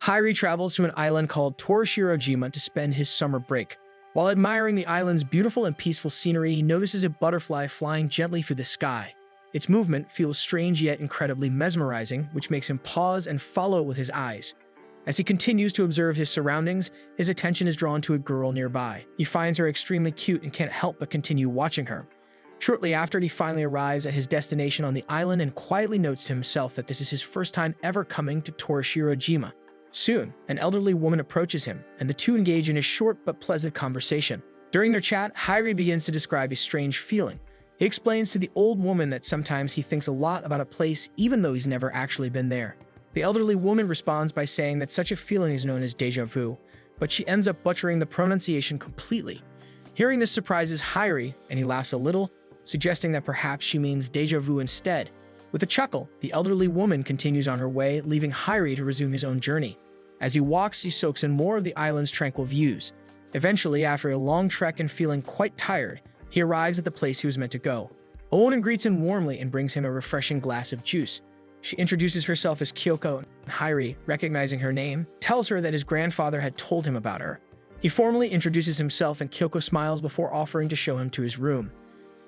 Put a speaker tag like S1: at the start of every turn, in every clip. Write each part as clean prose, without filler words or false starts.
S1: Hairi travels to an island called Torishirojima to spend his summer break. While admiring the island's beautiful and peaceful scenery, he notices a butterfly flying gently through the sky. Its movement feels strange yet incredibly mesmerizing, which makes him pause and follow it with his eyes. As he continues to observe his surroundings, his attention is drawn to a girl nearby. He finds her extremely cute and can't help but continue watching her. Shortly after, he finally arrives at his destination on the island and quietly notes to himself that this is his first time ever coming to Torishirojima. Soon, an elderly woman approaches him, and the two engage in a short but pleasant conversation. During their chat, Hairi begins to describe a strange feeling. He explains to the old woman that sometimes he thinks a lot about a place even though he's never actually been there. The elderly woman responds by saying that such a feeling is known as déjà vu, but she ends up butchering the pronunciation completely. Hearing this surprises Hairi, and he laughs a little, suggesting that perhaps she means déjà vu instead. With a chuckle, the elderly woman continues on her way, leaving Hairi to resume his own journey. As he walks, he soaks in more of the island's tranquil views. Eventually, after a long trek and feeling quite tired, he arrives at the place he was meant to go. A woman greets him warmly and brings him a refreshing glass of juice. She introduces herself as Kyoko, and Hairi, recognizing her name, tells her that his grandfather had told him about her. He formally introduces himself and Kyoko smiles before offering to show him to his room.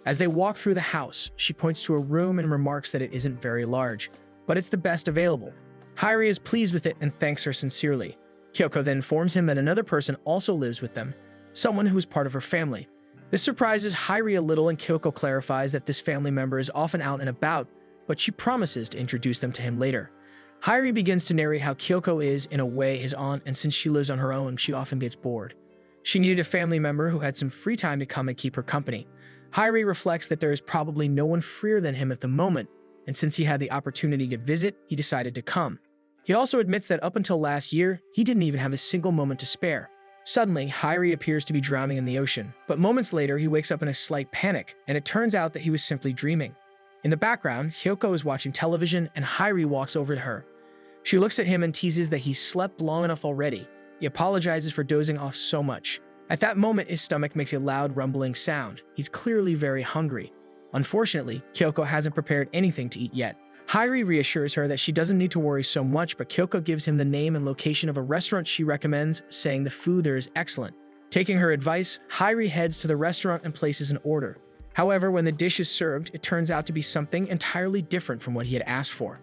S1: As they walk through the house, she points to a room and remarks that it isn't very large, but it's the best available. Hairi is pleased with it and thanks her sincerely. Kyoko then informs him that another person also lives with them, someone who is part of her family. This surprises Hairi a little, and Kyoko clarifies that this family member is often out and about, but she promises to introduce them to him later. Hairi begins to narrate how Kyoko is, in a way, his aunt, and since she lives on her own, she often gets bored. She needed a family member who had some free time to come and keep her company. Hairi reflects that there is probably no one freer than him at the moment, and since he had the opportunity to visit, he decided to come. He also admits that up until last year, he didn't even have a single moment to spare. Suddenly, Hairi appears to be drowning in the ocean, but moments later he wakes up in a slight panic, and it turns out that he was simply dreaming. In the background, Kyoko is watching television, and Hairi walks over to her. She looks at him and teases that he's slept long enough already. He apologizes for dozing off so much. At that moment, his stomach makes a loud rumbling sound. He's clearly very hungry. Unfortunately, Kyoko hasn't prepared anything to eat yet. Hairi reassures her that she doesn't need to worry so much, but Kyoko gives him the name and location of a restaurant she recommends, saying the food there is excellent. Taking her advice, Hairi heads to the restaurant and places an order. However, when the dish is served, it turns out to be something entirely different from what he had asked for.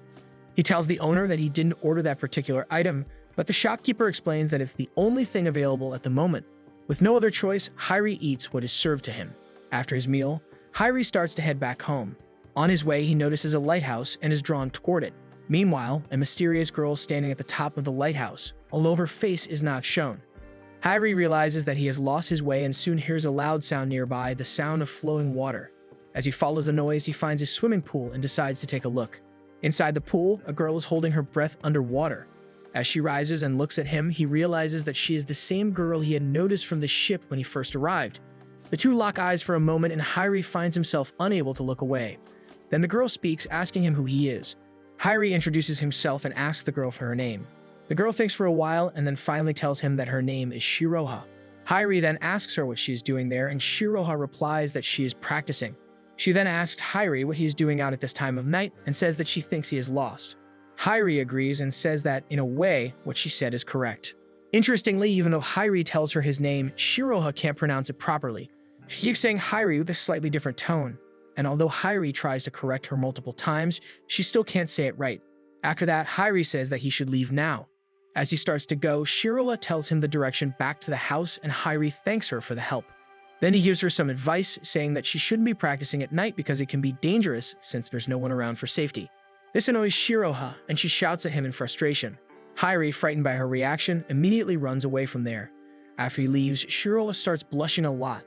S1: He tells the owner that he didn't order that particular item, but the shopkeeper explains that it's the only thing available at the moment. With no other choice, Hairi eats what is served to him. After his meal, Hairi starts to head back home. On his way, he notices a lighthouse and is drawn toward it. Meanwhile, a mysterious girl is standing at the top of the lighthouse, although her face is not shown. Hairi realizes that he has lost his way and soon hears a loud sound nearby, the sound of flowing water. As he follows the noise, he finds a swimming pool and decides to take a look. Inside the pool, a girl is holding her breath underwater. As she rises and looks at him, he realizes that she is the same girl he had noticed from the ship when he first arrived. The two lock eyes for a moment, and Hairi finds himself unable to look away. Then the girl speaks, asking him who he is. Hairi introduces himself and asks the girl for her name. The girl thinks for a while and then finally tells him that her name is Shiroha. Hairi then asks her what she is doing there, and Shiroha replies that she is practicing. She then asks Hairi what he is doing out at this time of night and says that she thinks he is lost. Hairi agrees and says that, in a way, what she said is correct. Interestingly, even though Hairi tells her his name, Shiroha can't pronounce it properly. She keeps saying Hairi with a slightly different tone, and although Hairi tries to correct her multiple times, she still can't say it right. After that, Hairi says that he should leave now. As he starts to go, Shiroha tells him the direction back to the house, and Hairi thanks her for the help. Then he gives her some advice, saying that she shouldn't be practicing at night because it can be dangerous since there's no one around for safety. This annoys Shiroha, and she shouts at him in frustration. Hairi, frightened by her reaction, immediately runs away from there. After he leaves, Shiroha starts blushing a lot.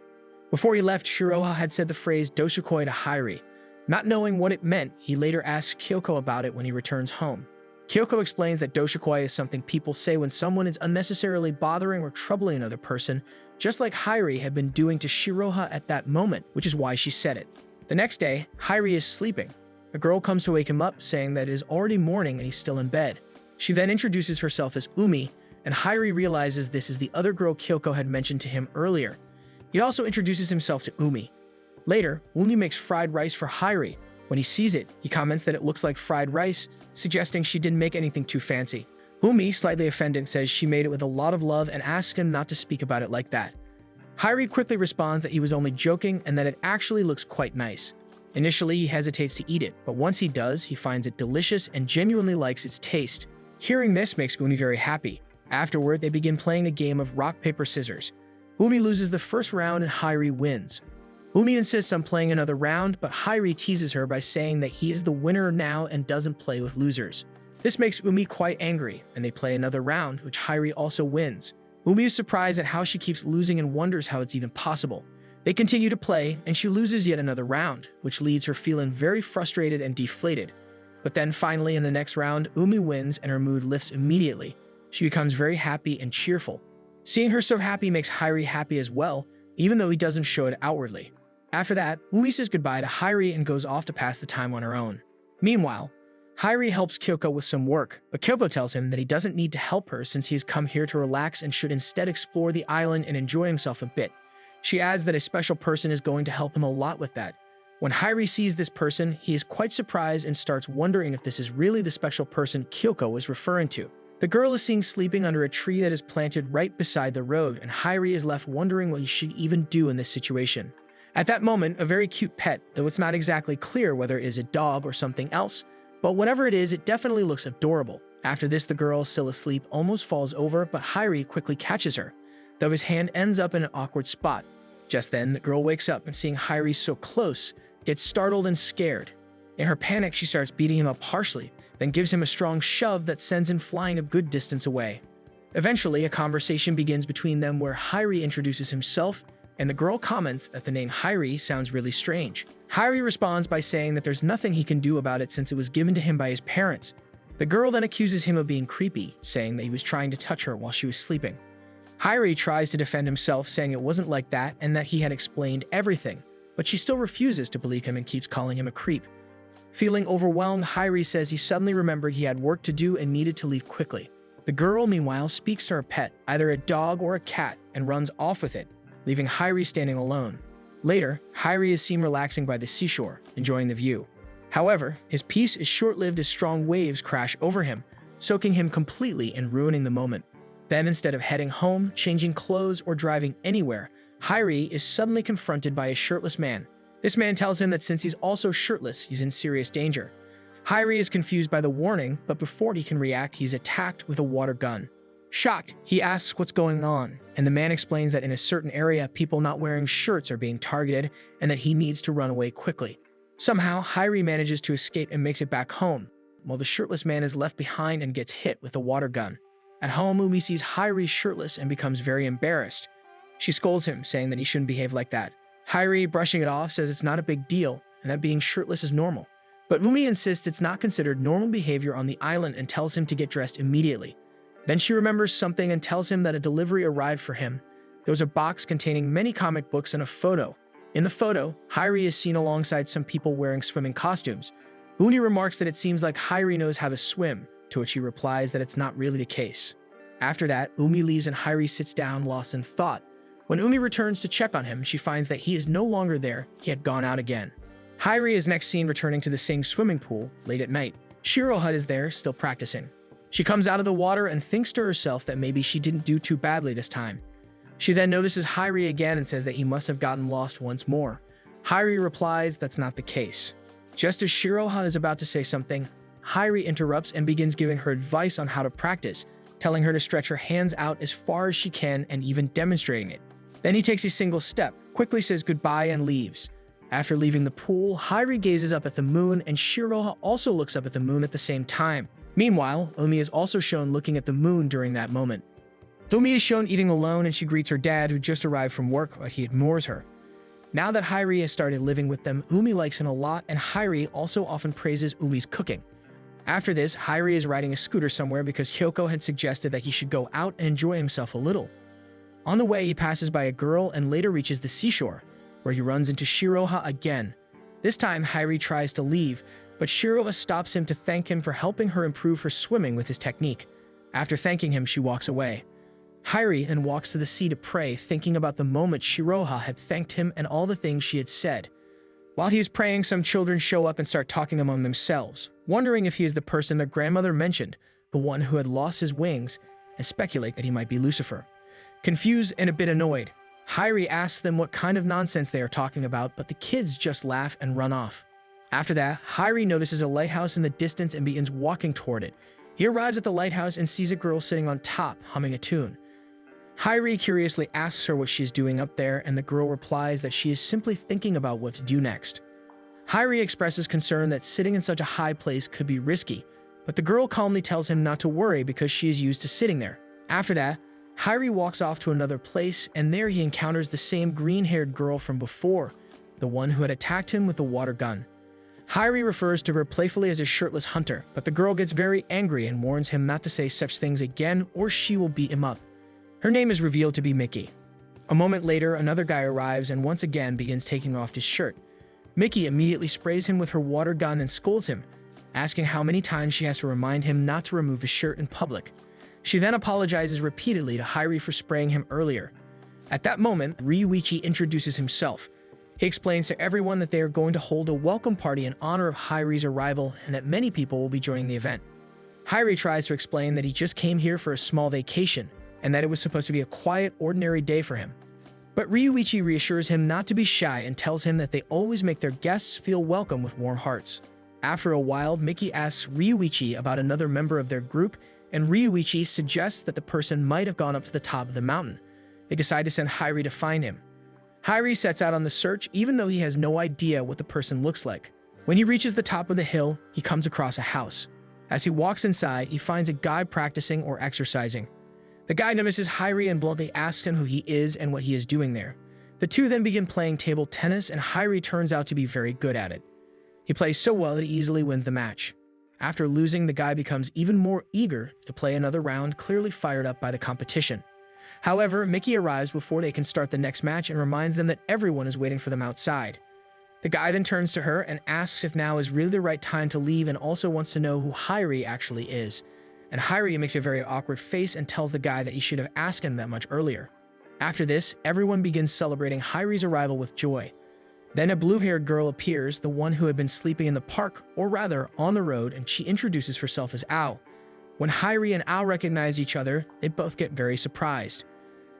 S1: Before he left, Shiroha had said the phrase doshikoi to Hairi. Not knowing what it meant, he later asks Kyoko about it when he returns home. Kyoko explains that doshikoi is something people say when someone is unnecessarily bothering or troubling another person, just like Hairi had been doing to Shiroha at that moment, which is why she said it. The next day, Hairi is sleeping. A girl comes to wake him up, saying that it is already morning and he's still in bed. She then introduces herself as Umi, and Hairi realizes this is the other girl Kyoko had mentioned to him earlier. He also introduces himself to Umi. Later, Umi makes fried rice for Hairi. When he sees it, he comments that it looks like fried rice, suggesting she didn't make anything too fancy. Umi, slightly offended, says she made it with a lot of love and asks him not to speak about it like that. Hairi quickly responds that he was only joking and that it actually looks quite nice. Initially, he hesitates to eat it, but once he does, he finds it delicious and genuinely likes its taste. Hearing this makes Umi very happy. Afterward, they begin playing a game of rock, paper, scissors. Umi loses the first round and Hairi wins. Umi insists on playing another round, but Hairi teases her by saying that he is the winner now and doesn't play with losers. This makes Umi quite angry, and they play another round, which Hairi also wins. Umi is surprised at how she keeps losing and wonders how it's even possible. They continue to play, and she loses yet another round, which leaves her feeling very frustrated and deflated. But then finally in the next round, Umi wins and her mood lifts immediately. She becomes very happy and cheerful. Seeing her so happy makes Hairi happy as well, even though he doesn't show it outwardly. After that, Umi says goodbye to Hairi and goes off to pass the time on her own. Meanwhile, Hairi helps Kyoko with some work, but Kyoko tells him that he doesn't need to help her since he has come here to relax and should instead explore the island and enjoy himself a bit. She adds that a special person is going to help him a lot with that. When Hairi sees this person, he is quite surprised and starts wondering if this is really the special person Kyoko was referring to. The girl is seen sleeping under a tree that is planted right beside the road, and Hairi is left wondering what he should even do in this situation. At that moment, a very cute pet, though it's not exactly clear whether it is a dog or something else, but whatever it is, it definitely looks adorable. After this, the girl, still asleep, almost falls over, but Hairi quickly catches her, though his hand ends up in an awkward spot. Just then, the girl wakes up and seeing Hairi so close, gets startled and scared. In her panic, she starts beating him up harshly, then gives him a strong shove that sends him flying a good distance away. Eventually, a conversation begins between them where Hairi introduces himself, and the girl comments that the name Hairi sounds really strange. Hairi responds by saying that there's nothing he can do about it since it was given to him by his parents. The girl then accuses him of being creepy, saying that he was trying to touch her while she was sleeping. Hairi tries to defend himself, saying it wasn't like that and that he had explained everything, but she still refuses to believe him and keeps calling him a creep. Feeling overwhelmed, Hairi says he suddenly remembered he had work to do and needed to leave quickly. The girl, meanwhile, speaks to her pet, either a dog or a cat, and runs off with it, leaving Hairi standing alone. Later, Hairi is seen relaxing by the seashore, enjoying the view. However, his peace is short-lived as strong waves crash over him, soaking him completely and ruining the moment. Then, instead of heading home, changing clothes, or driving anywhere, Hairi is suddenly confronted by a shirtless man. This man tells him that since he's also shirtless, he's in serious danger. Hairi is confused by the warning, but before he can react, he's attacked with a water gun. Shocked, he asks what's going on, and the man explains that in a certain area, people not wearing shirts are being targeted and that he needs to run away quickly. Somehow, Hairi manages to escape and makes it back home, while the shirtless man is left behind and gets hit with a water gun. At home, Umi sees Hairi shirtless and becomes very embarrassed. She scolds him, saying that he shouldn't behave like that. Hairi, brushing it off, says it's not a big deal and that being shirtless is normal. But Umi insists it's not considered normal behavior on the island and tells him to get dressed immediately. Then she remembers something and tells him that a delivery arrived for him. There was a box containing many comic books and a photo. In the photo, Hairi is seen alongside some people wearing swimming costumes. Umi remarks that it seems like Hairi knows how to swim, to which he replies that it's not really the case. After that, Umi leaves and Hairi sits down, lost in thought. When Umi returns to check on him, she finds that he is no longer there. He had gone out again. Hairi is next seen returning to the same swimming pool late at night. Shiroha is there, still practicing. She comes out of the water and thinks to herself that maybe she didn't do too badly this time. She then notices Hairi again and says that he must have gotten lost once more. Hairi replies that's not the case. Just as Shiroha is about to say something, Hairi interrupts and begins giving her advice on how to practice, telling her to stretch her hands out as far as she can and even demonstrating it. Then he takes a single step, quickly says goodbye and leaves. After leaving the pool, Hairi gazes up at the moon and Shiroha also looks up at the moon at the same time. Meanwhile, Umi is also shown looking at the moon during that moment. Umi is shown eating alone and she greets her dad who just arrived from work, but he ignores her. Now that Hairi has started living with them, Umi likes him a lot and Hairi also often praises Umi's cooking. After this, Hairi is riding a scooter somewhere because Kyoko had suggested that he should go out and enjoy himself a little. On the way, he passes by a girl and later reaches the seashore, where he runs into Shiroha again. This time, Hairi tries to leave, but Shiroha stops him to thank him for helping her improve her swimming with his technique. After thanking him, she walks away. Hairi then walks to the sea to pray, thinking about the moment Shiroha had thanked him and all the things she had said. While he is praying, some children show up and start talking among themselves, wondering if he is the person their grandmother mentioned, the one who had lost his wings, and speculate that he might be Lucifer. Confused and a bit annoyed, Hyrie asks them what kind of nonsense they are talking about, but the kids just laugh and run off. After that, Hyrie notices a lighthouse in the distance and begins walking toward it. He arrives at the lighthouse and sees a girl sitting on top, humming a tune. Hyrie curiously asks her what she is doing up there, and the girl replies that she is simply thinking about what to do next. Hyrie expresses concern that sitting in such a high place could be risky, but the girl calmly tells him not to worry because she is used to sitting there. After that, Hyrie walks off to another place, and there he encounters the same green-haired girl from before, the one who had attacked him with the water gun. Hyrie refers to her playfully as a shirtless hunter, but the girl gets very angry and warns him not to say such things again or she will beat him up. Her name is revealed to be Mickey. A moment later, another guy arrives and once again begins taking off his shirt. Mickey immediately sprays him with her water gun and scolds him, asking how many times she has to remind him not to remove his shirt in public. She then apologizes repeatedly to Hyrie for spraying him earlier. At that moment, Ryuichi introduces himself. He explains to everyone that they are going to hold a welcome party in honor of Hyrie's arrival and that many people will be joining the event. Hyrie tries to explain that he just came here for a small vacation and that it was supposed to be a quiet, ordinary day for him. But Ryuichi reassures him not to be shy and tells him that they always make their guests feel welcome with warm hearts. After a while, Mickey asks Ryuichi about another member of their group, and Ryuichi suggests that the person might have gone up to the top of the mountain. They decide to send Hyrie to find him. Hyrie sets out on the search even though he has no idea what the person looks like. When he reaches the top of the hill, he comes across a house. As he walks inside, he finds a guy practicing or exercising. The guy notices Hyrie and bluntly asks him who he is and what he is doing there. The two then begin playing table tennis, and Hyrie turns out to be very good at it. He plays so well that he easily wins the match. After losing, the guy becomes even more eager to play another round, clearly fired up by the competition. However, Mickey arrives before they can start the next match and reminds them that everyone is waiting for them outside. The guy then turns to her and asks if now is really the right time to leave and also wants to know who Hyrie actually is. And Hyrie makes a very awkward face and tells the guy that he should have asked him that much earlier. After this, everyone begins celebrating Hyrie's arrival with joy. Then a blue-haired girl appears, the one who had been sleeping in the park, or rather, on the road, and she introduces herself as Ao. When Hyrie and Ao recognize each other, they both get very surprised.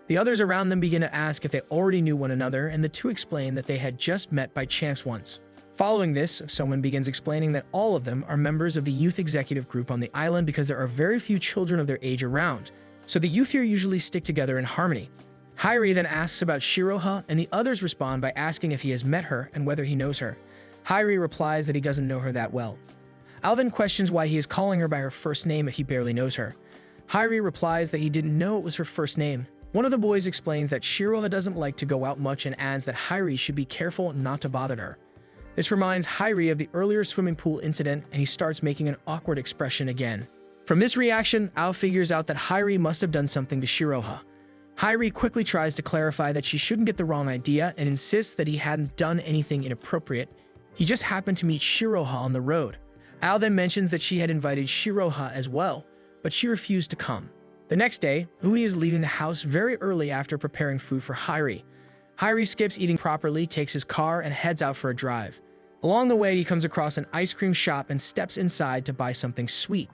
S1: The others around them begin to ask if they already knew one another, and the two explain that they had just met by chance once. Following this, someone begins explaining that all of them are members of the youth executive group on the island because there are very few children of their age around, so the youth here usually stick together in harmony. Hyrie then asks about Shiroha, and the others respond by asking if he has met her and whether he knows her. Hyrie replies that he doesn't know her that well. Al then questions why he is calling her by her first name if he barely knows her. Hyrie replies that he didn't know it was her first name. One of the boys explains that Shiroha doesn't like to go out much and adds that Hyrie should be careful not to bother her. This reminds Hyrie of the earlier swimming pool incident, and he starts making an awkward expression again. From this reaction, Ao figures out that Hyrie must have done something to Shiroha. Hyrie quickly tries to clarify that she shouldn't get the wrong idea and insists that he hadn't done anything inappropriate. He just happened to meet Shiroha on the road. Ao then mentions that she had invited Shiroha as well, but she refused to come. The next day, Ui is leaving the house very early after preparing food for Hyrie. Hyrie skips eating properly, takes his car, and heads out for a drive. Along the way, he comes across an ice cream shop and steps inside to buy something sweet.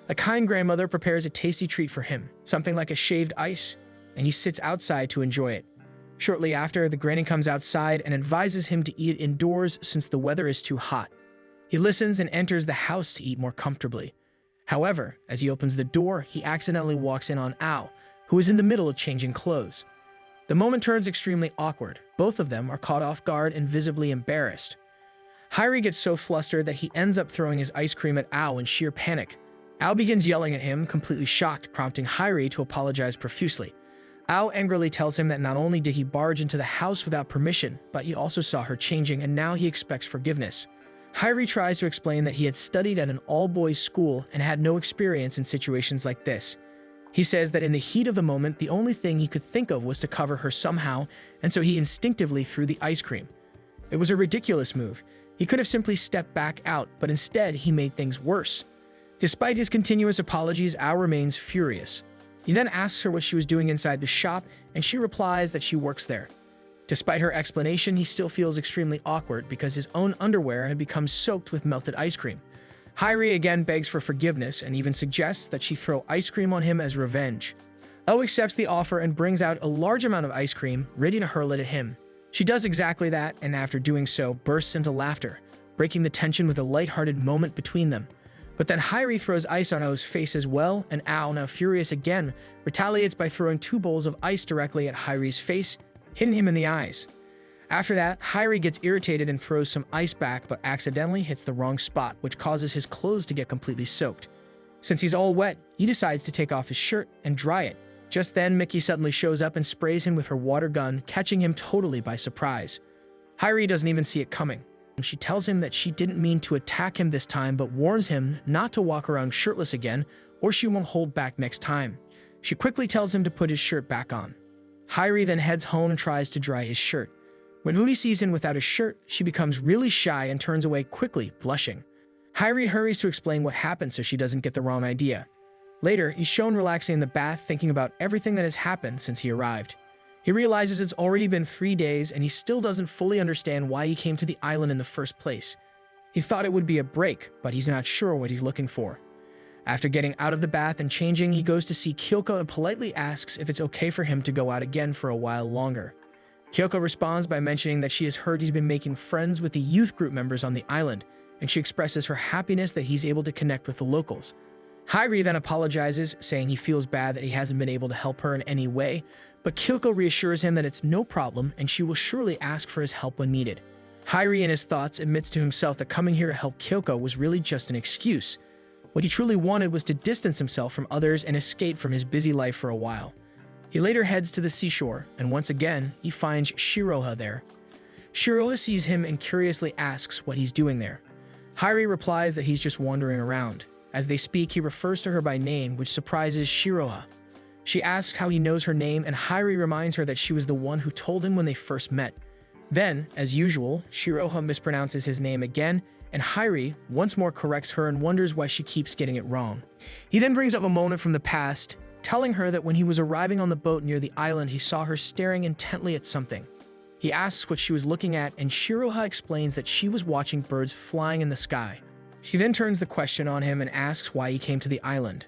S1: A kind grandmother prepares a tasty treat for him, something like a shaved ice, and he sits outside to enjoy it. Shortly after, the granny comes outside and advises him to eat indoors since the weather is too hot. He listens and enters the house to eat more comfortably. However, as he opens the door, he accidentally walks in on Ao, who is in the middle of changing clothes. The moment turns extremely awkward. Both of them are caught off guard and visibly embarrassed. Hyrie gets so flustered that he ends up throwing his ice cream at Ao in sheer panic. Ao begins yelling at him, completely shocked, prompting Hyrie to apologize profusely. Ao angrily tells him that not only did he barge into the house without permission, but he also saw her changing and now he expects forgiveness. Hyrie tries to explain that he had studied at an all-boys school and had no experience in situations like this. He says that in the heat of the moment, the only thing he could think of was to cover her somehow, and so he instinctively threw the ice cream. It was a ridiculous move. He could have simply stepped back out, but instead he made things worse. Despite his continuous apologies, Ao remains furious. He then asks her what she was doing inside the shop, and she replies that she works there. Despite her explanation, he still feels extremely awkward because his own underwear had become soaked with melted ice cream. Hyrie again begs for forgiveness and even suggests that she throw ice cream on him as revenge. O accepts the offer and brings out a large amount of ice cream, ready to hurl it at him. She does exactly that, and after doing so, bursts into laughter, breaking the tension with a lighthearted moment between them. But then Hyrie throws ice on O's face as well, and O, now furious again, retaliates by throwing 2 bowls of ice directly at Hyrie's face, hitting him in the eyes. After that, Hyrie gets irritated and throws some ice back, but accidentally hits the wrong spot, which causes his clothes to get completely soaked. Since he's all wet, he decides to take off his shirt and dry it. Just then, Mickey suddenly shows up and sprays him with her water gun, catching him totally by surprise. Hyrie doesn't even see it coming. She tells him that she didn't mean to attack him this time, but warns him not to walk around shirtless again, or she won't hold back next time. She quickly tells him to put his shirt back on. Hyrie then heads home and tries to dry his shirt. When Umi sees him without a shirt, she becomes really shy and turns away quickly, blushing. Hyrie hurries to explain what happened so she doesn't get the wrong idea. Later, he's shown relaxing in the bath, thinking about everything that has happened since he arrived. He realizes it's already been 3 days and he still doesn't fully understand why he came to the island in the first place. He thought it would be a break, but he's not sure what he's looking for. After getting out of the bath and changing, he goes to see Kyoko and politely asks if it's okay for him to go out again for a while longer. Kyoko responds by mentioning that she has heard he's been making friends with the youth group members on the island, and she expresses her happiness that he's able to connect with the locals. Hyrie then apologizes, saying he feels bad that he hasn't been able to help her in any way, but Kyoko reassures him that it's no problem and she will surely ask for his help when needed. Hyrie, in his thoughts, admits to himself that coming here to help Kyoko was really just an excuse. What he truly wanted was to distance himself from others and escape from his busy life for a while. He later heads to the seashore, and once again, he finds Shiroha there. Shiroha sees him and curiously asks what he's doing there. Hyrie replies that he's just wandering around. As they speak, he refers to her by name, which surprises Shiroha. She asks how he knows her name, and Hyrie reminds her that she was the one who told him when they first met. Then, as usual, Shiroha mispronounces his name again, and Hyrie once more corrects her and wonders why she keeps getting it wrong. He then brings up a moment from the past, telling her that when he was arriving on the boat near the island, he saw her staring intently at something. He asks what she was looking at, and Shiroha explains that she was watching birds flying in the sky. She then turns the question on him and asks why he came to the island.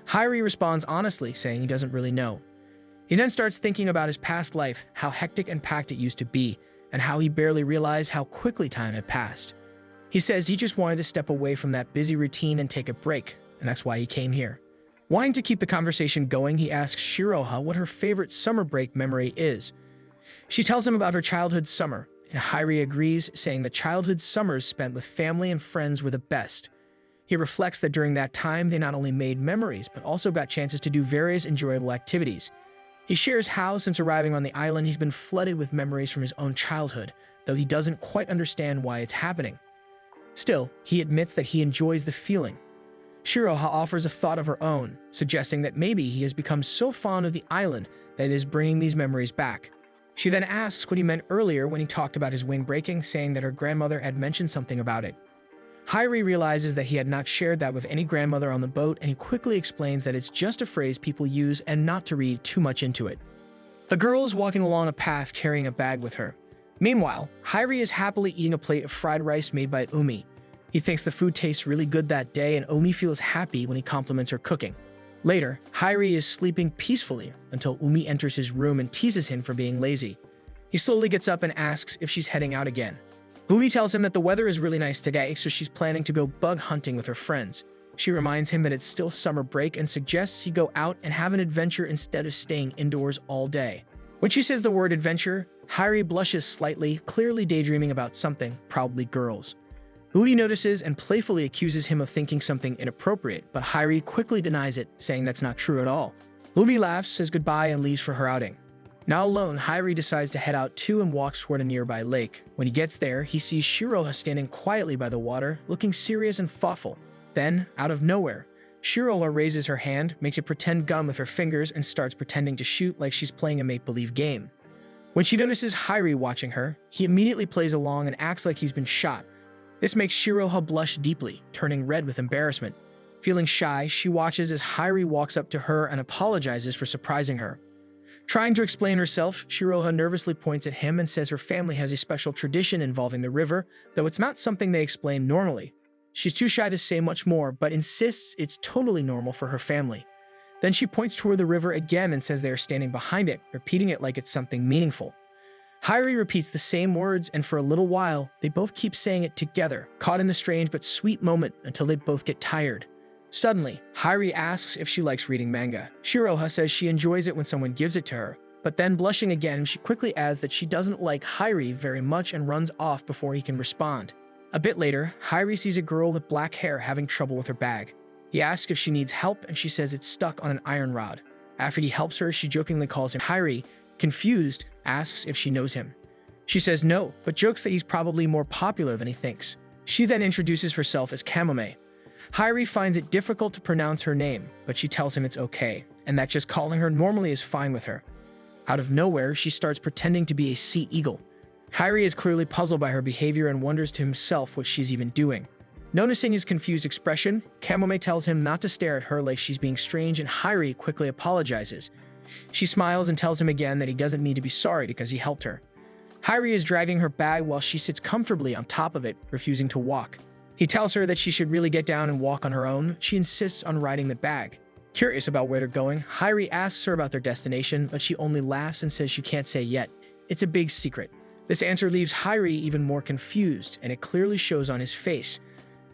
S1: Hyrie responds honestly, saying he doesn't really know. He then starts thinking about his past life, how hectic and packed it used to be, and how he barely realized how quickly time had passed. He says he just wanted to step away from that busy routine and take a break, and that's why he came here. Wanting to keep the conversation going, he asks Shiroha what her favorite summer break memory is. She tells him about her childhood summer, and Hyrie agrees, saying that childhood summers spent with family and friends were the best. He reflects that during that time, they not only made memories, but also got chances to do various enjoyable activities. He shares how, since arriving on the island, he's been flooded with memories from his own childhood, though he doesn't quite understand why it's happening. Still, he admits that he enjoys the feeling. Shiroha offers a thought of her own, suggesting that maybe he has become so fond of the island that it is bringing these memories back. She then asks what he meant earlier when he talked about his wing breaking, saying that her grandmother had mentioned something about it. Hyrie realizes that he had not shared that with any grandmother on the boat, and he quickly explains that it's just a phrase people use and not to read too much into it. The girl is walking along a path carrying a bag with her. Meanwhile, Hyrie is happily eating a plate of fried rice made by Umi. He thinks the food tastes really good that day, and Umi feels happy when he compliments her cooking. Later, Hyrie is sleeping peacefully until Umi enters his room and teases him for being lazy. He slowly gets up and asks if she's heading out again. Umi tells him that the weather is really nice today, so she's planning to go bug hunting with her friends. She reminds him that it's still summer break and suggests he go out and have an adventure instead of staying indoors all day. When she says the word adventure, Hyrie blushes slightly, clearly daydreaming about something, probably girls. Umi notices and playfully accuses him of thinking something inappropriate, but Hyrie quickly denies it, saying that's not true at all. Umi laughs, says goodbye, and leaves for her outing. Now alone, Hyrie decides to head out too and walks toward a nearby lake. When he gets there, he sees Shiroha standing quietly by the water, looking serious and thoughtful. Then, out of nowhere, Shiroha raises her hand, makes a pretend gun with her fingers, and starts pretending to shoot like she's playing a make-believe game. When she notices Hyrie watching her, he immediately plays along and acts like he's been shot. This makes Shiroha blush deeply, turning red with embarrassment. Feeling shy, she watches as Hyrie walks up to her and apologizes for surprising her. Trying to explain herself, Shiroha nervously points at him and says her family has a special tradition involving the river, though it's not something they explain normally. She's too shy to say much more, but insists it's totally normal for her family. Then she points toward the river again and says they are standing behind it, repeating it like it's something meaningful. Hairi repeats the same words, and for a little while, they both keep saying it together, caught in the strange but sweet moment until they both get tired. Suddenly, Hairi asks if she likes reading manga. Shiroha says she enjoys it when someone gives it to her, but then blushing again, she quickly adds that she doesn't like Hairi very much and runs off before he can respond. A bit later, Hairi sees a girl with black hair having trouble with her bag. He asks if she needs help, and she says it's stuck on an iron rod. After he helps her, she jokingly calls him Hairi. Confused, asks if she knows him. She says no, but jokes that he's probably more popular than he thinks. She then introduces herself as Kamome. Hairi finds it difficult to pronounce her name, but she tells him it's okay, and that just calling her normally is fine with her. Out of nowhere, she starts pretending to be a sea eagle. Hairi is clearly puzzled by her behavior and wonders to himself what she's even doing. Noticing his confused expression, Kamome tells him not to stare at her like she's being strange, and Hairi quickly apologizes. She smiles and tells him again that he doesn't need to be sorry because he helped her. Hairi is dragging her bag while she sits comfortably on top of it, refusing to walk. He tells her that she should really get down and walk on her own. She insists on riding the bag. Curious about where they're going, Hairi asks her about their destination, but she only laughs and says she can't say yet. It's a big secret. This answer leaves Hairi even more confused, and it clearly shows on his face.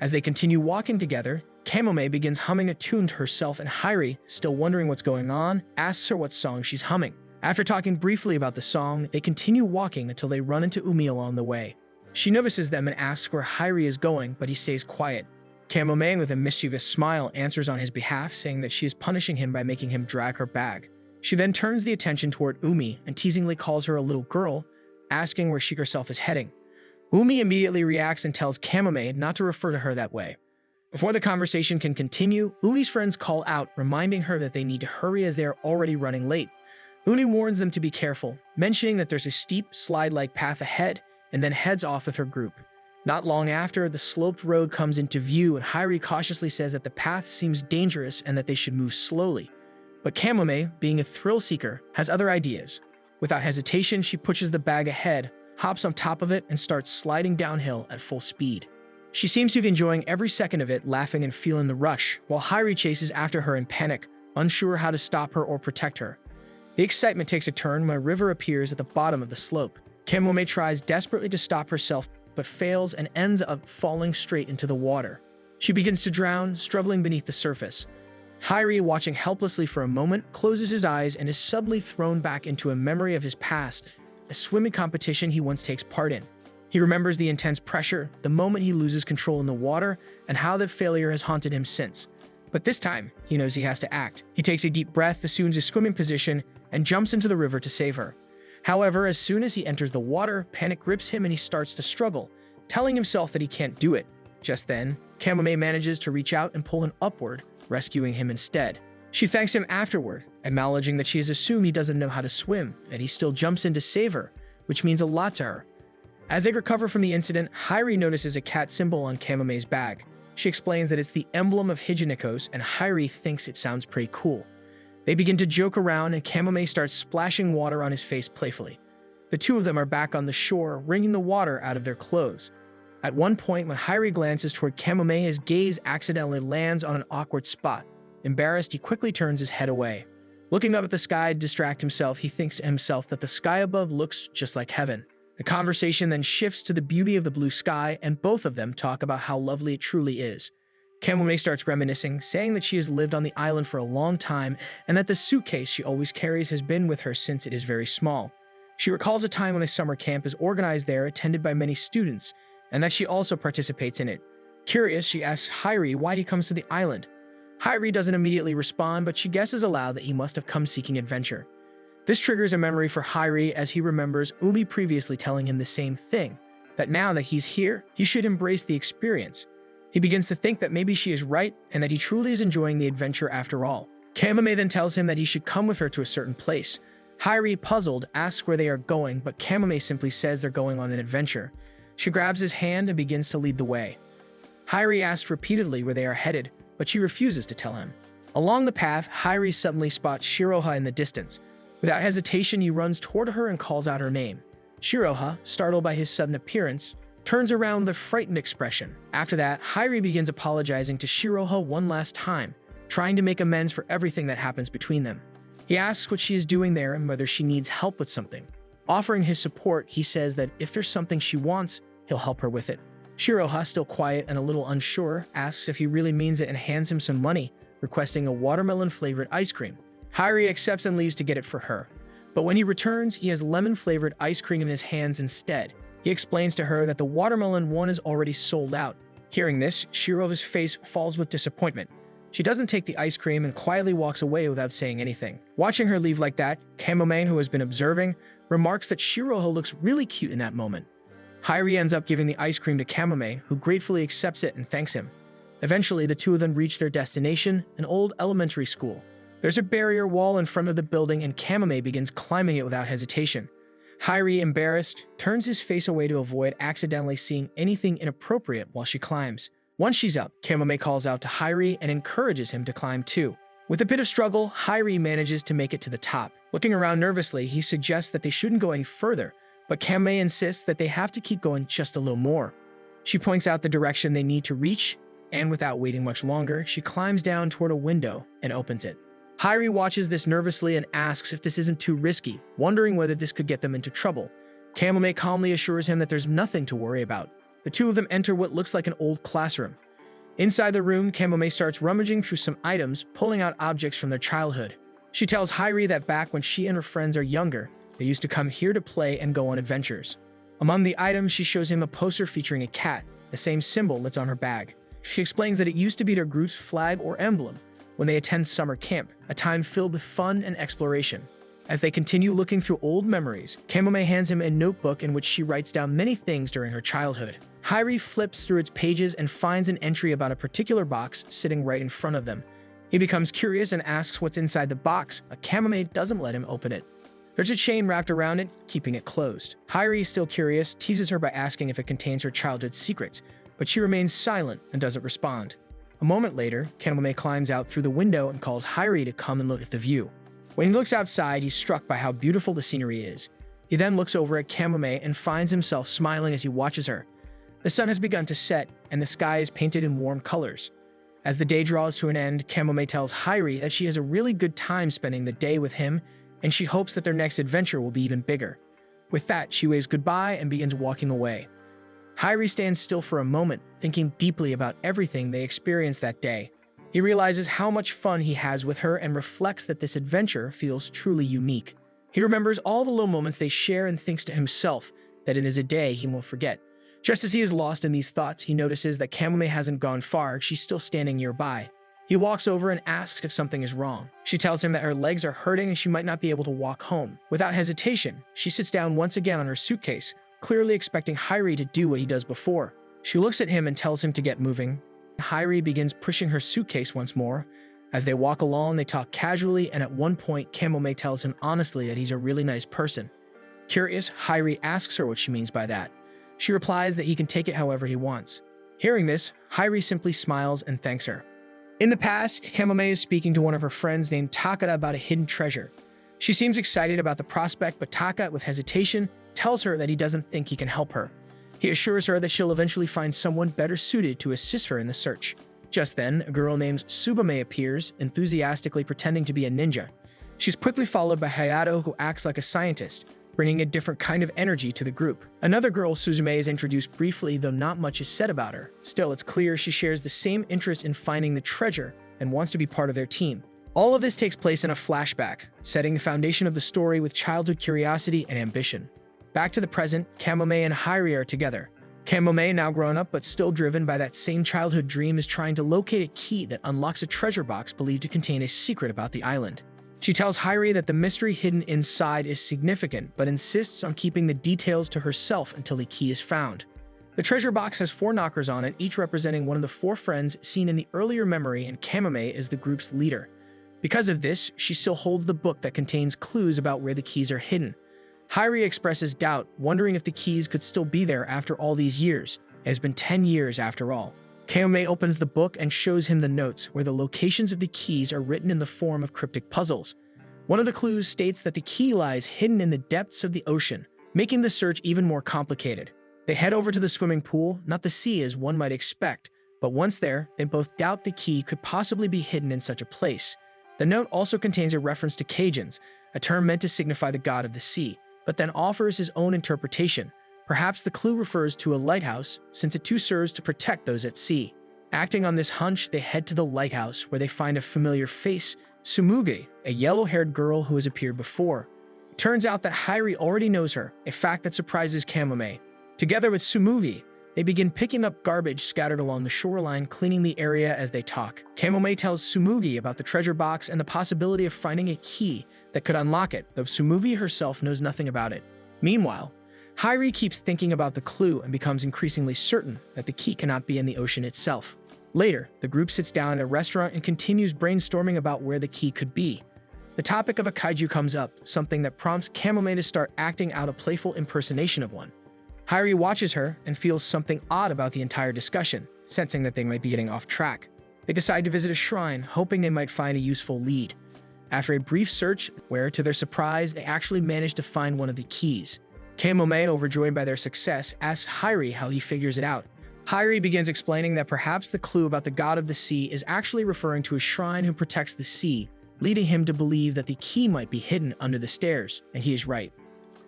S1: As they continue walking together, Kamome begins humming a tune to herself, and Hairi, still wondering what's going on, asks her what song she's humming. After talking briefly about the song, they continue walking until they run into Umi along the way. She notices them and asks where Hairi is going, but he stays quiet. Kamome, with a mischievous smile, answers on his behalf, saying that she is punishing him by making him drag her bag. She then turns the attention toward Umi and teasingly calls her a little girl, asking where she herself is heading. Umi immediately reacts and tells Kamome not to refer to her that way. Before the conversation can continue, Umi's friends call out, reminding her that they need to hurry as they are already running late. Umi warns them to be careful, mentioning that there's a steep, slide-like path ahead, and then heads off with her group. Not long after, the sloped road comes into view, and Hairi cautiously says that the path seems dangerous and that they should move slowly. But Kamome, being a thrill-seeker, has other ideas. Without hesitation, she pushes the bag ahead, hops on top of it, and starts sliding downhill at full speed. She seems to be enjoying every second of it, laughing and feeling the rush, while Hairi chases after her in panic, unsure how to stop her or protect her. The excitement takes a turn when a river appears at the bottom of the slope. Kamome tries desperately to stop herself, but fails and ends up falling straight into the water. She begins to drown, struggling beneath the surface. Hairi, watching helplessly for a moment, closes his eyes and is suddenly thrown back into a memory of his past, a swimming competition he once takes part in. He remembers the intense pressure, the moment he loses control in the water, and how that failure has haunted him since. But this time, he knows he has to act. He takes a deep breath, assumes his swimming position, and jumps into the river to save her. However, as soon as he enters the water, panic grips him and he starts to struggle, telling himself that he can't do it. Just then, Kamome manages to reach out and pull him upward, rescuing him instead. She thanks him afterward, acknowledging that she has assumed he doesn't know how to swim, and he still jumps in to save her, which means a lot to her. As they recover from the incident, Hairi notices a cat symbol on Kamome's bag. She explains that it's the emblem of Hijinikos, and Hairi thinks it sounds pretty cool. They begin to joke around, and Kamome starts splashing water on his face playfully. The two of them are back on the shore, wringing the water out of their clothes. At one point, when Hairi glances toward Kamome, his gaze accidentally lands on an awkward spot. Embarrassed, he quickly turns his head away. Looking up at the sky to distract himself, he thinks to himself that the sky above looks just like heaven. The conversation then shifts to the beauty of the blue sky, and both of them talk about how lovely it truly is. Kamome starts reminiscing, saying that she has lived on the island for a long time and that the suitcase she always carries has been with her since it is very small. She recalls a time when a summer camp is organized there, attended by many students, and that she also participates in it. Curious, she asks Hairi why he comes to the island. Hairi doesn't immediately respond, but she guesses aloud that he must have come seeking adventure. This triggers a memory for Hairi as he remembers Umi previously telling him the same thing, that now that he's here, he should embrace the experience. He begins to think that maybe she is right and that he truly is enjoying the adventure after all. Kamome then tells him that he should come with her to a certain place. Hairi, puzzled, asks where they are going, but Kamome simply says they're going on an adventure. She grabs his hand and begins to lead the way. Hairi asks repeatedly where they are headed, but she refuses to tell him. Along the path, Hairi suddenly spots Shiroha in the distance. Without hesitation, he runs toward her and calls out her name. Shiroha, startled by his sudden appearance, turns around with a frightened expression. After that, Hairi begins apologizing to Shiroha one last time, trying to make amends for everything that happens between them. He asks what she is doing there and whether she needs help with something. Offering his support, he says that if there's something she wants, he'll help her with it. Shiroha, still quiet and a little unsure, asks if he really means it and hands him some money, requesting a watermelon-flavored ice cream. Hairi accepts and leaves to get it for her. But when he returns, he has lemon-flavored ice cream in his hands instead. He explains to her that the watermelon one is already sold out. Hearing this, Shiroha's face falls with disappointment. She doesn't take the ice cream and quietly walks away without saying anything. Watching her leave like that, Kamome, who has been observing, remarks that Shiroha looks really cute in that moment. Hairi ends up giving the ice cream to Kamome, who gratefully accepts it and thanks him. Eventually, the two of them reach their destination, an old elementary school. There's a barrier wall in front of the building and Kamome begins climbing it without hesitation. Hairi, embarrassed, turns his face away to avoid accidentally seeing anything inappropriate while she climbs. Once she's up, Kamome calls out to Hairi and encourages him to climb too. With a bit of struggle, Hairi manages to make it to the top. Looking around nervously, he suggests that they shouldn't go any further, but Kamome insists that they have to keep going just a little more. She points out the direction they need to reach, and without waiting much longer, she climbs down toward a window and opens it. Hairi watches this nervously and asks if this isn't too risky, wondering whether this could get them into trouble. Kamome calmly assures him that there's nothing to worry about. The two of them enter what looks like an old classroom. Inside the room, Kamome starts rummaging through some items, pulling out objects from their childhood. She tells Hairi that back when she and her friends are younger, they used to come here to play and go on adventures. Among the items, she shows him a poster featuring a cat, the same symbol that's on her bag. She explains that it used to be their group's flag or emblem when they attend summer camp, a time filled with fun and exploration. As they continue looking through old memories, Kamome hands him a notebook in which she writes down many things during her childhood. Hairi flips through its pages and finds an entry about a particular box sitting right in front of them. He becomes curious and asks what's inside the box, but Kamome doesn't let him open it. There's a chain wrapped around it, keeping it closed. Hairi, still curious, teases her by asking if it contains her childhood secrets, but she remains silent and doesn't respond. A moment later, Kamome climbs out through the window and calls Hairi to come and look at the view. When he looks outside, he's struck by how beautiful the scenery is. He then looks over at Kamome and finds himself smiling as he watches her. The sun has begun to set, and the sky is painted in warm colors. As the day draws to an end, Kamome tells Hairi that she has a really good time spending the day with him, and she hopes that their next adventure will be even bigger. With that, she waves goodbye and begins walking away. Hairi stands still for a moment, thinking deeply about everything they experienced that day. He realizes how much fun he has with her and reflects that this adventure feels truly unique. He remembers all the little moments they share and thinks to himself that it is a day he won't forget. Just as he is lost in these thoughts, he notices that Kamome hasn't gone far, she's still standing nearby. He walks over and asks if something is wrong. She tells him that her legs are hurting and she might not be able to walk home. Without hesitation, she sits down once again on her suitcase, clearly expecting Hairi to do what he does before. She looks at him and tells him to get moving. Hairi begins pushing her suitcase once more. As they walk along, they talk casually, and at one point, Kamome tells him honestly that he's a really nice person. Curious, Hairi asks her what she means by that. She replies that he can take it however he wants. Hearing this, Hairi simply smiles and thanks her. In the past, Kamome is speaking to one of her friends named Takada about a hidden treasure. She seems excited about the prospect, but Taka, with hesitation, tells her that he doesn't think he can help her. He assures her that she'll eventually find someone better suited to assist her in the search. Just then, a girl named Tsubame appears, enthusiastically pretending to be a ninja. She's quickly followed by Hayato, who acts like a scientist, bringing a different kind of energy to the group. Another girl, Suzume, is introduced briefly, though not much is said about her. Still, it's clear she shares the same interest in finding the treasure and wants to be part of their team. All of this takes place in a flashback, setting the foundation of the story with childhood curiosity and ambition. Back to the present, Kamome and Hairi are together. Kamome, now grown up but still driven by that same childhood dream, is trying to locate a key that unlocks a treasure box believed to contain a secret about the island. She tells Hairi that the mystery hidden inside is significant, but insists on keeping the details to herself until the key is found. The treasure box has 4 knockers on it, each representing one of the 4 friends seen in the earlier memory, and Kamome is the group's leader. Because of this, she still holds the book that contains clues about where the keys are hidden. Hairi expresses doubt, wondering if the keys could still be there after all these years. It has been 10 years after all. Kamome opens the book and shows him the notes, where the locations of the keys are written in the form of cryptic puzzles. One of the clues states that the key lies hidden in the depths of the ocean, making the search even more complicated. They head over to the swimming pool, not the sea as one might expect, but once there, they both doubt the key could possibly be hidden in such a place. The note also contains a reference to Cajuns, a term meant to signify the god of the sea, but then offers his own interpretation. Perhaps the clue refers to a lighthouse, since it too serves to protect those at sea. Acting on this hunch, they head to the lighthouse, where they find a familiar face, Sumuge, a yellow-haired girl who has appeared before. It turns out that Hairi already knows her, a fact that surprises Kamome. Together with Sumugi, they begin picking up garbage scattered along the shoreline, cleaning the area as they talk. Kamome tells Sumugi about the treasure box and the possibility of finding a key that could unlock it, though Sumugi herself knows nothing about it. Meanwhile, Hairi keeps thinking about the clue and becomes increasingly certain that the key cannot be in the ocean itself. Later, the group sits down at a restaurant and continues brainstorming about where the key could be. The topic of a kaiju comes up, something that prompts Kamome to start acting out a playful impersonation of one. Hairi watches her and feels something odd about the entire discussion, sensing that they might be getting off track. They decide to visit a shrine, hoping they might find a useful lead. After a brief search, where, to their surprise, they actually manage to find one of the keys. Kamome, overjoyed by their success, asks Hairi how he figures it out. Hairi begins explaining that perhaps the clue about the god of the sea is actually referring to a shrine who protects the sea, leading him to believe that the key might be hidden under the stairs, and he is right.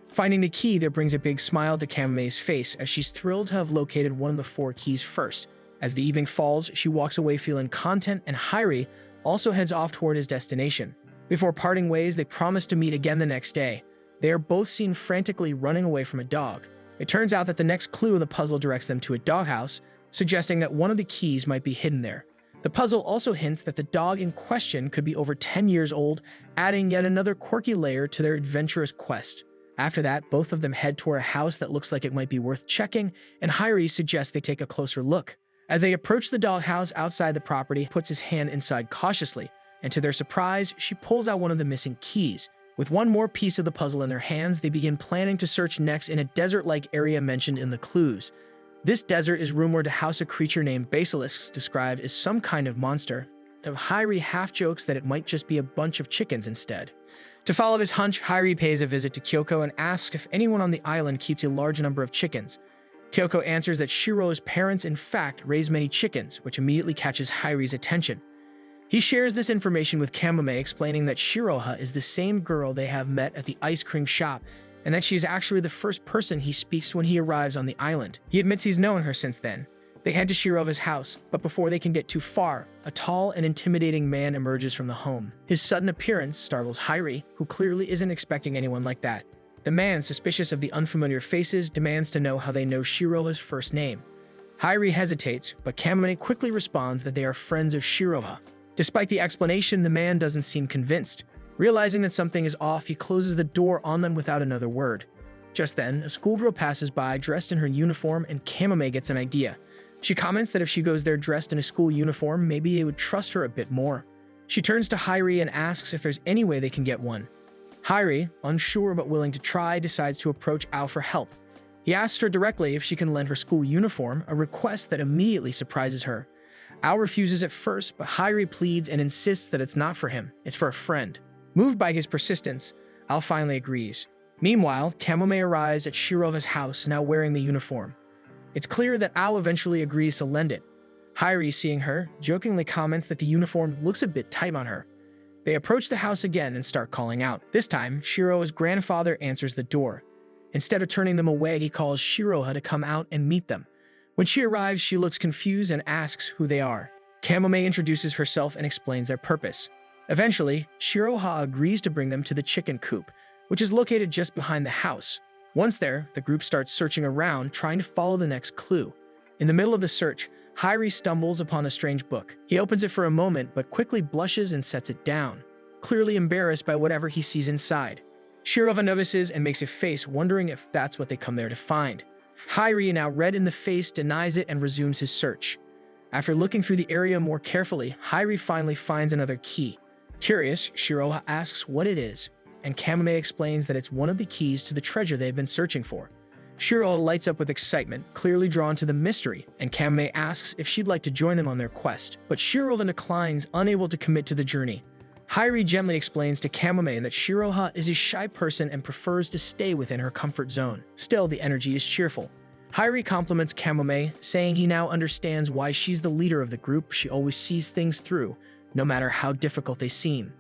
S1: Finding the key there brings a big smile to Kamome's face as she's thrilled to have located one of the 4 keys first. As the evening falls, she walks away feeling content, and Hairi also heads off toward his destination. Before parting ways, they promise to meet again the next day. They are both seen frantically running away from a dog. It turns out that the next clue of the puzzle directs them to a doghouse, suggesting that one of the keys might be hidden there. The puzzle also hints that the dog in question could be over 10 years old, adding yet another quirky layer to their adventurous quest. After that, both of them head toward a house that looks like it might be worth checking, and Hairi suggests they take a closer look. As they approach the doghouse outside the property, he puts his hand inside cautiously, and to their surprise, she pulls out one of the missing keys. With one more piece of the puzzle in their hands, they begin planning to search next in a desert-like area mentioned in the clues. This desert is rumored to house a creature named basilisks, described as some kind of monster, though Hairi half jokes that it might just be a bunch of chickens instead. To follow his hunch, Hairi pays a visit to Kyoko and asks if anyone on the island keeps a large number of chickens. Kyoko answers that Shiro's parents in fact raise many chickens, which immediately catches Hairi's attention. He shares this information with Kamome, explaining that Shiroha is the same girl they have met at the ice cream shop, and that she is actually the first person he speaks when he arrives on the island. He admits he's known her since then. They head to Shirova's house, but before they can get too far, a tall and intimidating man emerges from the home. His sudden appearance startles Hairi, who clearly isn't expecting anyone like that. The man, suspicious of the unfamiliar faces, demands to know how they know Shiroha's first name. Hairi hesitates, but Kamome quickly responds that they are friends of Shiroha. Despite the explanation, the man doesn't seem convinced. Realizing that something is off, he closes the door on them without another word. Just then, a schoolgirl passes by dressed in her uniform, and Kamome gets an idea. She comments that if she goes there dressed in a school uniform, maybe they would trust her a bit more. She turns to Hairi and asks if there's any way they can get one. Hairi, unsure but willing to try, decides to approach Ao for help. He asks her directly if she can lend her school uniform, a request that immediately surprises her. Ao refuses at first, but Hairi pleads and insists that it's not for him, it's for a friend. Moved by his persistence, Ao finally agrees. Meanwhile, Kamome arrives at Shirova's house, now wearing the uniform. It's clear that Ao eventually agrees to lend it. Hairi, seeing her, jokingly comments that the uniform looks a bit tight on her. They approach the house again and start calling out. This time, Shiroha's grandfather answers the door. Instead of turning them away, he calls Shiroha to come out and meet them. When she arrives, she looks confused and asks who they are. Kamome introduces herself and explains their purpose. Eventually, Shiroha agrees to bring them to the chicken coop, which is located just behind the house. Once there, the group starts searching around, trying to follow the next clue. In the middle of the search, Hairi stumbles upon a strange book. He opens it for a moment, but quickly blushes and sets it down, clearly embarrassed by whatever he sees inside. Shiroha notices and makes a face, wondering if that's what they come there to find. Hairi, now red in the face, denies it and resumes his search. After looking through the area more carefully, Hairi finally finds another key. Curious, Shiroha asks what it is, and Kamome explains that it's one of the keys to the treasure they've been searching for. Shiroha lights up with excitement, clearly drawn to the mystery, and Kamome asks if she'd like to join them on their quest. But Shiroha declines, unable to commit to the journey. Hairi gently explains to Kamome that Shiroha is a shy person and prefers to stay within her comfort zone. Still, the energy is cheerful. Hairi compliments Kamome, saying he now understands why she's the leader of the group. She always sees things through, no matter how difficult they seem.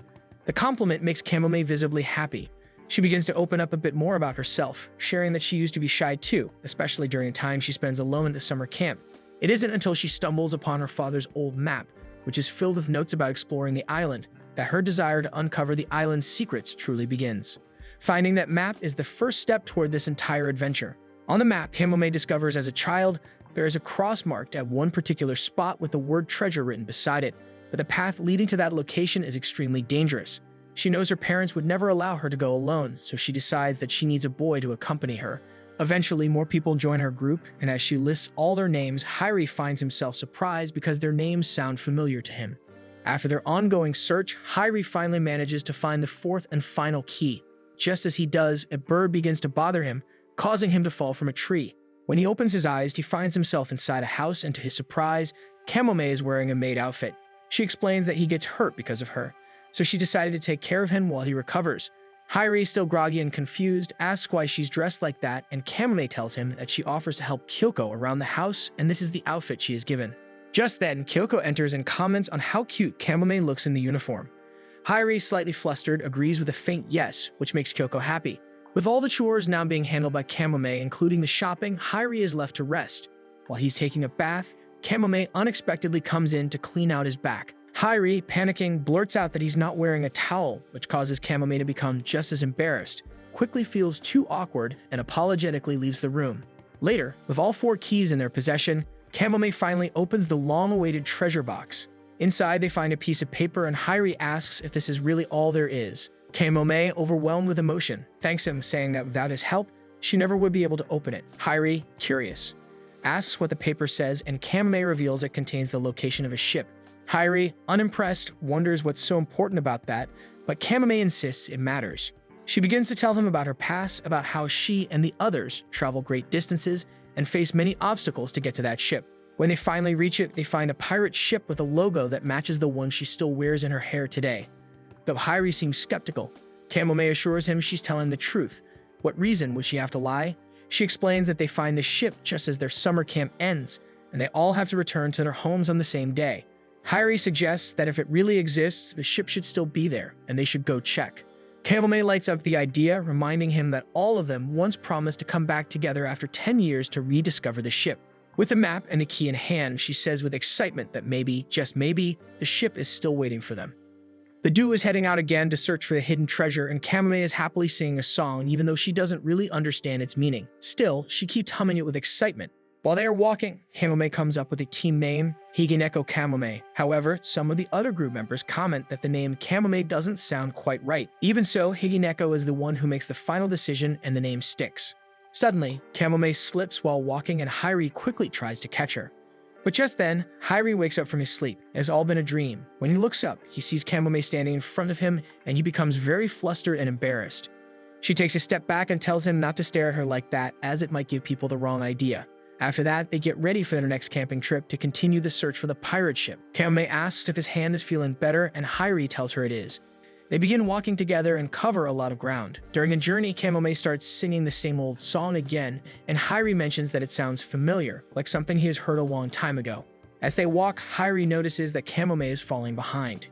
S1: The compliment makes Kamome visibly happy. She begins to open up a bit more about herself, sharing that she used to be shy too, especially during the time she spends alone at the summer camp. It isn't until she stumbles upon her father's old map, which is filled with notes about exploring the island, that her desire to uncover the island's secrets truly begins. Finding that map is the first step toward this entire adventure. On the map, Kamome discovers as a child, there is a cross marked at one particular spot with the word treasure written beside it, but the path leading to that location is extremely dangerous. She knows her parents would never allow her to go alone, so she decides that she needs a boy to accompany her. Eventually, more people join her group, and as she lists all their names, Hairi finds himself surprised because their names sound familiar to him. After their ongoing search, Hairi finally manages to find the fourth and final key. Just as he does, a bird begins to bother him, causing him to fall from a tree. When he opens his eyes, he finds himself inside a house, and to his surprise, Kamome is wearing a maid outfit. She explains that he gets hurt because of her, so she decided to take care of him while he recovers. Hairi, still groggy and confused, asks why she's dressed like that, and Kamome tells him that she offers to help Kyoko around the house, and this is the outfit she is given. Just then, Kyoko enters and comments on how cute Kamome looks in the uniform. Hairi, slightly flustered, agrees with a faint yes, which makes Kyoko happy. With all the chores now being handled by Kamome, including the shopping, Hairi is left to rest. While he's taking a bath, Kamome unexpectedly comes in to clean out his back. Hairi, panicking, blurts out that he's not wearing a towel, which causes Kamome to become just as embarrassed, quickly feels too awkward, and apologetically leaves the room. Later, with all 4 keys in their possession, Kamome finally opens the long-awaited treasure box. Inside, they find a piece of paper, and Hairi asks if this is really all there is. Kamome, overwhelmed with emotion, thanks him, saying that without his help, she never would be able to open it. Hairi, curious, asks what the paper says, and Kamome reveals it contains the location of a ship. Hairi, unimpressed, wonders what's so important about that, but Kamome insists it matters. She begins to tell him about her past, about how she and the others travel great distances and face many obstacles to get to that ship. When they finally reach it, they find a pirate ship with a logo that matches the one she still wears in her hair today. Though Hairi seems skeptical, Kamome assures him she's telling the truth. What reason would she have to lie? She explains that they find the ship just as their summer camp ends, and they all have to return to their homes on the same day. Hairi suggests that if it really exists, the ship should still be there, and they should go check. Kamome lights up the idea, reminding him that all of them once promised to come back together after 10 years to rediscover the ship. With the map and the key in hand, she says with excitement that maybe, just maybe, the ship is still waiting for them. The duo is heading out again to search for the hidden treasure, and Kamome is happily singing a song even though she doesn't really understand its meaning. Still, she keeps humming it with excitement. While they are walking, Kamome comes up with a team name, Higineko Kamome. However, some of the other group members comment that the name Kamome doesn't sound quite right. Even so, Higineko is the one who makes the final decision and the name sticks. Suddenly, Kamome slips while walking and Hairi quickly tries to catch her. But just then, Hairi wakes up from his sleep. It has all been a dream. When he looks up, he sees Kamome standing in front of him, and he becomes very flustered and embarrassed. She takes a step back and tells him not to stare at her like that, as it might give people the wrong idea. After that, they get ready for their next camping trip to continue the search for the pirate ship. Kamome asks if his hand is feeling better, and Hairi tells her it is. They begin walking together and cover a lot of ground. During the journey, Kamome starts singing the same old song again, and Hairi mentions that it sounds familiar, like something he has heard a long time ago. As they walk, Hairi notices that Kamome is falling behind.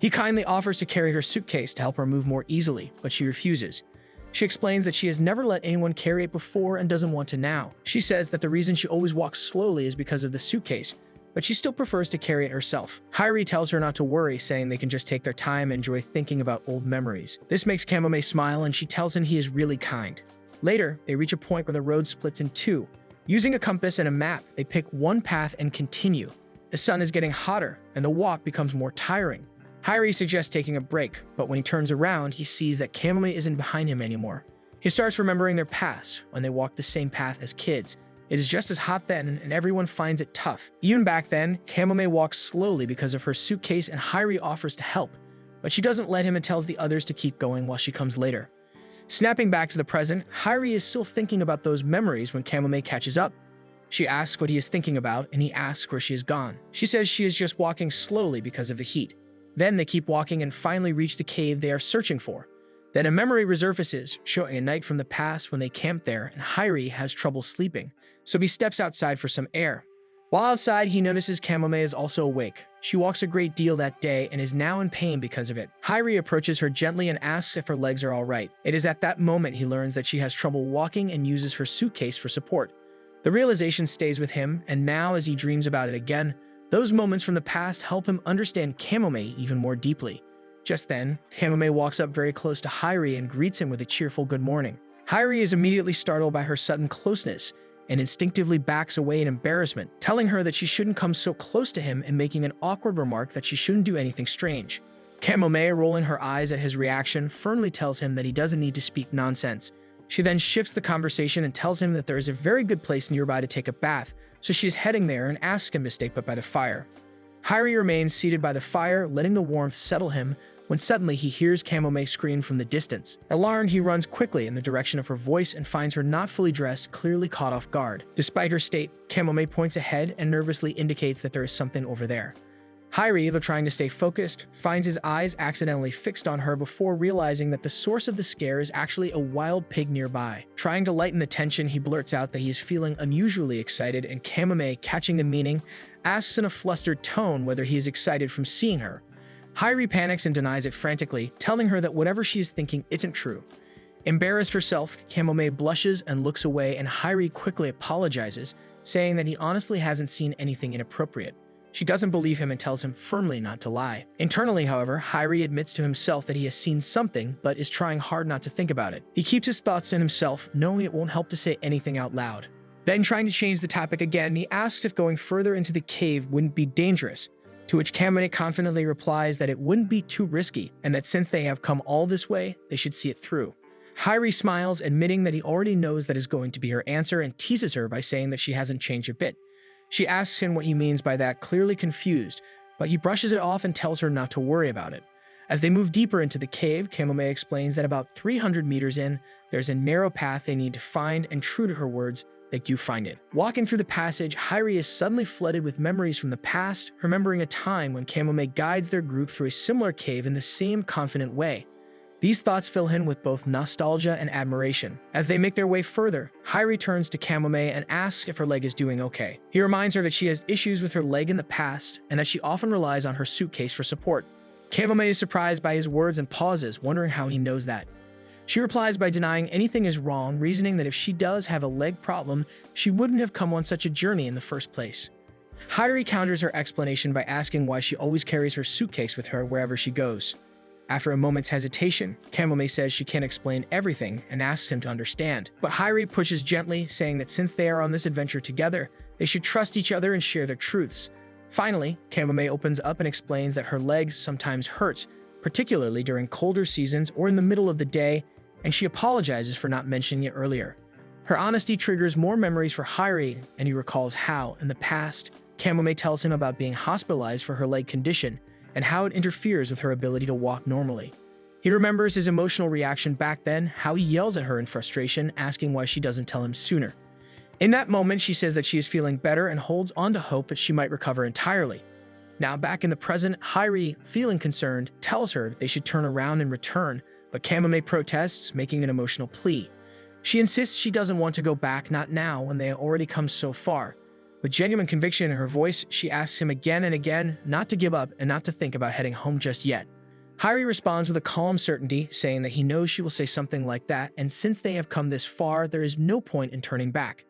S1: He kindly offers to carry her suitcase to help her move more easily, but she refuses. She explains that she has never let anyone carry it before and doesn't want to now. She says that the reason she always walks slowly is because of the suitcase, but she still prefers to carry it herself. Hairi tells her not to worry, saying they can just take their time and enjoy thinking about old memories. This makes Kamome smile, and she tells him he is really kind. Later, they reach a point where the road splits in 2. Using a compass and a map, they pick one path and continue. The sun is getting hotter, and the walk becomes more tiring. Hairi suggests taking a break, but when he turns around, he sees that Kamome isn't behind him anymore. He starts remembering their past, when they walked the same path as kids. It is just as hot then, and everyone finds it tough. Even back then, Kamome walks slowly because of her suitcase, and Hairi offers to help, but she doesn't let him and tells the others to keep going while she comes later. Snapping back to the present, Hairi is still thinking about those memories when Kamome catches up. She asks what he is thinking about, and he asks where she has gone. She says she is just walking slowly because of the heat. Then they keep walking and finally reach the cave they are searching for. Then a memory resurfaces, showing a night from the past when they camped there and Hyrie has trouble sleeping, so he steps outside for some air. While outside, he notices Kamome is also awake. She walks a great deal that day and is now in pain because of it. Hyrie approaches her gently and asks if her legs are all right. It is at that moment he learns that she has trouble walking and uses her suitcase for support. The realization stays with him, and now as he dreams about it again, those moments from the past help him understand Kamome even more deeply. Just then, Kamome walks up very close to Hyrie and greets him with a cheerful good morning. Hyrie is immediately startled by her sudden closeness and instinctively backs away in embarrassment, telling her that she shouldn't come so close to him and making an awkward remark that she shouldn't do anything strange. Kamome, rolling her eyes at his reaction, firmly tells him that he doesn't need to speak nonsense. She then shifts the conversation and tells him that there is a very good place nearby to take a bath, so she is heading there and asks him to stay put by the fire. Hyrie remains seated by the fire, letting the warmth settle him, when suddenly he hears Kamome scream from the distance. Alarmed, he runs quickly in the direction of her voice and finds her not fully dressed, clearly caught off guard. Despite her state, Kamome points ahead and nervously indicates that there is something over there. Hyrie, though trying to stay focused, finds his eyes accidentally fixed on her before realizing that the source of the scare is actually a wild pig nearby. Trying to lighten the tension, he blurts out that he is feeling unusually excited, and Kamome, catching the meaning, asks in a flustered tone whether he is excited from seeing her. Hyrie panics and denies it frantically, telling her that whatever she is thinking isn't true. Embarrassed herself, Kamome blushes and looks away, and Hyrie quickly apologizes, saying that he honestly hasn't seen anything inappropriate. She doesn't believe him and tells him firmly not to lie. Internally, however, Hyrie admits to himself that he has seen something, but is trying hard not to think about it. He keeps his thoughts to himself, knowing it won't help to say anything out loud. Then, trying to change the topic again, he asks if going further into the cave wouldn't be dangerous, to which Kamome confidently replies that it wouldn't be too risky, and that since they have come all this way, they should see it through. Hyrie smiles, admitting that he already knows that is going to be her answer, and teases her by saying that she hasn't changed a bit. She asks him what he means by that, clearly confused, but he brushes it off and tells her not to worry about it. As they move deeper into the cave, Kamome explains that about 300 meters in, there's a narrow path they need to find, and true to her words, they do find it. Walking through the passage, Hyrie is suddenly flooded with memories from the past, remembering a time when Kamome guides their group through a similar cave in the same confident way. These thoughts fill him with both nostalgia and admiration. As they make their way further, Hyrie turns to Kamome and asks if her leg is doing okay. He reminds her that she has issues with her leg in the past and that she often relies on her suitcase for support. Kamome is surprised by his words and pauses, wondering how he knows that. She replies by denying anything is wrong, reasoning that if she does have a leg problem, she wouldn't have come on such a journey in the first place. Hyrie counters her explanation by asking why she always carries her suitcase with her wherever she goes. After a moment's hesitation, Kamome says she can't explain everything and asks him to understand. But Hyrie pushes gently, saying that since they are on this adventure together, they should trust each other and share their truths. Finally, Kamome opens up and explains that her legs sometimes hurt, particularly during colder seasons or in the middle of the day, and she apologizes for not mentioning it earlier. Her honesty triggers more memories for Hyrie, and he recalls how, in the past, Kamome tells him about being hospitalized for her leg condition and how it interferes with her ability to walk normally. He remembers his emotional reaction back then, how he yells at her in frustration, asking why she doesn't tell him sooner. In that moment, she says that she is feeling better and holds on to hope that she might recover entirely. Now, back in the present, Hyrie, feeling concerned, tells her they should turn around and return, but Kamome protests, making an emotional plea. She insists she doesn't want to go back, not now, when they have already come so far. With genuine conviction in her voice, she asks him again and again not to give up and not to think about heading home just yet. Hyrie responds with a calm certainty, saying that he knows she will say something like that, and since they have come this far, there is no point in turning back.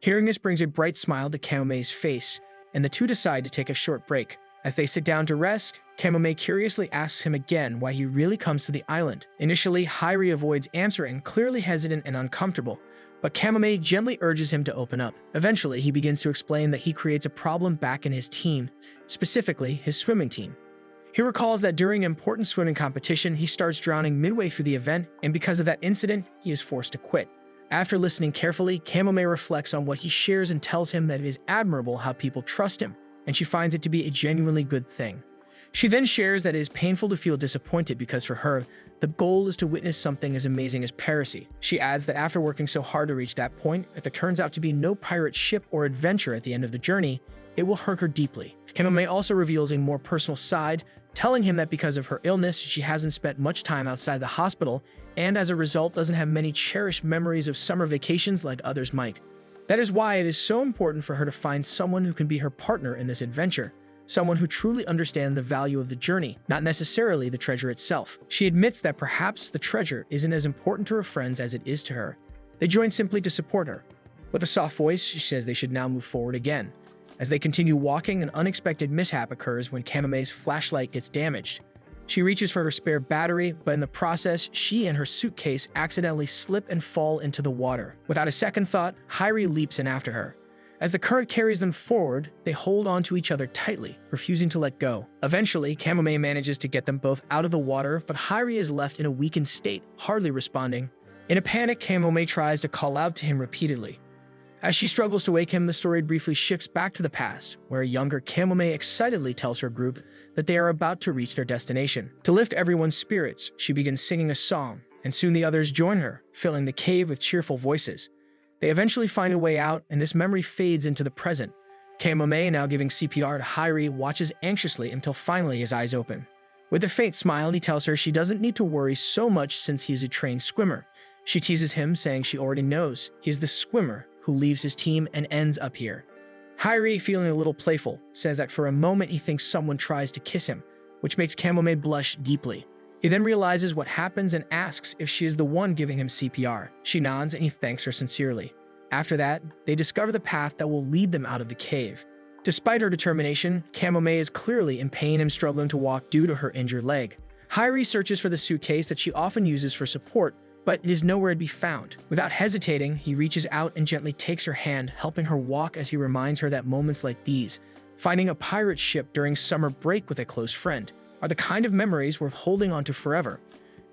S1: Hearing this brings a bright smile to Kamome's face, and the two decide to take a short break. As they sit down to rest, Kamome curiously asks him again why he really comes to the island. Initially, Hyrie avoids answering, clearly hesitant and uncomfortable, but Kamome gently urges him to open up. Eventually, he begins to explain that he creates a problem back in his team, specifically his swimming team. He recalls that during an important swimming competition, he starts drowning midway through the event, and because of that incident, he is forced to quit. After listening carefully, Kamome reflects on what he shares and tells him that it is admirable how people trust him, and she finds it to be a genuinely good thing. She then shares that it is painful to feel disappointed because for her, the goal is to witness something as amazing as piracy. She adds that after working so hard to reach that point, if there turns out to be no pirate ship or adventure at the end of the journey, it will hurt her deeply. Kamome also reveals a more personal side, telling him that because of her illness, she hasn't spent much time outside the hospital and as a result doesn't have many cherished memories of summer vacations like others might. That is why it is so important for her to find someone who can be her partner in this adventure, someone who truly understands the value of the journey, not necessarily the treasure itself. She admits that perhaps the treasure isn't as important to her friends as it is to her. They join simply to support her. With a soft voice, she says they should now move forward again. As they continue walking, an unexpected mishap occurs when Kamame's flashlight gets damaged. She reaches for her spare battery, but in the process, she and her suitcase accidentally slip and fall into the water. Without a second thought, Hairi leaps in after her. As the current carries them forward, they hold onto each other tightly, refusing to let go. Eventually, Kamame manages to get them both out of the water, but Hairi is left in a weakened state, hardly responding. In a panic, Kamame tries to call out to him repeatedly. As she struggles to wake him, the story briefly shifts back to the past, where a younger Kamame excitedly tells her group that they are about to reach their destination. To lift everyone's spirits, she begins singing a song, and soon the others join her, filling the cave with cheerful voices. They eventually find a way out, and this memory fades into the present. Kamame, now giving CPR to Hairi, watches anxiously until finally his eyes open. With a faint smile, he tells her she doesn't need to worry so much since he is a trained swimmer. She teases him, saying she already knows he is the swimmer who leaves his team and ends up here. Hairi, feeling a little playful, says that for a moment he thinks someone tries to kiss him, which makes Kamame blush deeply. He then realizes what happens and asks if she is the one giving him CPR. She nods and he thanks her sincerely. After that, they discover the path that will lead them out of the cave. Despite her determination, Kamame is clearly in pain and struggling to walk due to her injured leg. Hairi searches for the suitcase that she often uses for support, but it is nowhere to be found. Without hesitating, he reaches out and gently takes her hand, helping her walk as he reminds her that moments like these, finding a pirate ship during summer break with a close friend, are the kind of memories worth holding on to forever.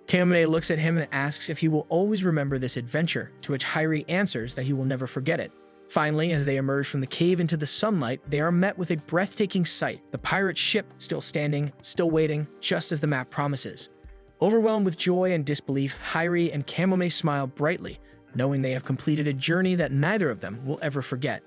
S1: Kamame looks at him and asks if he will always remember this adventure, to which Hairi answers that he will never forget it. Finally, as they emerge from the cave into the sunlight, they are met with a breathtaking sight, the pirate ship still standing, still waiting, just as the map promises. Overwhelmed with joy and disbelief, Hairi and Kamame smile brightly, knowing they have completed a journey that neither of them will ever forget.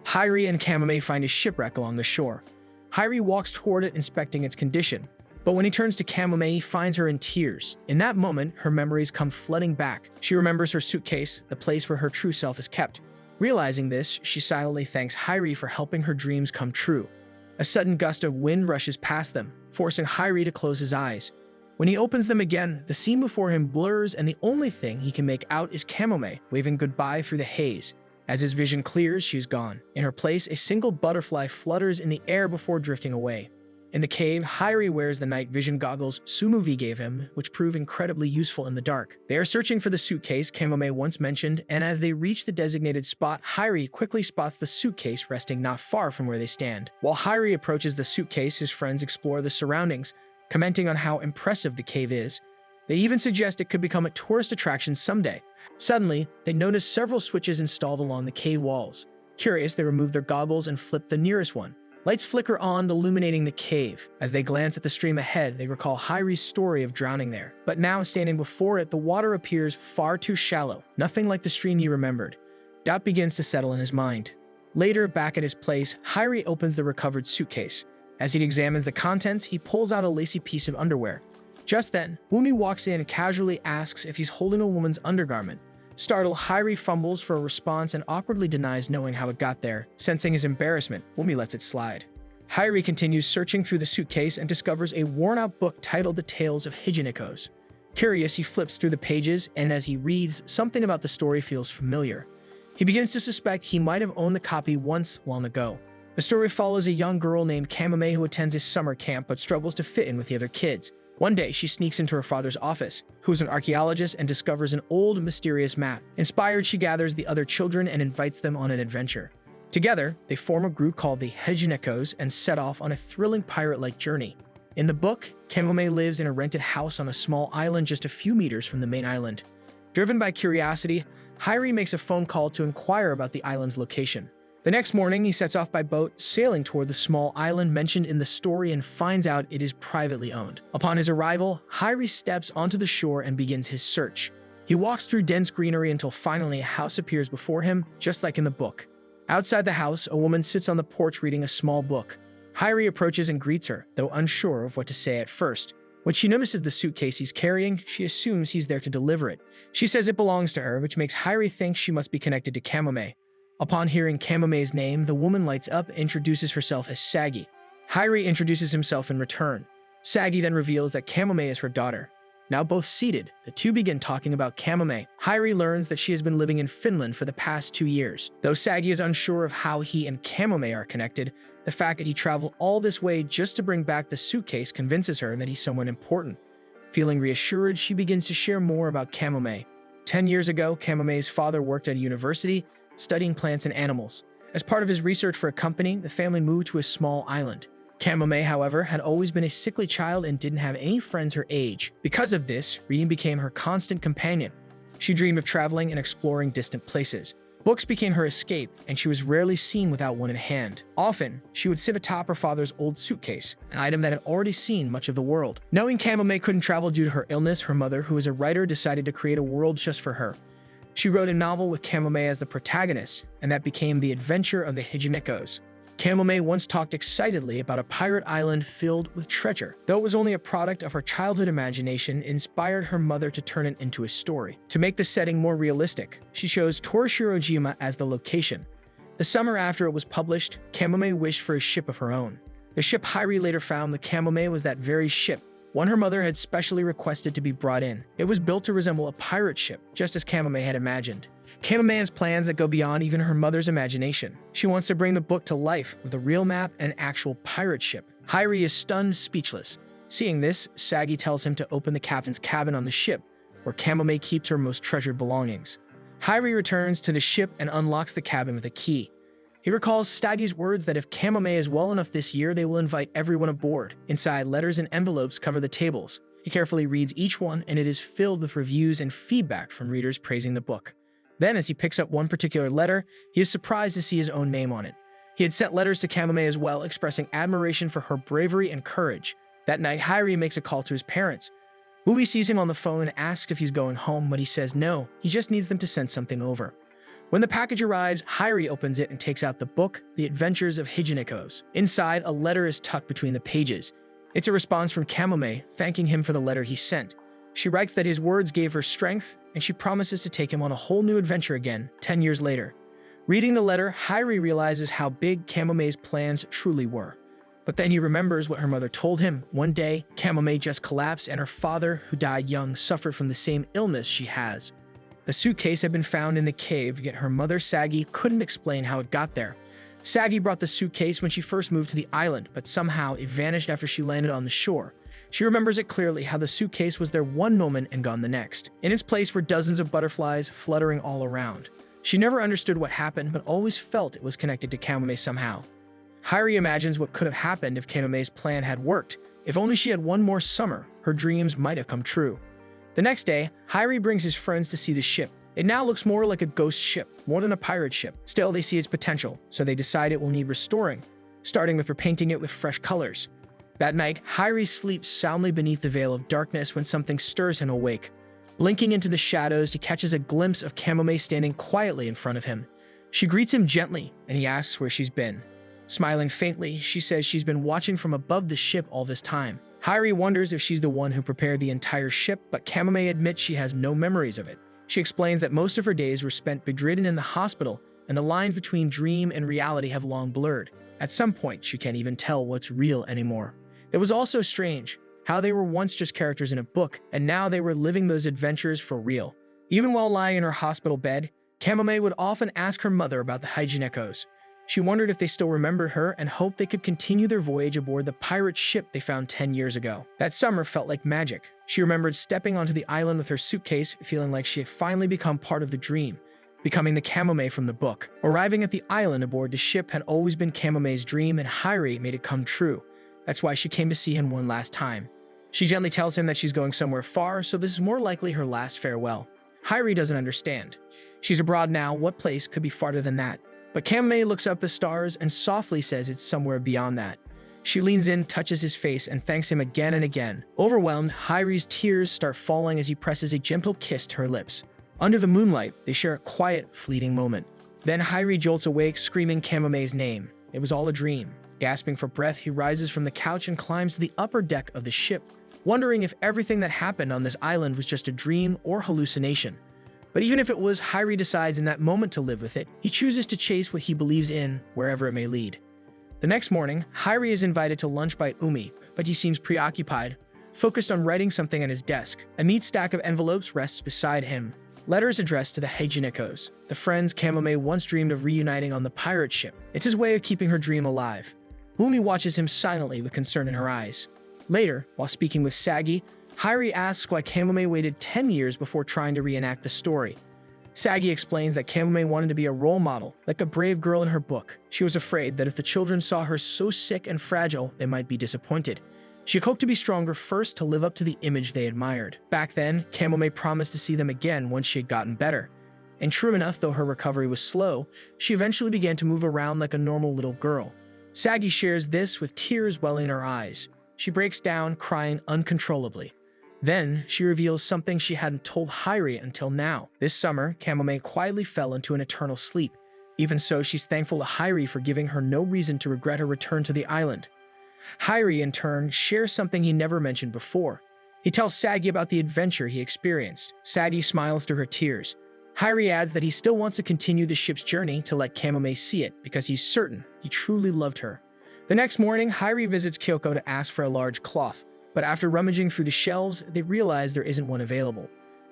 S1: Hairi and Kamame find a shipwreck along the shore. Hairi walks toward it, inspecting its condition, but when he turns to Kamame, he finds her in tears. In that moment, her memories come flooding back. She remembers her suitcase, the place where her true self is kept. Realizing this, she silently thanks Hairi for helping her dreams come true. A sudden gust of wind rushes past them, forcing Hairi to close his eyes. When he opens them again, the scene before him blurs and the only thing he can make out is Kamame waving goodbye through the haze. As his vision clears, she's gone. In her place, a single butterfly flutters in the air before drifting away. In the cave, Hairi wears the night vision goggles Sumuvi gave him, which prove incredibly useful in the dark. They are searching for the suitcase Kamame once mentioned, and as they reach the designated spot, Hairi quickly spots the suitcase resting not far from where they stand. While Hairi approaches the suitcase, his friends explore the surroundings, commenting on how impressive the cave is. They even suggest it could become a tourist attraction someday. Suddenly, they notice several switches installed along the cave walls. Curious, they remove their goggles and flip the nearest one. Lights flicker on, illuminating the cave. As they glance at the stream ahead, they recall Hairi's story of drowning there. But now, standing before it, the water appears far too shallow, nothing like the stream he remembered. Doubt begins to settle in his mind. Later, back at his place, Hairi opens the recovered suitcase. As he examines the contents, he pulls out a lacy piece of underwear. Just then, Wumi walks in and casually asks if he's holding a woman's undergarment. Startled, Hairi fumbles for a response and awkwardly denies knowing how it got there. Sensing his embarrassment, Wumi lets it slide. Hairi continues searching through the suitcase and discovers a worn-out book titled The Tales of Hijinikos. Curious, he flips through the pages, and as he reads, something about the story feels familiar. He begins to suspect he might have owned the copy once long ago. The story follows a young girl named Kamame who attends a summer camp but struggles to fit in with the other kids. One day, she sneaks into her father's office, who is an archaeologist, and discovers an old, mysterious map. Inspired, she gathers the other children and invites them on an adventure. Together, they form a group called the Hejinekos and set off on a thrilling pirate-like journey. In the book, Kamame lives in a rented house on a small island just a few meters from the main island. Driven by curiosity, Hairi makes a phone call to inquire about the island's location. The next morning, he sets off by boat, sailing toward the small island mentioned in the story and finds out it is privately owned. Upon his arrival, Hairi steps onto the shore and begins his search. He walks through dense greenery until finally a house appears before him, just like in the book. Outside the house, a woman sits on the porch reading a small book. Hairi approaches and greets her, though unsure of what to say at first. When she notices the suitcase he's carrying, she assumes he's there to deliver it. She says it belongs to her, which makes Hairi think she must be connected to Kamome. Upon hearing Kamome's name, the woman lights up and introduces herself as Sagi. Hairi introduces himself in return. Sagi then reveals that Kamome is her daughter. Now both seated, the two begin talking about Kamome. Hairi learns that she has been living in Finland for the past 2 years. Though Sagi is unsure of how he and Kamome are connected, the fact that he traveled all this way just to bring back the suitcase convinces her that he's someone important. Feeling reassured, she begins to share more about Kamome. 10 years ago, Kamome's father worked at a university, studying plants and animals. As part of his research for a company, the family moved to a small island. Kamome, however, had always been a sickly child and didn't have any friends her age. Because of this, reading became her constant companion. She dreamed of traveling and exploring distant places. Books became her escape, and she was rarely seen without one in hand. Often, she would sit atop her father's old suitcase, an item that had already seen much of the world. Knowing Kamome couldn't travel due to her illness, her mother, who was a writer, decided to create a world just for her. She wrote a novel with Kamome as the protagonist, and that became The Adventure of the Hijinekos. Kamome once talked excitedly about a pirate island filled with treasure. Though it was only a product of her childhood imagination, it inspired her mother to turn it into a story. To make the setting more realistic, she chose Torishirojima as the location. The summer after it was published, Kamome wished for a ship of her own. The ship Hairi later found the Kamome was that very ship, one her mother had specially requested to be brought in. It was built to resemble a pirate ship, just as Kamome had imagined. Kamome has plans that go beyond even her mother's imagination. She wants to bring the book to life with a real map and an actual pirate ship. Hairi is stunned, speechless. Seeing this, Sagi tells him to open the captain's cabin on the ship, where Kamome keeps her most treasured belongings. Hairi returns to the ship and unlocks the cabin with a key. He recalls Sagi's words that if Kamome is well enough this year, they will invite everyone aboard. Inside, letters and envelopes cover the tables. He carefully reads each one, and it is filled with reviews and feedback from readers praising the book. Then, as he picks up one particular letter, he is surprised to see his own name on it. He had sent letters to Kamome as well, expressing admiration for her bravery and courage. That night, Hairi makes a call to his parents. Ubi sees him on the phone and asks if he's going home, but he says no, he just needs them to send something over. When the package arrives, Hairi opens it and takes out the book, The Adventures of Hijinekos. Inside, a letter is tucked between the pages. It's a response from Kamome, thanking him for the letter he sent. She writes that his words gave her strength, and she promises to take him on a whole new adventure again, 10 years later. Reading the letter, Hairi realizes how big Kamome's plans truly were. But then he remembers what her mother told him. One day, Kamome just collapsed, and her father, who died young, suffered from the same illness she has. The suitcase had been found in the cave, yet her mother, Sagi, couldn't explain how it got there. Sagi brought the suitcase when she first moved to the island, but somehow it vanished after she landed on the shore. She remembers it clearly, how the suitcase was there one moment and gone the next. In its place were dozens of butterflies fluttering all around. She never understood what happened, but always felt it was connected to Kamome somehow. Hairi imagines what could have happened if Kamome's plan had worked. If only she had one more summer, her dreams might have come true. The next day, Hairi brings his friends to see the ship. It now looks more like a ghost ship, more than a pirate ship. Still, they see its potential, so they decide it will need restoring, starting with repainting it with fresh colors. That night, Hairi sleeps soundly beneath the veil of darkness when something stirs him awake. Blinking into the shadows, he catches a glimpse of Kamome standing quietly in front of him. She greets him gently, and he asks where she's been. Smiling faintly, she says she's been watching from above the ship all this time. Hairi wonders if she's the one who prepared the entire ship, but Kamome admits she has no memories of it. She explains that most of her days were spent bedridden in the hospital, and the lines between dream and reality have long blurred. At some point, she can't even tell what's real anymore. It was also strange how they were once just characters in a book, and now they were living those adventures for real. Even while lying in her hospital bed, Kamome would often ask her mother about the Hijinekos. She wondered if they still remembered her and hoped they could continue their voyage aboard the pirate ship they found 10 years ago. That summer felt like magic. She remembered stepping onto the island with her suitcase, feeling like she had finally become part of the dream, becoming the Kamome from the book. Arriving at the island aboard the ship had always been Kamome's dream, and Hairi made it come true. That's why she came to see him one last time. She gently tells him that she's going somewhere far, so this is more likely her last farewell. Hairi doesn't understand. She's abroad now, what place could be farther than that? But Kamome looks up the stars and softly says it's somewhere beyond that. She leans in, touches his face, and thanks him again and again. Overwhelmed, Hairi's tears start falling as he presses a gentle kiss to her lips. Under the moonlight, they share a quiet, fleeting moment. Then Hairi jolts awake, screaming Kamome's name. It was all a dream. Gasping for breath, he rises from the couch and climbs to the upper deck of the ship. wondering if everything that happened on this island was just a dream or hallucination. But even if it was, Hairi decides in that moment to live with it. He chooses to chase what he believes in, wherever it may lead. The next morning, Hairi is invited to lunch by Umi, but he seems preoccupied, focused on writing something on his desk. A neat stack of envelopes rests beside him, letters addressed to the Heijinikos, the friends Kamome once dreamed of reuniting on the pirate ship. It's his way of keeping her dream alive. Umi watches him silently with concern in her eyes. Later, while speaking with Sagi, Hairi asks why Kamome waited 10 years before trying to reenact the story. Sagi explains that Kamome wanted to be a role model, like the brave girl in her book. She was afraid that if the children saw her so sick and fragile, they might be disappointed. She hoped to be stronger first to live up to the image they admired. Back then, Kamome promised to see them again once she had gotten better. And true enough, though her recovery was slow, she eventually began to move around like a normal little girl. Sagi shares this with tears welling in her eyes. She breaks down, crying uncontrollably. Then, she reveals something she hadn't told Hairi until now. This summer, Kamome quietly fell into an eternal sleep. Even so, she's thankful to Hairi for giving her no reason to regret her return to the island. Hairi, in turn, shares something he never mentioned before. He tells Sagi about the adventure he experienced. Sagi smiles through her tears. Hairi adds that he still wants to continue the ship's journey to let Kamome see it because he's certain he truly loved her. The next morning, Hairi visits Kyoko to ask for a large cloth, but after rummaging through the shelves, they realize there isn't one available.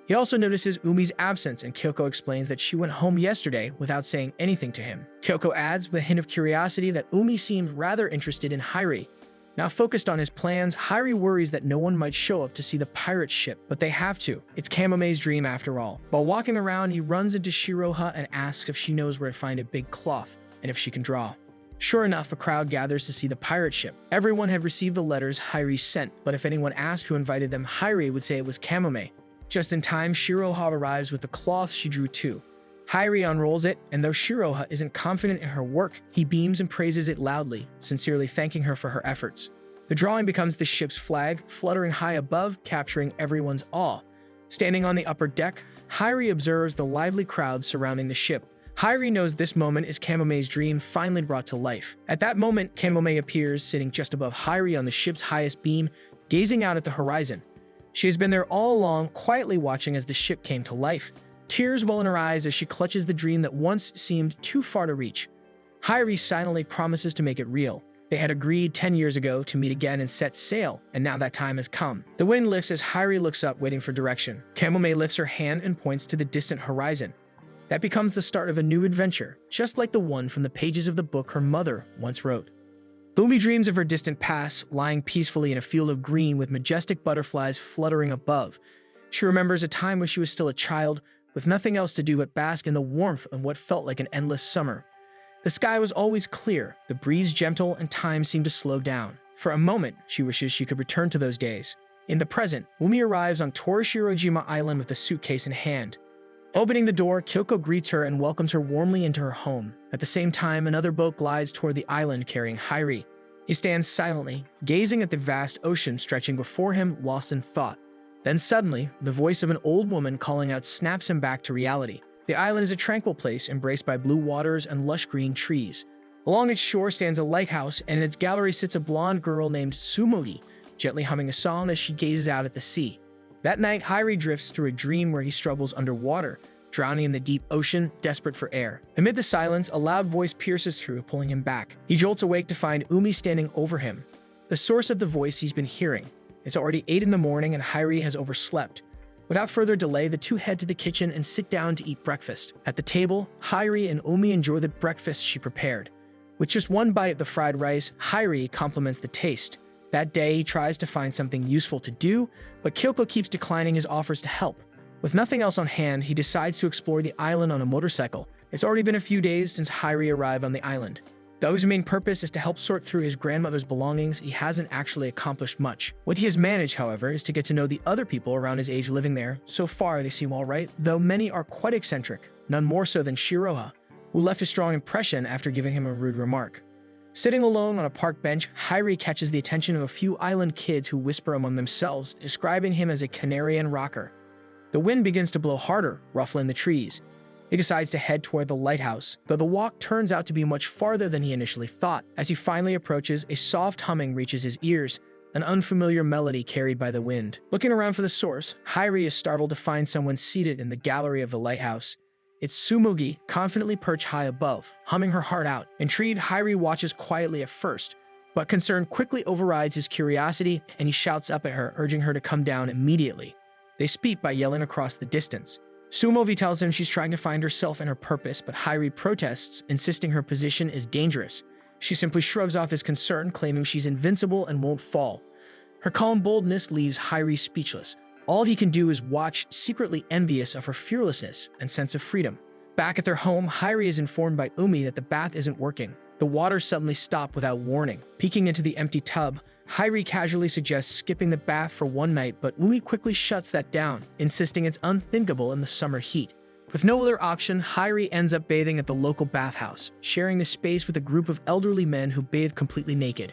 S1: He also notices Umi's absence, and Kyoko explains that she went home yesterday without saying anything to him. Kyoko adds with a hint of curiosity that Umi seemed rather interested in Hairi. Now focused on his plans, Hairi worries that no one might show up to see the pirate ship, but they have to. It's Kamome's dream after all. While walking around, he runs into Shiroha and asks if she knows where to find a big cloth, and if she can draw. Sure enough, a crowd gathers to see the pirate ship. Everyone had received the letters Hairi sent, but if anyone asked who invited them, Hairi would say it was Kamome. Just in time, Shiroha arrives with the cloth she drew too. Hairi unrolls it, and though Shiroha isn't confident in her work, he beams and praises it loudly, sincerely thanking her for her efforts. The drawing becomes the ship's flag, fluttering high above, capturing everyone's awe. Standing on the upper deck, Hairi observes the lively crowd surrounding the ship. Hairi knows this moment is Kamome's dream finally brought to life. At that moment, Kamome appears, sitting just above Hairi on the ship's highest beam, gazing out at the horizon. She has been there all along, quietly watching as the ship came to life. Tears well in her eyes as she clutches the dream that once seemed too far to reach. Hairi silently promises to make it real. They had agreed 10 years ago to meet again and set sail, and now that time has come. The wind lifts as Hairi looks up, waiting for direction. Kamome lifts her hand and points to the distant horizon. That becomes the start of a new adventure, just like the one from the pages of the book her mother once wrote. Umi dreams of her distant past, lying peacefully in a field of green with majestic butterflies fluttering above. She remembers a time when she was still a child, with nothing else to do but bask in the warmth of what felt like an endless summer. The sky was always clear, the breeze gentle, and time seemed to slow down. For a moment, she wishes she could return to those days. In the present, Umi arrives on Torishirojima Island with a suitcase in hand. Opening the door, Kyoko greets her and welcomes her warmly into her home. At the same time, another boat glides toward the island carrying Hairi. He stands silently, gazing at the vast ocean stretching before him, lost in thought. Then suddenly, the voice of an old woman calling out snaps him back to reality. The island is a tranquil place, embraced by blue waters and lush green trees. Along its shore stands a lighthouse, and in its gallery sits a blonde girl named Sumogi, gently humming a song as she gazes out at the sea. That night, Hairi drifts through a dream where he struggles underwater, drowning in the deep ocean, desperate for air. Amid the silence, a loud voice pierces through, pulling him back. He jolts awake to find Umi standing over him, the source of the voice he's been hearing. It's already 8 in the morning and Hairi has overslept. Without further delay, the two head to the kitchen and sit down to eat breakfast. At the table, Hairi and Umi enjoy the breakfast she prepared. With just one bite of the fried rice, Hairi compliments the taste. That day, he tries to find something useful to do, but Kyoko keeps declining his offers to help. With nothing else on hand, he decides to explore the island on a motorcycle. It's already been a few days since Hairi arrived on the island. Though his main purpose is to help sort through his grandmother's belongings, he hasn't actually accomplished much. What he has managed, however, is to get to know the other people around his age living there. So far, they seem alright, though many are quite eccentric, none more so than Shiroha, who left a strong impression after giving him a rude remark. Sitting alone on a park bench, Hairi catches the attention of a few island kids who whisper among themselves, describing him as a canary and rocker. The wind begins to blow harder, ruffling the trees. He decides to head toward the lighthouse, though the walk turns out to be much farther than he initially thought. As he finally approaches, a soft humming reaches his ears, an unfamiliar melody carried by the wind. Looking around for the source, Hairi is startled to find someone seated in the gallery of the lighthouse. It's Tsumugi, confidently perched high above, humming her heart out. Intrigued, Hairi watches quietly at first, but concern quickly overrides his curiosity and he shouts up at her, urging her to come down immediately. They speak by yelling across the distance. Tsumugi tells him she's trying to find herself and her purpose, but Hairi protests, insisting her position is dangerous. She simply shrugs off his concern, claiming she's invincible and won't fall. Her calm boldness leaves Hairi speechless. All he can do is watch, secretly envious of her fearlessness and sense of freedom. Back at their home, Hairi is informed by Umi that the bath isn't working. The water suddenly stopped without warning. Peeking into the empty tub, Hairi casually suggests skipping the bath for one night, but Umi quickly shuts that down, insisting it's unthinkable in the summer heat. With no other option, Hairi ends up bathing at the local bathhouse, sharing the space with a group of elderly men who bathe completely naked.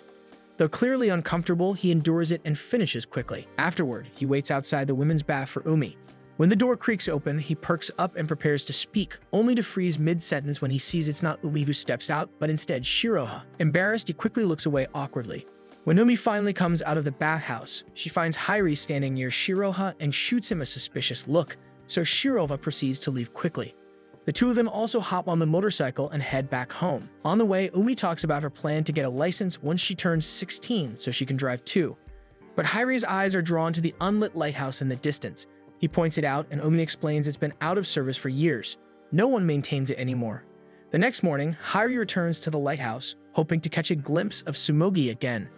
S1: Though clearly uncomfortable, he endures it and finishes quickly. Afterward, he waits outside the women's bath for Umi. When the door creaks open, he perks up and prepares to speak, only to freeze mid-sentence when he sees it's not Umi who steps out, but instead Shiroha. Embarrassed, he quickly looks away awkwardly. When Umi finally comes out of the bathhouse, she finds Hairi standing near Shiroha and shoots him a suspicious look, so Shiroha proceeds to leave quickly. The two of them also hop on the motorcycle and head back home. On the way, Umi talks about her plan to get a license once she turns 16 so she can drive too. But Hairi's eyes are drawn to the unlit lighthouse in the distance. He points it out and Umi explains it's been out of service for years. No one maintains it anymore. The next morning, Hairi returns to the lighthouse, hoping to catch a glimpse of Tsumugi again.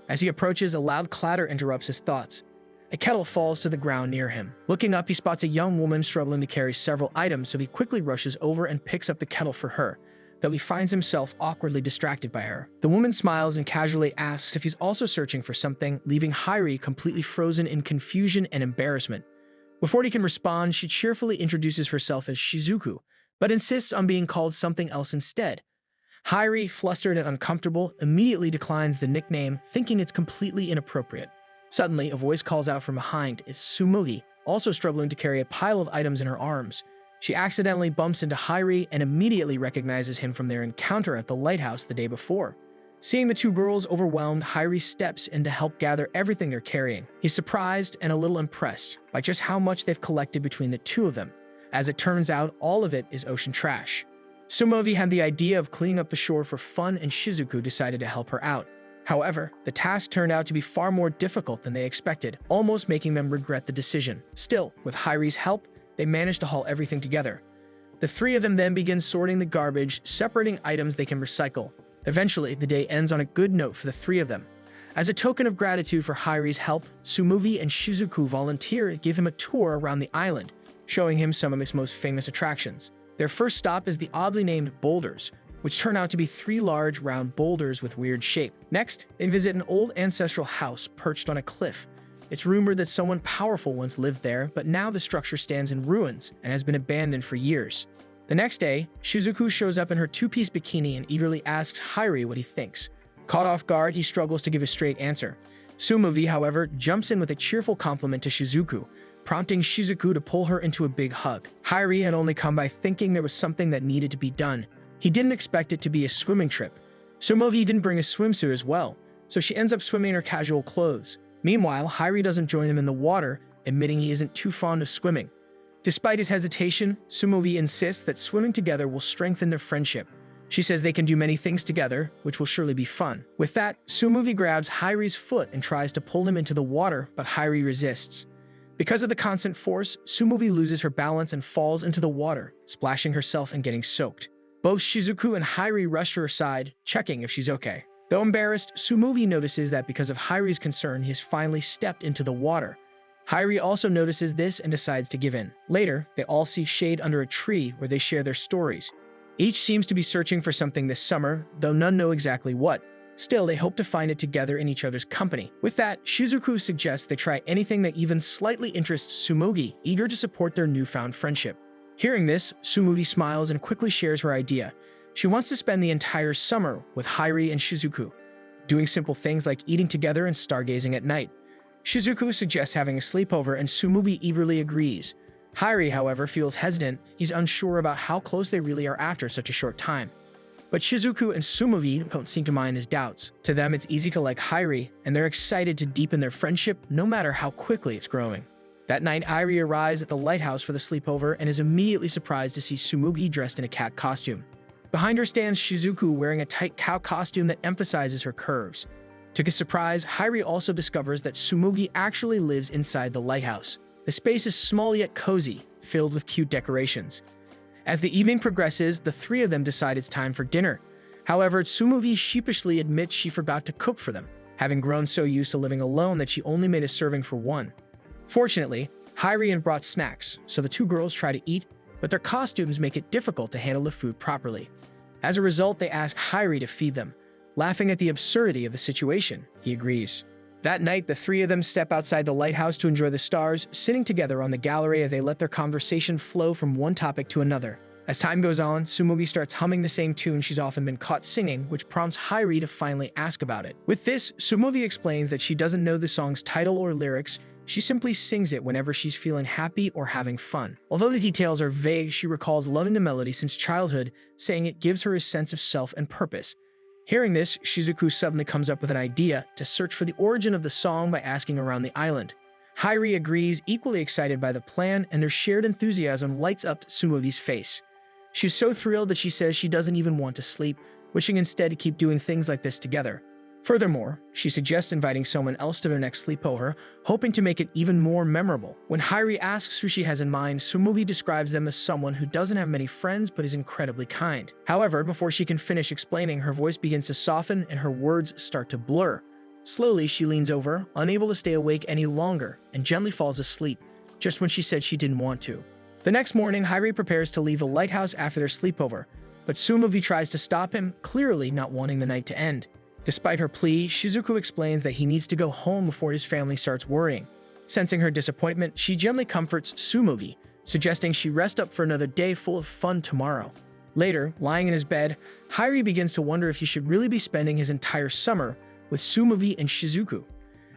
S1: As he approaches, a loud clatter interrupts his thoughts. A kettle falls to the ground near him. Looking up, he spots a young woman struggling to carry several items, so he quickly rushes over and picks up the kettle for her, though he finds himself awkwardly distracted by her. The woman smiles and casually asks if he's also searching for something, leaving Hairi completely frozen in confusion and embarrassment. Before he can respond, she cheerfully introduces herself as Shizuku, but insists on being called something else instead. Hairi, flustered and uncomfortable, immediately declines the nickname, thinking it's completely inappropriate. Suddenly, a voice calls out from behind. It's Tsumugi, also struggling to carry a pile of items in her arms. She accidentally bumps into Hairi and immediately recognizes him from their encounter at the lighthouse the day before. Seeing the two girls overwhelmed, Hairi steps in to help gather everything they're carrying. He's surprised and a little impressed by just how much they've collected between the two of them. As it turns out, all of it is ocean trash. Tsumugi had the idea of cleaning up the shore for fun and Shizuku decided to help her out. However, the task turned out to be far more difficult than they expected, almost making them regret the decision. Still, with Hairi's help, they managed to haul everything together. The three of them then begin sorting the garbage, separating items they can recycle. Eventually, the day ends on a good note for the three of them. As a token of gratitude for Hairi's help, Tsumugi and Shizuku volunteer to give him a tour around the island, showing him some of its most famous attractions. Their first stop is the oddly named Boulders, which turn out to be three large, round boulders with weird shape. Next, they visit an old ancestral house perched on a cliff. It's rumored that someone powerful once lived there, but now the structure stands in ruins and has been abandoned for years. The next day, Shizuku shows up in her two-piece bikini and eagerly asks Hairi what he thinks. Caught off guard, he struggles to give a straight answer. Tsumugi, however, jumps in with a cheerful compliment to Shizuku, prompting Shizuku to pull her into a big hug. Hairi had only come by thinking there was something that needed to be done. He didn't expect it to be a swimming trip. Tsumugi didn't bring a swimsuit as well, so she ends up swimming in her casual clothes. Meanwhile, Hairi doesn't join them in the water, admitting he isn't too fond of swimming. Despite his hesitation, Tsumugi insists that swimming together will strengthen their friendship. She says they can do many things together, which will surely be fun. With that, Tsumugi grabs Hairi's foot and tries to pull him into the water, but Hairi resists. Because of the constant force, Tsumugi loses her balance and falls into the water, splashing herself and getting soaked. Both Shizuku and Hairi rush her aside, checking if she's okay. Though embarrassed, Tsumugi notices that because of Hairi's concern, he has finally stepped into the water. Hairi also notices this and decides to give in. Later, they all seek shade under a tree where they share their stories. Each seems to be searching for something this summer, though none know exactly what. Still, they hope to find it together in each other's company. With that, Shizuku suggests they try anything that even slightly interests Tsumugi, eager to support their newfound friendship. Hearing this, Tsumugi smiles and quickly shares her idea. She wants to spend the entire summer with Hairi and Shizuku, doing simple things like eating together and stargazing at night. Shizuku suggests having a sleepover and Tsumugi eagerly agrees. Hairi, however, feels hesitant. He's unsure about how close they really are after such a short time. But Shizuku and Sumovi don't seem to mind his doubts. To them, it's easy to like Hairi, and they're excited to deepen their friendship no matter how quickly it's growing. That night, Hairi arrives at the lighthouse for the sleepover and is immediately surprised to see Sumogi dressed in a cat costume. Behind her stands Shizuku wearing a tight cow costume that emphasizes her curves. To his surprise, Hairi also discovers that Sumogi actually lives inside the lighthouse. The space is small yet cozy, filled with cute decorations. As the evening progresses, the three of them decide it's time for dinner. However, Sumogi sheepishly admits she forgot to cook for them, having grown so used to living alone that she only made a serving for one. Fortunately, Hairi brought snacks, so the two girls try to eat, but their costumes make it difficult to handle the food properly. As a result, they ask Hairi to feed them. Laughing at the absurdity of the situation, he agrees. That night, the three of them step outside the lighthouse to enjoy the stars, sitting together on the gallery as they let their conversation flow from one topic to another. As time goes on, Sumogi starts humming the same tune she's often been caught singing, which prompts Hairi to finally ask about it. With this, Sumogi explains that she doesn't know the song's title or lyrics. She simply sings it whenever she's feeling happy or having fun. Although the details are vague, she recalls loving the melody since childhood, saying it gives her a sense of self and purpose. Hearing this, Shizuku suddenly comes up with an idea to search for the origin of the song by asking around the island. Hairi agrees, equally excited by the plan, and their shared enthusiasm lights up Sumogi's face. She's so thrilled that she says she doesn't even want to sleep, wishing instead to keep doing things like this together. Furthermore, she suggests inviting someone else to their next sleepover, hoping to make it even more memorable. When Hairi asks who she has in mind, Sumogi describes them as someone who doesn't have many friends but is incredibly kind. However, before she can finish explaining, her voice begins to soften and her words start to blur. Slowly, she leans over, unable to stay awake any longer, and gently falls asleep, just when she said she didn't want to. The next morning, Hairi prepares to leave the lighthouse after their sleepover, but Sumogi tries to stop him, clearly not wanting the night to end. Despite her plea, Shizuku explains that he needs to go home before his family starts worrying. Sensing her disappointment, she gently comforts Sumogi, suggesting she rest up for another day full of fun tomorrow. Later, lying in his bed, Hairi begins to wonder if he should really be spending his entire summer with Sumogi and Shizuku.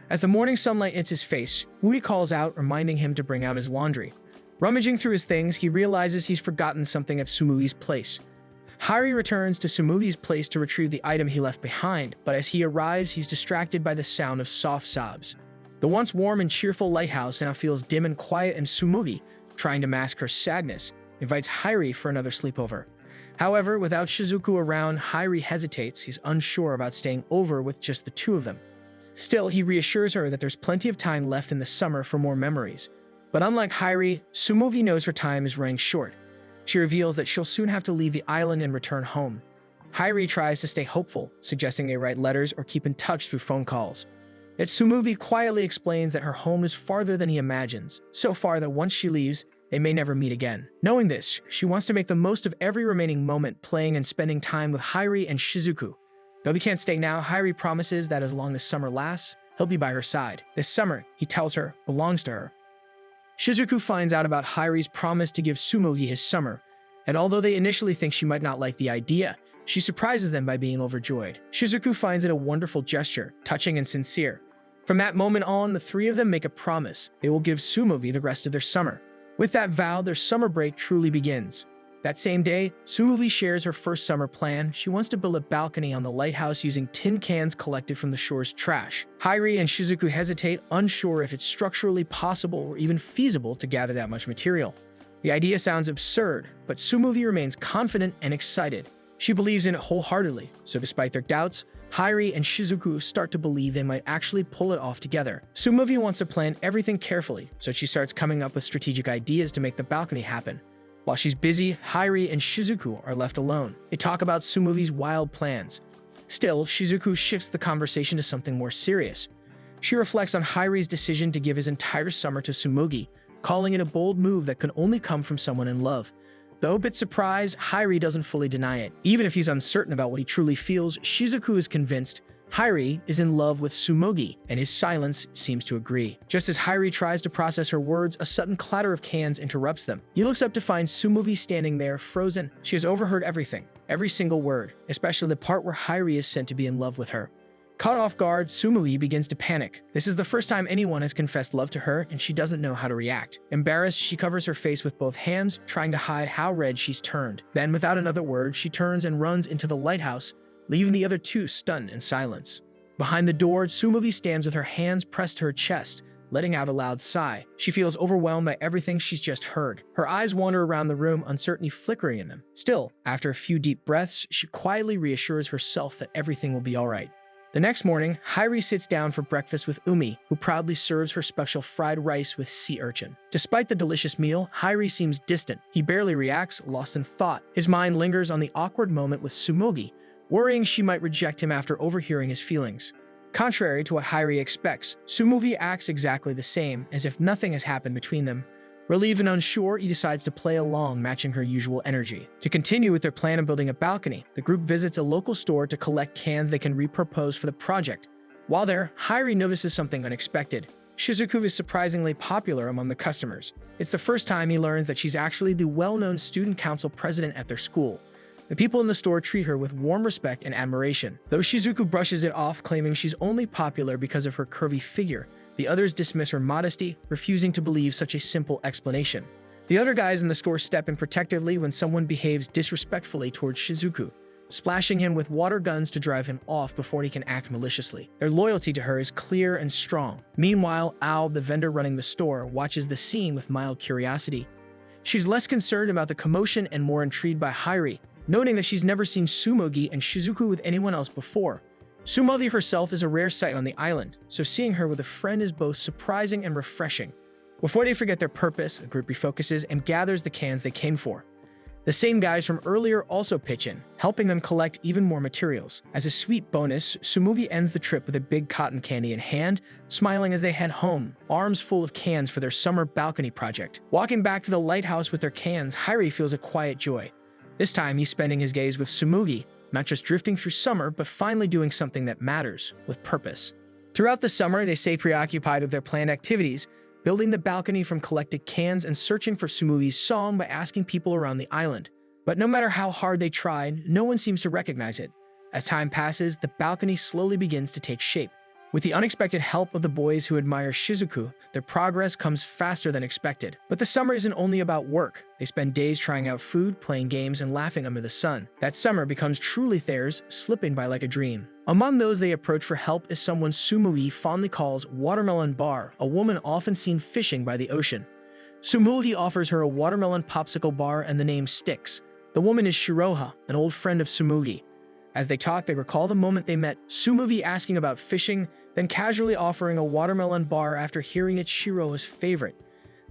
S1: As the morning sunlight hits his face, Ui calls out, reminding him to bring out his laundry. Rummaging through his things, he realizes he's forgotten something at Sumogi's place. Hairi returns to Sumogi's place to retrieve the item he left behind, but as he arrives, he's distracted by the sound of soft sobs. The once warm and cheerful lighthouse now feels dim and quiet, and Sumogi, trying to mask her sadness, invites Hairi for another sleepover. However, without Shizuku around, Hairi hesitates. He's unsure about staying over with just the two of them. Still, he reassures her that there's plenty of time left in the summer for more memories. But unlike Hairi, Sumogi knows her time is running short. She reveals that she'll soon have to leave the island and return home. Hairi tries to stay hopeful, suggesting they write letters or keep in touch through phone calls. Yet Sumogi quietly explains that her home is farther than he imagines, so far that once she leaves, they may never meet again. Knowing this, she wants to make the most of every remaining moment playing and spending time with Hairi and Shizuku. Though he can't stay now, Hairi promises that as long as summer lasts, he'll be by her side. This summer, he tells her, belongs to her. Shizuku finds out about Hairi's promise to give Sumogi his summer, and although they initially think she might not like the idea, she surprises them by being overjoyed. Shizuku finds it a wonderful gesture, touching and sincere. From that moment on, the three of them make a promise. They will give Sumogi the rest of their summer. With that vow, their summer break truly begins. That same day, Sumogi shares her first summer plan. She wants to build a balcony on the lighthouse using tin cans collected from the shore's trash. Hairi and Shizuku hesitate, unsure if it's structurally possible or even feasible to gather that much material. The idea sounds absurd, but Sumogi remains confident and excited. She believes in it wholeheartedly, so despite their doubts, Hairi and Shizuku start to believe they might actually pull it off together. Sumogi wants to plan everything carefully, so she starts coming up with strategic ideas to make the balcony happen. While she's busy, Hairi and Shizuku are left alone. They talk about Sumogi's wild plans. Still, Shizuku shifts the conversation to something more serious. She reflects on Hairi's decision to give his entire summer to Sumogi, calling it a bold move that can only come from someone in love. Though a bit surprised, Hairi doesn't fully deny it. Even if he's uncertain about what he truly feels, Shizuku is convinced Hairi is in love with Sumogi, and his silence seems to agree. Just as Hairi tries to process her words, a sudden clatter of cans interrupts them. He looks up to find Sumogi standing there, frozen. She has overheard everything, every single word, especially the part where Hairi is said to be in love with her. Caught off guard, Sumui begins to panic. This is the first time anyone has confessed love to her, and she doesn't know how to react. Embarrassed, she covers her face with both hands, trying to hide how red she's turned. Then, without another word, she turns and runs into the lighthouse, leaving the other two stunned in silence. Behind the door, Sumui stands with her hands pressed to her chest, letting out a loud sigh. She feels overwhelmed by everything she's just heard. Her eyes wander around the room, uncertainty flickering in them. Still, after a few deep breaths, she quietly reassures herself that everything will be all right. The next morning, Hairi sits down for breakfast with Umi, who proudly serves her special fried rice with sea urchin. Despite the delicious meal, Hairi seems distant. He barely reacts, lost in thought. His mind lingers on the awkward moment with Sumogi, worrying she might reject him after overhearing his feelings. Contrary to what Hairi expects, Sumogi acts exactly the same, as if nothing has happened between them. Relieved and unsure, he decides to play along, matching her usual energy. To continue with their plan of building a balcony, the group visits a local store to collect cans they can repurpose for the project. While there, Hairi notices something unexpected. Shizuku is surprisingly popular among the customers. It's the first time he learns that she's actually the well-known student council president at their school. The people in the store treat her with warm respect and admiration. Though Shizuku brushes it off, claiming she's only popular because of her curvy figure, the others dismiss her modesty, refusing to believe such a simple explanation. The other guys in the store step in protectively when someone behaves disrespectfully towards Shizuku, splashing him with water guns to drive him off before he can act maliciously. Their loyalty to her is clear and strong. Meanwhile, Ao, the vendor running the store, watches the scene with mild curiosity. She's less concerned about the commotion and more intrigued by Hairi, noting that she's never seen Sumogi and Shizuku with anyone else before. Sumogi herself is a rare sight on the island, so seeing her with a friend is both surprising and refreshing. Before they forget their purpose, the group refocuses and gathers the cans they came for. The same guys from earlier also pitch in, helping them collect even more materials. As a sweet bonus, Sumogi ends the trip with a big cotton candy in hand, smiling as they head home, arms full of cans for their summer balcony project. Walking back to the lighthouse with their cans, Hairi feels a quiet joy. This time, he's spending his days with Sumogi, not just drifting through summer, but finally doing something that matters, with purpose. Throughout the summer, they stay preoccupied with their planned activities, building the balcony from collected cans and searching for Sumogi's song by asking people around the island. But no matter how hard they tried, no one seems to recognize it. As time passes, the balcony slowly begins to take shape. With the unexpected help of the boys who admire Shizuku, their progress comes faster than expected. But the summer isn't only about work. They spend days trying out food, playing games, and laughing under the sun. That summer becomes truly theirs, slipping by like a dream. Among those they approach for help is someone Sumui fondly calls Watermelon Bar, a woman often seen fishing by the ocean. Sumui offers her a watermelon popsicle bar and the name sticks. The woman is Shiroha, an old friend of Sumui. As they talk, they recall the moment they met, Sumui asking about fishing, then casually offering a watermelon bar after hearing it's Shiroha's favorite.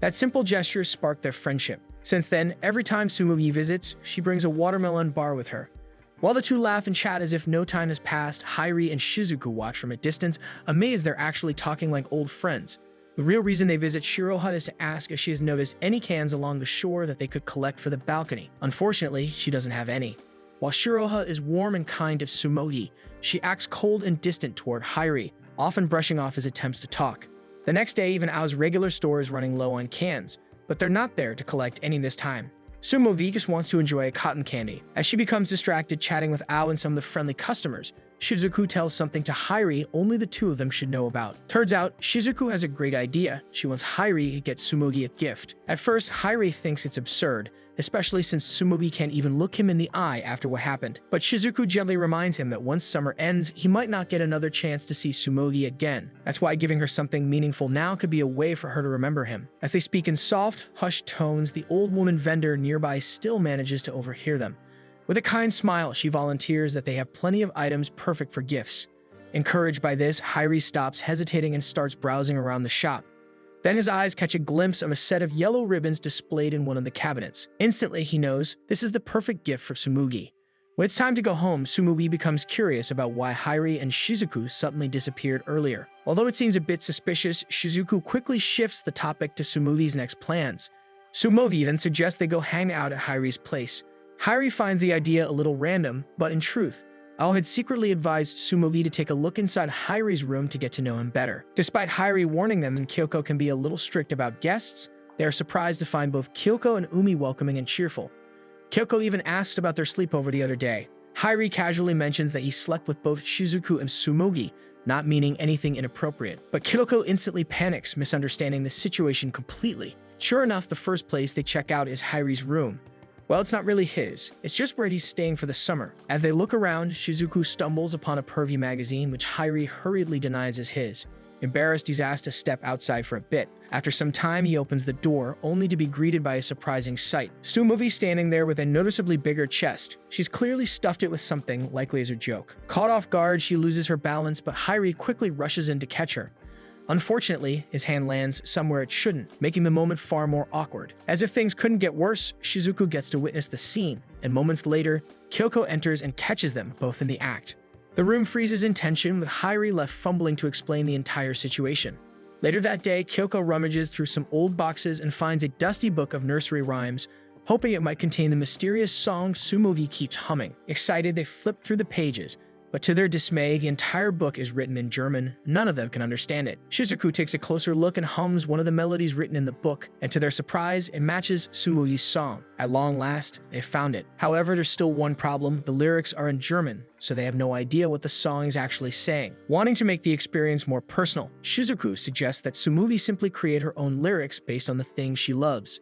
S1: That simple gesture sparked their friendship. Since then, every time Sumui visits, she brings a watermelon bar with her. While the two laugh and chat as if no time has passed, Hairi and Shizuku watch from a distance, amazed they're actually talking like old friends. The real reason they visit Shiroha is to ask if she has noticed any cans along the shore that they could collect for the balcony. Unfortunately, she doesn't have any. While Shiroha is warm and kind to Sumogi, she acts cold and distant toward Hairi, often brushing off his attempts to talk. The next day, even Ao's regular store is running low on cans, but they're not there to collect any this time. Sumogi just wants to enjoy a cotton candy. As she becomes distracted chatting with Ao and some of the friendly customers, Shizuku tells something to Hairi only the two of them should know about. Turns out, Shizuku has a great idea. She wants Hairi to get Sumogi a gift. At first, Hairi thinks it's absurd, especially since Sumogi can't even look him in the eye after what happened. But Shizuku gently reminds him that once summer ends, he might not get another chance to see Sumogi again. That's why giving her something meaningful now could be a way for her to remember him. As they speak in soft, hushed tones, the old woman vendor nearby still manages to overhear them. With a kind smile, she volunteers that they have plenty of items perfect for gifts. Encouraged by this, Hairi stops hesitating and starts browsing around the shop. Then his eyes catch a glimpse of a set of yellow ribbons displayed in one of the cabinets. Instantly, he knows this is the perfect gift for Sumogi. When it's time to go home, Sumogi becomes curious about why Hairi and Shizuku suddenly disappeared earlier. Although it seems a bit suspicious, Shizuku quickly shifts the topic to Sumogi's next plans. Sumogi then suggests they go hang out at Hairi's place. Hairi finds the idea a little random, but in truth, Ao had secretly advised Sumogi to take a look inside Hairi's room to get to know him better. Despite Hairi warning them that Kyoko can be a little strict about guests, they are surprised to find both Kyoko and Umi welcoming and cheerful. Kyoko even asked about their sleepover the other day. Hairi casually mentions that he slept with both Shizuku and Tsumogi, not meaning anything inappropriate. But Kyoko instantly panics, misunderstanding the situation completely. Sure enough, the first place they check out is Hairi's room. Well, it's not really his. It's just where he's staying for the summer. As they look around, Shizuku stumbles upon a pervy magazine, which Hairi hurriedly denies is his. Embarrassed, he's asked to step outside for a bit. After some time, he opens the door, only to be greeted by a surprising sight. Tsumogi standing there with a noticeably bigger chest. She's clearly stuffed it with something, likely as a joke. Caught off guard, she loses her balance, but Hairi quickly rushes in to catch her. Unfortunately, his hand lands somewhere it shouldn't, making the moment far more awkward. As if things couldn't get worse, Shizuku gets to witness the scene, and moments later, Kyoko enters and catches them, both in the act. The room freezes in tension, with Hairi left fumbling to explain the entire situation. Later that day, Kyoko rummages through some old boxes and finds a dusty book of nursery rhymes, hoping it might contain the mysterious song Tsumogi keeps humming. Excited, they flip through the pages, but to their dismay, the entire book is written in German. None of them can understand it. Shizuku takes a closer look and hums one of the melodies written in the book, and to their surprise, it matches Tsumogi's song. At long last, they found it. However, there's still one problem. The lyrics are in German, so they have no idea what the song is actually saying. Wanting to make the experience more personal, Shizuku suggests that Tsumogi simply create her own lyrics based on the things she loves.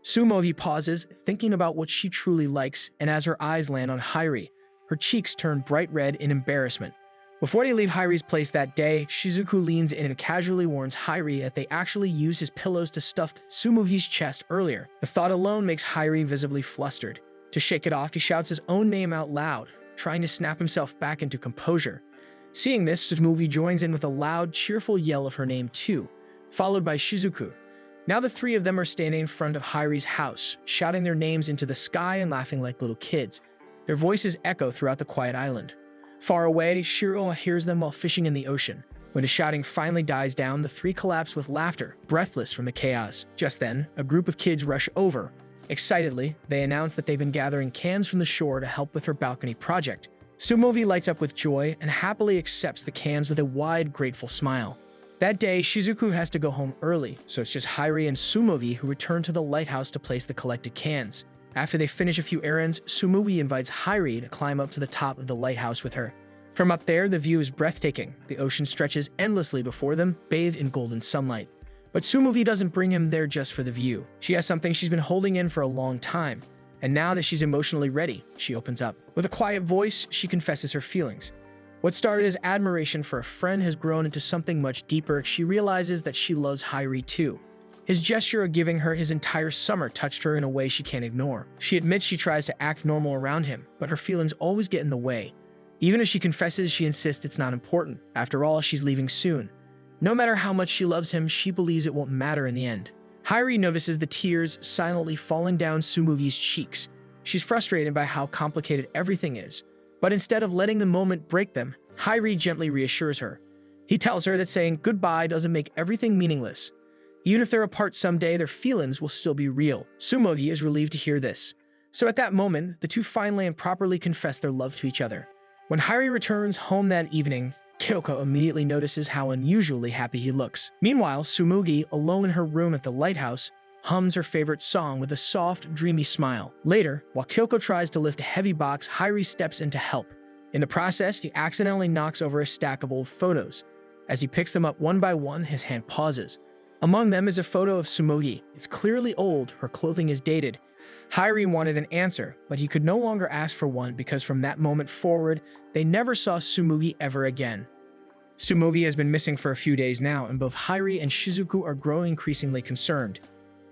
S1: Tsumogi pauses, thinking about what she truly likes, and as her eyes land on Hairi, her cheeks turn bright red in embarrassment. Before they leave Hairi's place that day, Shizuku leans in and casually warns Hairi that they actually used his pillows to stuff Tsumogi's chest earlier. The thought alone makes Hairi visibly flustered. To shake it off, he shouts his own name out loud, trying to snap himself back into composure. Seeing this, Tsumogi joins in with a loud, cheerful yell of her name too, followed by Shizuku. Now the three of them are standing in front of Hairi's house, shouting their names into the sky and laughing like little kids. Their voices echo throughout the quiet island. Far away, Shiro hears them while fishing in the ocean. When the shouting finally dies down, the three collapse with laughter, breathless from the chaos. Just then, a group of kids rush over. Excitedly, they announce that they've been gathering cans from the shore to help with her balcony project. Tsumogi lights up with joy and happily accepts the cans with a wide, grateful smile. That day, Shizuku has to go home early, so it's just Hairi and Tsumogi who return to the lighthouse to place the collected cans. After they finish a few errands, Tsumogi invites Hairi to climb up to the top of the lighthouse with her. From up there, the view is breathtaking. The ocean stretches endlessly before them, bathed in golden sunlight. But Tsumogi doesn't bring him there just for the view. She has something she's been holding in for a long time, and now that she's emotionally ready, she opens up. With a quiet voice, she confesses her feelings. What started as admiration for a friend has grown into something much deeper. She realizes that she loves Hairi too. His gesture of giving her his entire summer touched her in a way she can't ignore. She admits she tries to act normal around him, but her feelings always get in the way. Even as she confesses, she insists it's not important. After all, she's leaving soon. No matter how much she loves him, she believes it won't matter in the end. Hairi notices the tears silently falling down Tsumogi's cheeks. She's frustrated by how complicated everything is. But instead of letting the moment break them, Hairi gently reassures her. He tells her that saying goodbye doesn't make everything meaningless. Even if they're apart someday, their feelings will still be real. Tsumogi is relieved to hear this. So at that moment, the two finally and properly confess their love to each other. When Hairi returns home that evening, Kyoko immediately notices how unusually happy he looks. Meanwhile, Tsumogi, alone in her room at the lighthouse, hums her favorite song with a soft, dreamy smile. Later, while Kyoko tries to lift a heavy box, Hairi steps in to help. In the process, he accidentally knocks over a stack of old photos. As he picks them up one by one, his hand pauses. Among them is a photo of Tsumogi. It's clearly old, her clothing is dated. Hairi wanted an answer, but he could no longer ask for one because from that moment forward, they never saw Tsumogi ever again. Tsumogi has been missing for a few days now, and both Hairi and Shizuku are growing increasingly concerned.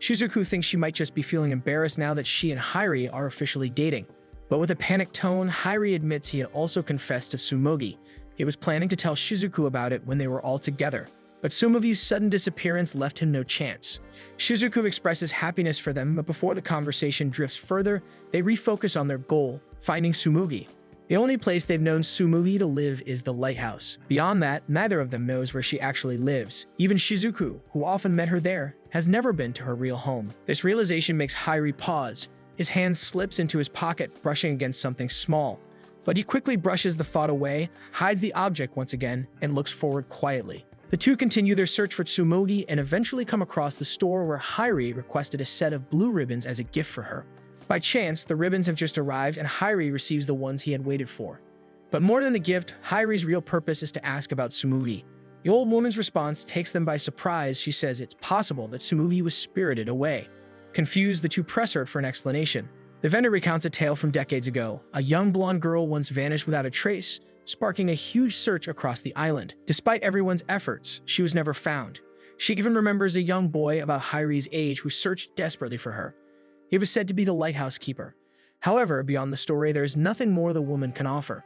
S1: Shizuku thinks she might just be feeling embarrassed now that she and Hairi are officially dating. But with a panicked tone, Hairi admits he had also confessed to Tsumogi. He was planning to tell Shizuku about it when they were all together. But Tsumogi's sudden disappearance left him no chance. Shizuku expresses happiness for them, but before the conversation drifts further, they refocus on their goal, finding Tsumogi. The only place they've known Tsumogi to live is the lighthouse. Beyond that, neither of them knows where she actually lives. Even Shizuku, who often met her there, has never been to her real home. This realization makes Hairi pause. His hand slips into his pocket, brushing against something small. But he quickly brushes the thought away, hides the object once again, and looks forward quietly. The two continue their search for Tsumogi and eventually come across the store where Hairi requested a set of blue ribbons as a gift for her. By chance, the ribbons have just arrived and Hairi receives the ones he had waited for. But more than the gift, Hairi's real purpose is to ask about Tsumugi. The old woman's response takes them by surprise. She says it's possible that Tsumugi was spirited away. Confused, the two press her for an explanation. The vendor recounts a tale from decades ago. A young blonde girl once vanished without a trace, sparking a huge search across the island. Despite everyone's efforts, she was never found. She even remembers a young boy about Hairi's age who searched desperately for her. He was said to be the lighthouse keeper. However, beyond the story, there is nothing more the woman can offer.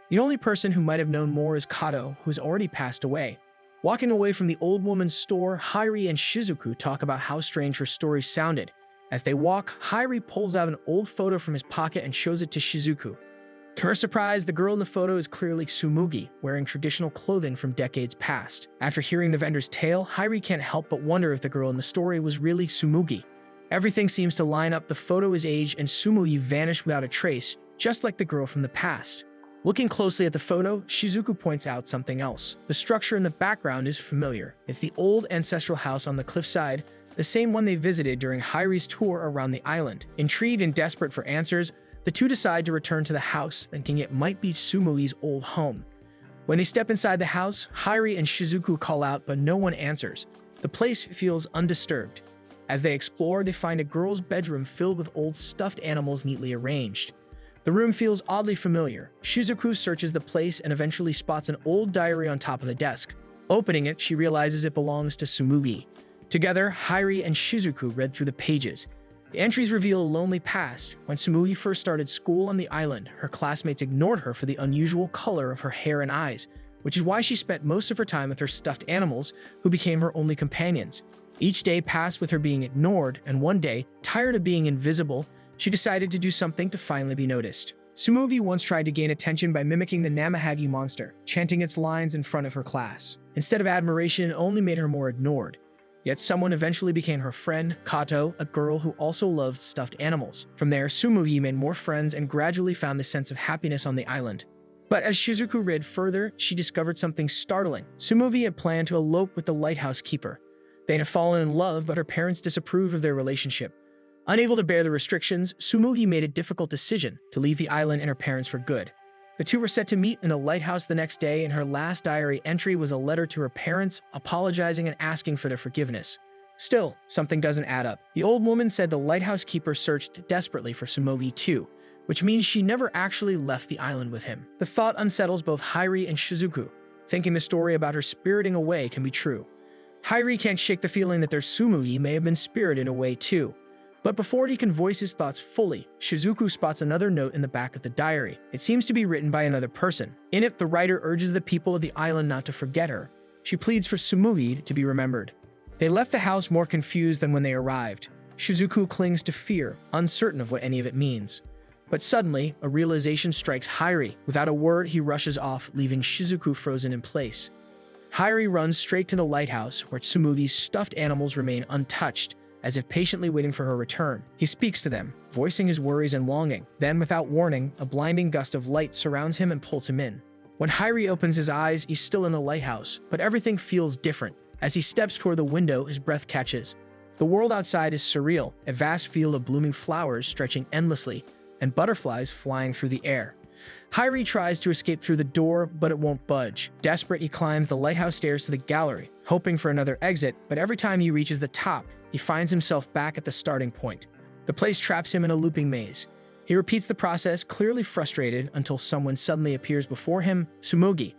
S1: The only person who might have known more is Kato, who has already passed away. Walking away from the old woman's store, Hairi and Shizuku talk about how strange her story sounded. As they walk, Hairi pulls out an old photo from his pocket and shows it to Shizuku. To her surprise, the girl in the photo is clearly Tsumugi, wearing traditional clothing from decades past. After hearing the vendor's tale, Hairi can't help but wonder if the girl in the story was really Tsumugi. Everything seems to line up. The photo is aged and Tsumugi vanished without a trace, just like the girl from the past. Looking closely at the photo, Shizuku points out something else. The structure in the background is familiar. It's the old ancestral house on the cliffside, the same one they visited during Hairi's tour around the island. Intrigued and desperate for answers, the two decide to return to the house, thinking it might be Tsumugi's old home. When they step inside the house, Hairi and Shizuku call out, but no one answers. The place feels undisturbed. As they explore, they find a girl's bedroom filled with old stuffed animals neatly arranged. The room feels oddly familiar. Shizuku searches the place and eventually spots an old diary on top of the desk. Opening it, she realizes it belongs to Tsumugi. Together, Hairi and Shizuku read through the pages. The entries reveal a lonely past. When Tsumugi first started school on the island, her classmates ignored her for the unusual color of her hair and eyes, which is why she spent most of her time with her stuffed animals, who became her only companions. Each day passed with her being ignored, and one day, tired of being invisible, she decided to do something to finally be noticed. Tsumugi once tried to gain attention by mimicking the Namahagi monster, chanting its lines in front of her class. Instead of admiration, it only made her more ignored. Yet someone eventually became her friend, Kato, a girl who also loved stuffed animals. From there, Tsumugi made more friends and gradually found a sense of happiness on the island. But as Shizuku read further, she discovered something startling. Tsumugi had planned to elope with the lighthouse keeper. They had fallen in love, but her parents disapproved of their relationship. Unable to bear the restrictions, Tsumugi made a difficult decision to leave the island and her parents for good. The two were set to meet in the lighthouse the next day, and her last diary entry was a letter to her parents, apologizing and asking for their forgiveness. Still, something doesn't add up. The old woman said the lighthouse keeper searched desperately for Tsumugi too, which means she never actually left the island with him. The thought unsettles both Hairi and Shizuku, thinking the story about her spiriting away can be true. Hairi can't shake the feeling that their Tsumugi may have been spirited away too. But before he can voice his thoughts fully, Shizuku spots another note in the back of the diary. It seems to be written by another person. In it, the writer urges the people of the island not to forget her. She pleads for Tsumugi to be remembered. They left the house more confused than when they arrived. Shizuku clings to fear, uncertain of what any of it means. But suddenly, a realization strikes Hairi. Without a word, he rushes off, leaving Shizuku frozen in place. Hairi runs straight to the lighthouse, where Tsumugi's stuffed animals remain untouched, as if patiently waiting for her return. He speaks to them, voicing his worries and longing. Then, without warning, a blinding gust of light surrounds him and pulls him in. When Hairi opens his eyes, he's still in the lighthouse, but everything feels different. As he steps toward the window, his breath catches. The world outside is surreal, a vast field of blooming flowers stretching endlessly, and butterflies flying through the air. Hairi tries to escape through the door, but it won't budge. Desperate, he climbs the lighthouse stairs to the gallery, hoping for another exit, but every time he reaches the top, he finds himself back at the starting point. The place traps him in a looping maze. He repeats the process, clearly frustrated, until someone suddenly appears before him, Tsumugi.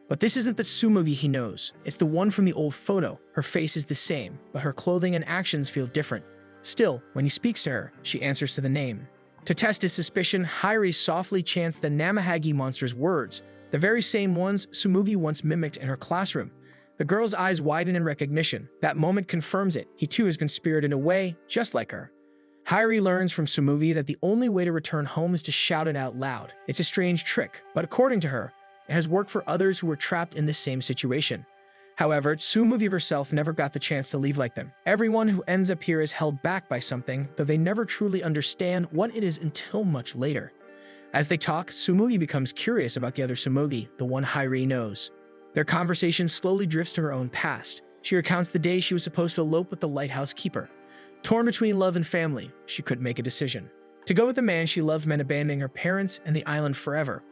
S1: But this isn't the Tsumugi he knows. It's the one from the old photo. Her face is the same, but her clothing and actions feel different. Still, when he speaks to her, she answers to the name. To test his suspicion, Hairi softly chants the Namahagi monster's words, the very same ones Tsumugi once mimicked in her classroom. The girl's eyes widen in recognition. That moment confirms it. He too has been spirited away, just like her. Hairi learns from Tsumugi that the only way to return home is to shout it out loud. It's a strange trick, but according to her, it has worked for others who were trapped in this same situation. However, Tsumugi herself never got the chance to leave like them. Everyone who ends up here is held back by something, though they never truly understand what it is until much later. As they talk, Tsumugi becomes curious about the other Tsumugi, the one Hairi knows. Their conversation slowly drifts to her own past. She recounts the day she was supposed to elope with the lighthouse keeper. Torn between love and family, she couldn't make a decision. To go with the man she loved meant abandoning her parents and the island forever.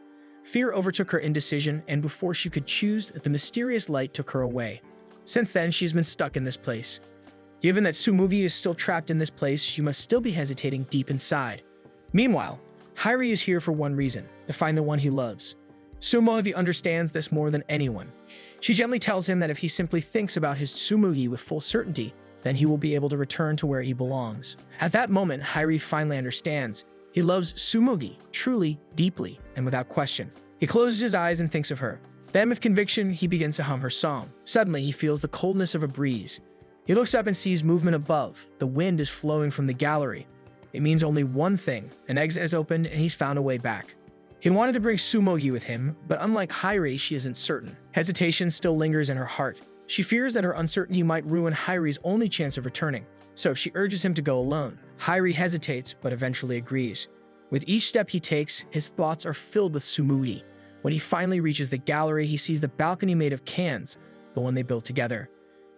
S1: Fear overtook her indecision, and before she could choose, the mysterious light took her away. Since then, she's been stuck in this place. Given that Tsumugi is still trapped in this place, she must still be hesitating deep inside. Meanwhile, Hairi is here for one reason: to find the one he loves. Tsumugi understands this more than anyone. She gently tells him that if he simply thinks about his Tsumugi with full certainty, then he will be able to return to where he belongs. At that moment, Hairi finally understands. He loves Tsumugi, truly, deeply, and without question. He closes his eyes and thinks of her. Then, with conviction, he begins to hum her song. Suddenly, he feels the coldness of a breeze. He looks up and sees movement above. The wind is flowing from the gallery. It means only one thing: an exit has opened and he's found a way back. He wanted to bring Tsumugi with him, but unlike Hairi, she isn't certain. Hesitation still lingers in her heart. She fears that her uncertainty might ruin Hairi's only chance of returning, so she urges him to go alone. Hairi hesitates, but eventually agrees. With each step he takes, his thoughts are filled with Tsumugi. When he finally reaches the gallery, he sees the balcony made of cans, the one they built together.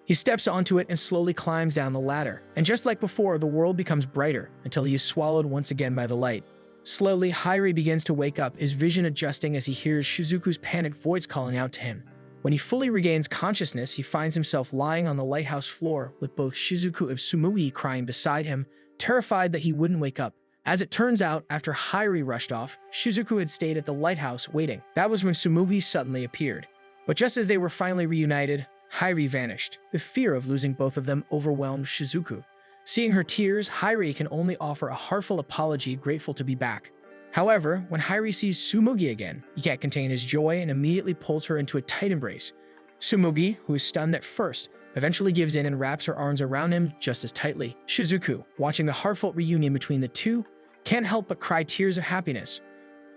S1: He steps onto it and slowly climbs down the ladder. And just like before, the world becomes brighter until he is swallowed once again by the light. Slowly, Hairi begins to wake up, his vision adjusting as he hears Shizuku's panicked voice calling out to him. When he fully regains consciousness, he finds himself lying on the lighthouse floor with both Shizuku and Tsumugi crying beside him, terrified that he wouldn't wake up. As it turns out, after Hairi rushed off, Shizuku had stayed at the lighthouse waiting. That was when Tsumugi suddenly appeared. But just as they were finally reunited, Hairi vanished. The fear of losing both of them overwhelmed Shizuku. Seeing her tears, Hairi can only offer a heartfelt apology, grateful to be back. However, when Hairi sees Tsumugi again, he can't contain his joy and immediately pulls her into a tight embrace. Tsumugi, who is stunned at first, eventually gives in and wraps her arms around him just as tightly. Shizuku, watching the heartfelt reunion between the two, can't help but cry tears of happiness.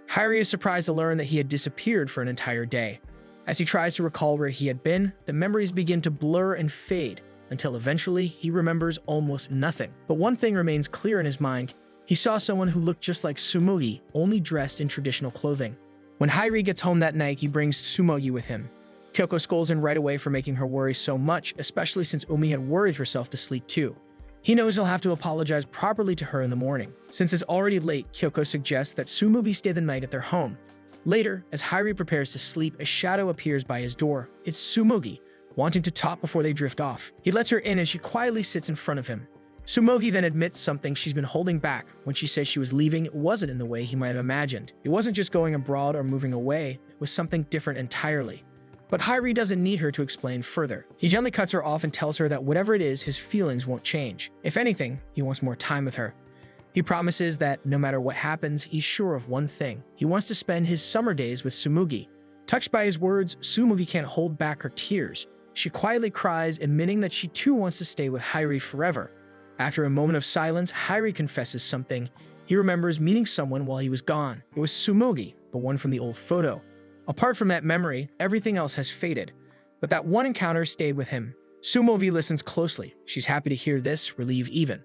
S1: Hairi is surprised to learn that he had disappeared for an entire day. As he tries to recall where he had been, the memories begin to blur and fade, until eventually he remembers almost nothing. But one thing remains clear in his mind: he saw someone who looked just like Tsumugi, only dressed in traditional clothing. When Hairi gets home that night, he brings Tsumugi with him. Kyoko scolds him right away for making her worry so much, especially since Umi had worried herself to sleep too. He knows he'll have to apologize properly to her in the morning. Since it's already late, Kyoko suggests that Tsumugi stay the night at their home. Later, as Hairi prepares to sleep, a shadow appears by his door. It's Tsumugi, wanting to talk before they drift off. He lets her in as she quietly sits in front of him. Tsumugi then admits something she's been holding back. When she says she was leaving, it wasn't in the way he might have imagined. It wasn't just going abroad or moving away, it was something different entirely. But Hairi doesn't need her to explain further. He gently cuts her off and tells her that whatever it is, his feelings won't change. If anything, he wants more time with her. He promises that no matter what happens, he's sure of one thing: he wants to spend his summer days with Tsumugi. Touched by his words, Tsumugi can't hold back her tears. She quietly cries, admitting that she too wants to stay with Hairi forever. After a moment of silence, Hairi confesses something. He remembers meeting someone while he was gone. It was Tsumugi, the one from the old photo. Apart from that memory, everything else has faded. But that one encounter stayed with him. Tsumugi listens closely. She's happy to hear this, relieved even.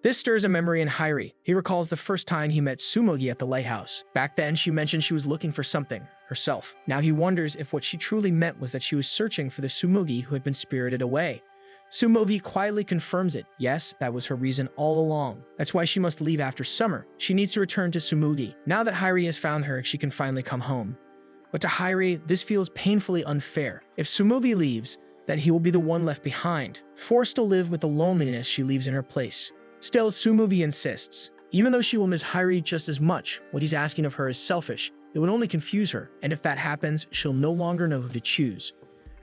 S1: This stirs a memory in Hairi. He recalls the first time he met Tsumugi at the lighthouse. Back then, she mentioned she was looking for something, herself. Now he wonders if what she truly meant was that she was searching for the Tsumugi who had been spirited away. Tsumugi quietly confirms it. Yes, that was her reason all along. That's why she must leave after summer. She needs to return to Tsumugi. Now that Hairi has found her, she can finally come home. But to Hairi, this feels painfully unfair. If Tsumugi leaves, then he will be the one left behind, forced to live with the loneliness she leaves in her place. Still, Tsumugi insists. Even though she will miss Hairi just as much, what he's asking of her is selfish. It would only confuse her, and if that happens, she'll no longer know who to choose.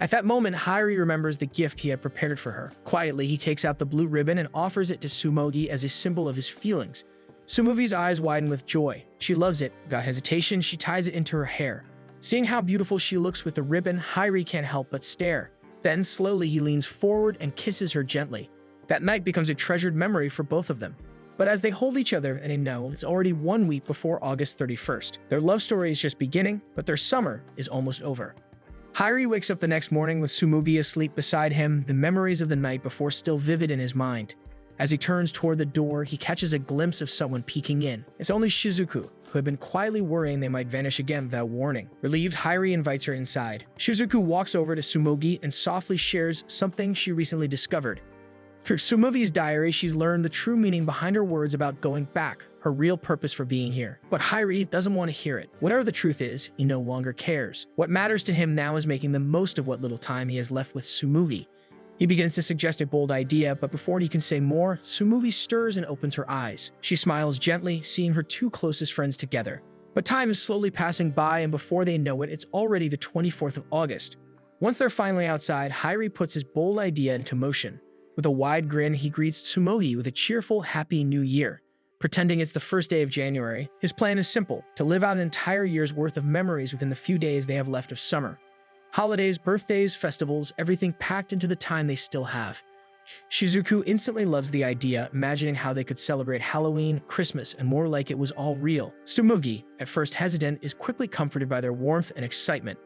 S1: At that moment, Hairi remembers the gift he had prepared for her. Quietly, he takes out the blue ribbon and offers it to Tsumugi as a symbol of his feelings. Tsumugi's eyes widen with joy. She loves it. Without hesitation, she ties it into her hair. Seeing how beautiful she looks with the ribbon, Hairi can't help but stare. Then, slowly, he leans forward and kisses her gently. That night becomes a treasured memory for both of them. But as they hold each other and they know it's already 1 week before August 31st, their love story is just beginning, but their summer is almost over. Hairi wakes up the next morning with Tsumugi asleep beside him, the memories of the night before still vivid in his mind. As he turns toward the door, he catches a glimpse of someone peeking in. It's only Shizuku, who had been quietly worrying they might vanish again without warning. Relieved, Hairi invites her inside. Shizuku walks over to Tsumugi and softly shares something she recently discovered. Through Tsumugi's diary, she's learned the true meaning behind her words about going back. her real purpose for being here. But Hairi doesn't want to hear it. Whatever the truth is, he no longer cares. What matters to him now is making the most of what little time he has left with Tsumugi. He begins to suggest a bold idea, but before he can say more, Tsumugi stirs and opens her eyes. She smiles gently, seeing her two closest friends together. But time is slowly passing by, and before they know it, it's already the 24th of August. Once they're finally outside, Hairi puts his bold idea into motion. With a wide grin, he greets Tsumugi with a cheerful, happy new year. Pretending it's the first day of January, his plan is simple: to live out an entire year's worth of memories within the few days they have left of summer. Holidays, birthdays, festivals, everything packed into the time they still have. Shizuku instantly loves the idea, imagining how they could celebrate Halloween, Christmas, and more like it was all real. Tsumugi, at first hesitant, is quickly comforted by their warmth and excitement.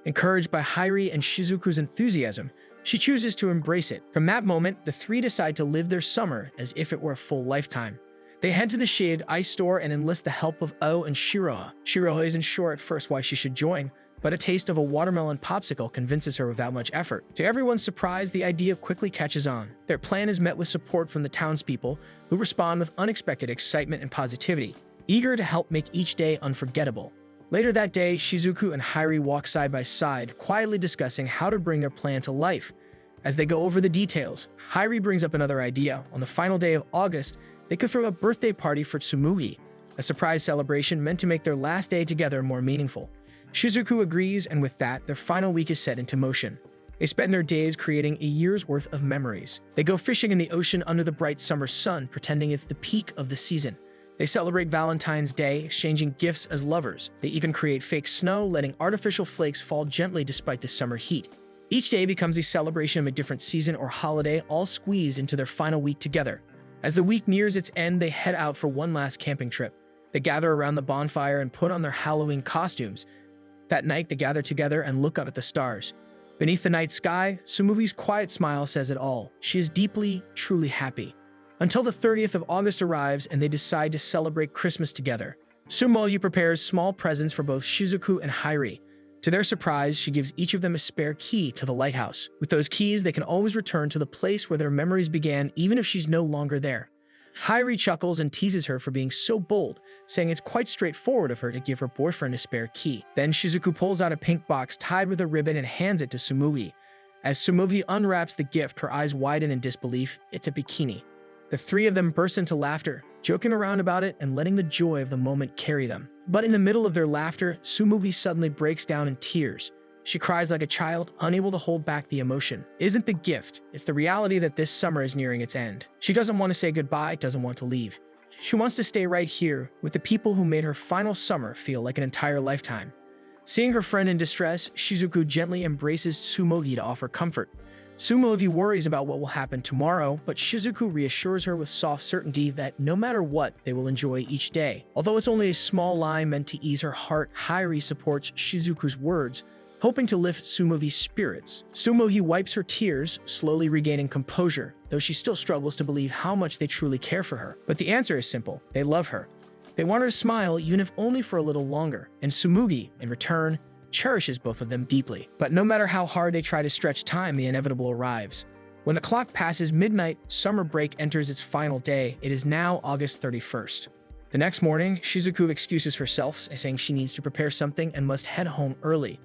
S1: Encouraged by Hairi and Shizuku's enthusiasm, she chooses to embrace it. From that moment, the three decide to live their summer as if it were a full lifetime. They head to the shaved ice store and enlist the help of O and Shiroha. Shiroha isn't sure at first why she should join, but a taste of a watermelon popsicle convinces her without much effort. To everyone's surprise, the idea quickly catches on. Their plan is met with support from the townspeople, who respond with unexpected excitement and positivity, eager to help make each day unforgettable. Later that day, Shizuku and Hairi walk side by side, quietly discussing how to bring their plan to life. As they go over the details, Hairi brings up another idea. On the final day of August, they could throw a birthday party for Tsumugi, a surprise celebration meant to make their last day together more meaningful. Shizuku agrees, and with that, their final week is set into motion. They spend their days creating a year's worth of memories. They go fishing in the ocean under the bright summer sun, pretending it's the peak of the season. They celebrate Valentine's Day, exchanging gifts as lovers. They even create fake snow, letting artificial flakes fall gently despite the summer heat. Each day becomes a celebration of a different season or holiday, all squeezed into their final week together. As the week nears its end, they head out for one last camping trip. They gather around the bonfire and put on their Halloween costumes. That night, they gather together and look up at the stars. Beneath the night sky, Tsumugi's quiet smile says it all. She is deeply, truly happy. Until the 30th of August arrives and they decide to celebrate Christmas together. Tsumugi prepares small presents for both Shizuku and Hairi. To their surprise, she gives each of them a spare key to the lighthouse. With those keys, they can always return to the place where their memories began, even if she's no longer there. Hairi chuckles and teases her for being so bold, saying it's quite straightforward of her to give her boyfriend a spare key. Then Shizuku pulls out a pink box tied with a ribbon and hands it to Tsumugi. As Tsumugi unwraps the gift, her eyes widen in disbelief. It's a bikini. The three of them burst into laughter, joking around about it and letting the joy of the moment carry them. But in the middle of their laughter, Tsumugi suddenly breaks down in tears. She cries like a child, unable to hold back the emotion. It isn't the gift, it's the reality that this summer is nearing its end. She doesn't want to say goodbye, doesn't want to leave. She wants to stay right here with the people who made her final summer feel like an entire lifetime. Seeing her friend in distress, Shizuku gently embraces Tsumugi to offer comfort. Tsumugi worries about what will happen tomorrow, but Shizuku reassures her with soft certainty that no matter what, they will enjoy each day. Although it's only a small lie meant to ease her heart, Hairi supports Shizuku's words, hoping to lift Tsumugi's spirits. Tsumugi wipes her tears, slowly regaining composure, though she still struggles to believe how much they truly care for her. But the answer is simple: they love her. They want her to smile, even if only for a little longer, and Tsumugi, in return, cherishes both of them deeply. But no matter how hard they try to stretch time, the inevitable arrives. When the clock passes midnight, summer break enters its final day. It is now August 31st. The next morning, Shizuku excuses herself, saying she needs to prepare something and must head home early.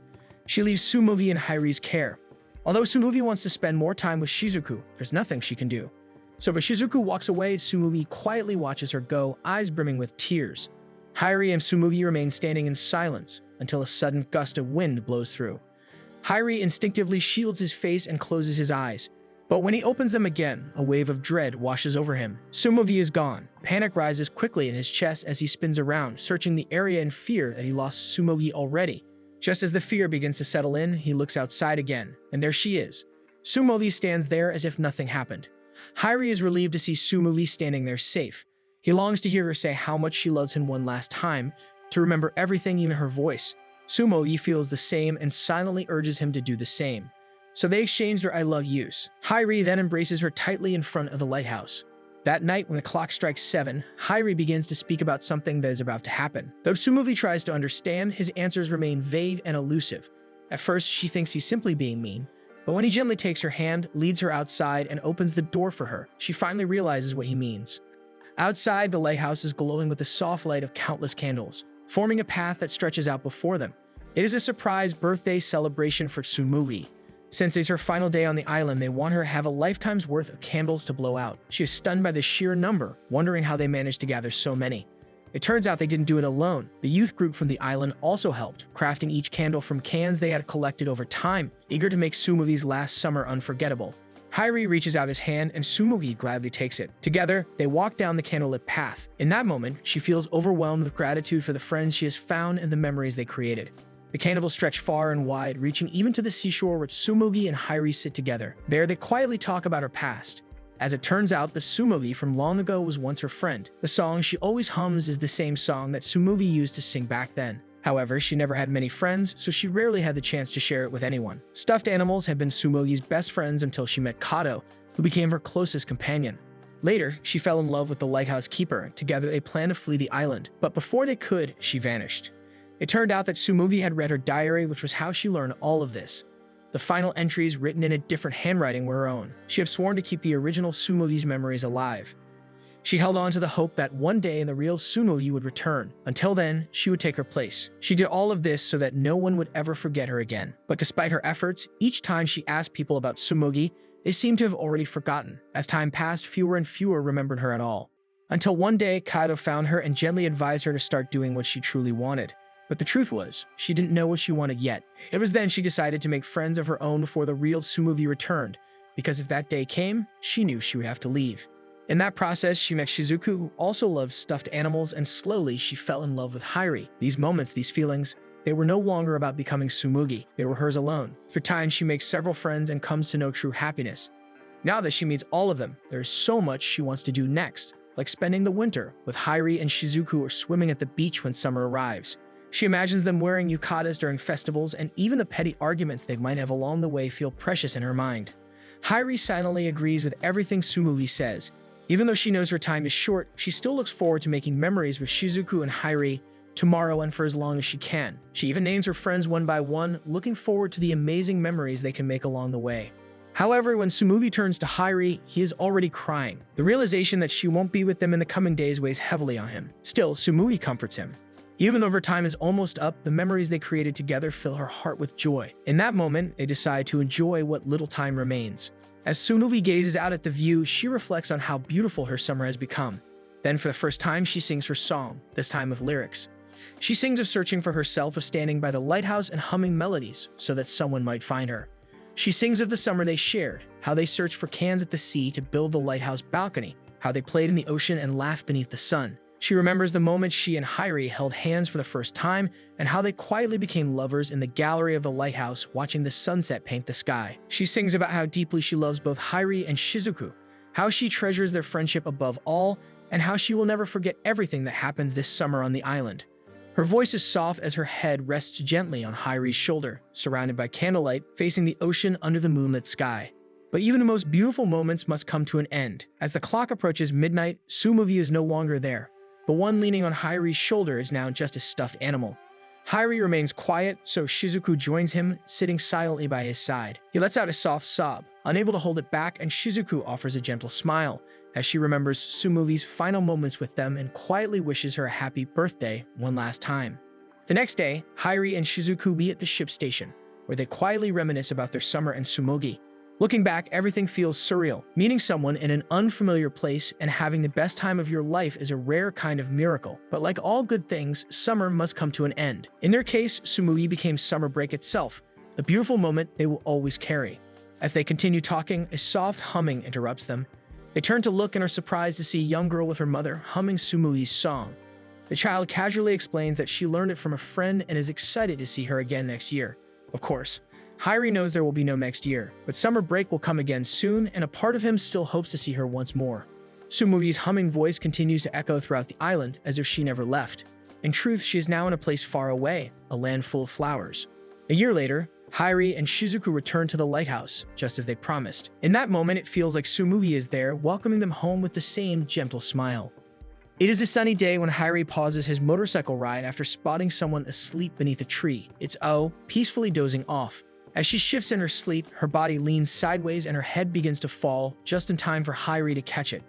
S1: She leaves Tsumugi in Hairi's care. Although Tsumugi wants to spend more time with Shizuku, there's nothing she can do. So as Shizuku walks away, Tsumugi quietly watches her go, eyes brimming with tears. Hairi and Tsumugi remain standing in silence until a sudden gust of wind blows through. Hairi instinctively shields his face and closes his eyes. But when he opens them again, a wave of dread washes over him. Tsumugi is gone. Panic rises quickly in his chest as he spins around, searching the area in fear that he lost Tsumugi already. Just as the fear begins to settle in, he looks outside again, and there she is. Tsumugi stands there as if nothing happened. Hairi is relieved to see Tsumugi standing there safe. He longs to hear her say how much she loves him one last time, to remember everything, even her voice. Tsumugi feels the same and silently urges him to do the same. So they exchange their I love yous. Hairi then embraces her tightly in front of the lighthouse. That night, when the clock strikes 7, Hairi begins to speak about something that is about to happen. Though Tsumugi tries to understand, his answers remain vague and elusive. At first, she thinks he's simply being mean, but when he gently takes her hand, leads her outside, and opens the door for her, she finally realizes what he means. Outside, the lighthouse is glowing with the soft light of countless candles, forming a path that stretches out before them. It is a surprise birthday celebration for Tsumugi. Since it's her final day on the island, they want her to have a lifetime's worth of candles to blow out. She is stunned by the sheer number, wondering how they managed to gather so many. It turns out they didn't do it alone. The youth group from the island also helped, crafting each candle from cans they had collected over time, eager to make Tsumugi's last summer unforgettable. Hairi reaches out his hand and Tsumugi gladly takes it. Together, they walk down the candlelit path. In that moment, she feels overwhelmed with gratitude for the friends she has found and the memories they created. The candles stretch far and wide, reaching even to the seashore where Tsumugi and Hairi sit together. There, they quietly talk about her past. As it turns out, the Tsumugi from long ago was once her friend. The song she always hums is the same song that Tsumugi used to sing back then. However, she never had many friends, so she rarely had the chance to share it with anyone. Stuffed animals had been Tsumugi's best friends until she met Kato, who became her closest companion. Later, she fell in love with the lighthouse keeper. Together, they planned to flee the island. But before they could, she vanished. It turned out that Tsumugi had read her diary, which was how she learned all of this. The final entries, written in a different handwriting, were her own. She had sworn to keep the original Tsumugi's memories alive. She held on to the hope that one day the real Tsumugi would return. Until then, she would take her place. She did all of this so that no one would ever forget her again. But despite her efforts, each time she asked people about Tsumugi, they seemed to have already forgotten. As time passed, fewer and fewer remembered her at all. Until one day, Kato found her and gently advised her to start doing what she truly wanted. But the truth was, she didn't know what she wanted yet. It was then she decided to make friends of her own before the real Tsumugi returned, because if that day came, she knew she would have to leave. In that process, she met Shizuku, who also loved stuffed animals, and slowly she fell in love with Hairi. These moments, these feelings, they were no longer about becoming Tsumugi. They were hers alone. For time, she makes several friends and comes to know true happiness. Now that she meets all of them, there is so much she wants to do next, like spending the winter with Hairi and Shizuku or swimming at the beach when summer arrives. She imagines them wearing yukatas during festivals, and even the petty arguments they might have along the way feel precious in her mind. Hairi silently agrees with everything Tsumugi says. Even though she knows her time is short, she still looks forward to making memories with Shizuku and Hairi tomorrow and for as long as she can. She even names her friends one by one, looking forward to the amazing memories they can make along the way. However, when Tsumugi turns to Hairi, he is already crying. The realization that she won't be with them in the coming days weighs heavily on him. Still, Tsumugi comforts him. Even though her time is almost up, the memories they created together fill her heart with joy. In that moment, they decide to enjoy what little time remains. As Tsumugi gazes out at the view, she reflects on how beautiful her summer has become. Then for the first time, she sings her song, this time with lyrics. She sings of searching for herself, of standing by the lighthouse and humming melodies so that someone might find her. She sings of the summer they shared, how they searched for cans at the sea to build the lighthouse balcony, how they played in the ocean and laughed beneath the sun. She remembers the moment she and Hairi held hands for the first time and how they quietly became lovers in the gallery of the lighthouse watching the sunset paint the sky. She sings about how deeply she loves both Hairi and Shizuku, how she treasures their friendship above all, and how she will never forget everything that happened this summer on the island. Her voice is soft as her head rests gently on Hairi's shoulder, surrounded by candlelight, facing the ocean under the moonlit sky. But even the most beautiful moments must come to an end. As the clock approaches midnight, Tsumugi is no longer there. The one leaning on Hairi's shoulder is now just a stuffed animal. Hairi remains quiet, so Shizuku joins him, sitting silently by his side. He lets out a soft sob, unable to hold it back, and Shizuku offers a gentle smile as she remembers Tsumugi's final moments with them and quietly wishes her a happy birthday one last time. The next day, Hairi and Shizuku meet at the ship station, where they quietly reminisce about their summer and Tsumugi. Looking back, everything feels surreal. Meeting someone in an unfamiliar place and having the best time of your life is a rare kind of miracle. But like all good things, summer must come to an end. In their case, Tsumugi became summer break itself, a beautiful moment they will always carry. As they continue talking, a soft humming interrupts them. They turn to look and are surprised to see a young girl with her mother humming Tsumugi's song. The child casually explains that she learned it from a friend and is excited to see her again next year. Of course, Hairi knows there will be no next year, but summer break will come again soon, and a part of him still hopes to see her once more. Tsumugi's humming voice continues to echo throughout the island as if she never left. In truth, she is now in a place far away, a land full of flowers. A year later, Hairi and Shizuku return to the lighthouse, just as they promised. In that moment, it feels like Tsumugi is there, welcoming them home with the same gentle smile. It is a sunny day when Hairi pauses his motorcycle ride after spotting someone asleep beneath a tree. It's Oh, peacefully dozing off. As she shifts in her sleep, her body leans sideways and her head begins to fall, just in time for Hairi to catch it.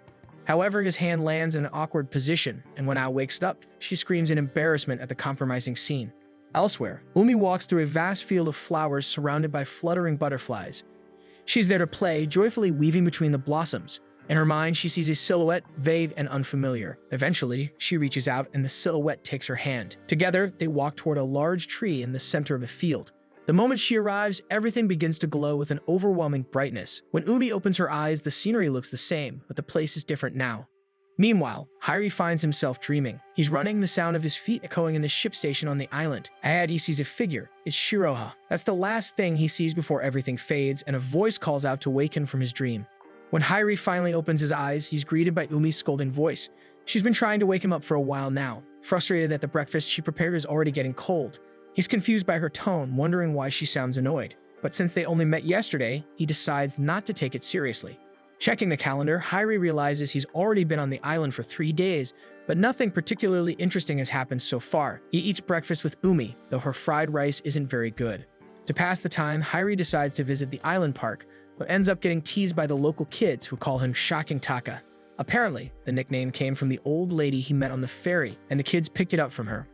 S1: However, his hand lands in an awkward position, and when Ao wakes up, she screams in embarrassment at the compromising scene. Elsewhere, Umi walks through a vast field of flowers surrounded by fluttering butterflies. She's there to play, joyfully weaving between the blossoms. In her mind, she sees a silhouette, vague and unfamiliar. Eventually, she reaches out and the silhouette takes her hand. Together, they walk toward a large tree in the center of the field. The moment she arrives, everything begins to glow with an overwhelming brightness. When Umi opens her eyes, the scenery looks the same, but the place is different now. Meanwhile, Hairi finds himself dreaming. He's running, the sound of his feet echoing in the ship station on the island. Ahead, he sees a figure. It's Shiroha. That's the last thing he sees before everything fades, and a voice calls out to wake him from his dream. When Hairi finally opens his eyes, he's greeted by Umi's scolding voice. She's been trying to wake him up for a while now, frustrated that the breakfast she prepared is already getting cold. He's confused by her tone, wondering why she sounds annoyed. But since they only met yesterday, he decides not to take it seriously. Checking the calendar, Hairi realizes he's already been on the island for 3 days, but nothing particularly interesting has happened so far. He eats breakfast with Umi, though her fried rice isn't very good. To pass the time, Hairi decides to visit the island park, but ends up getting teased by the local kids who call him Shocking Taka. Apparently, the nickname came from the old lady he met on the ferry, and the kids picked it up from her.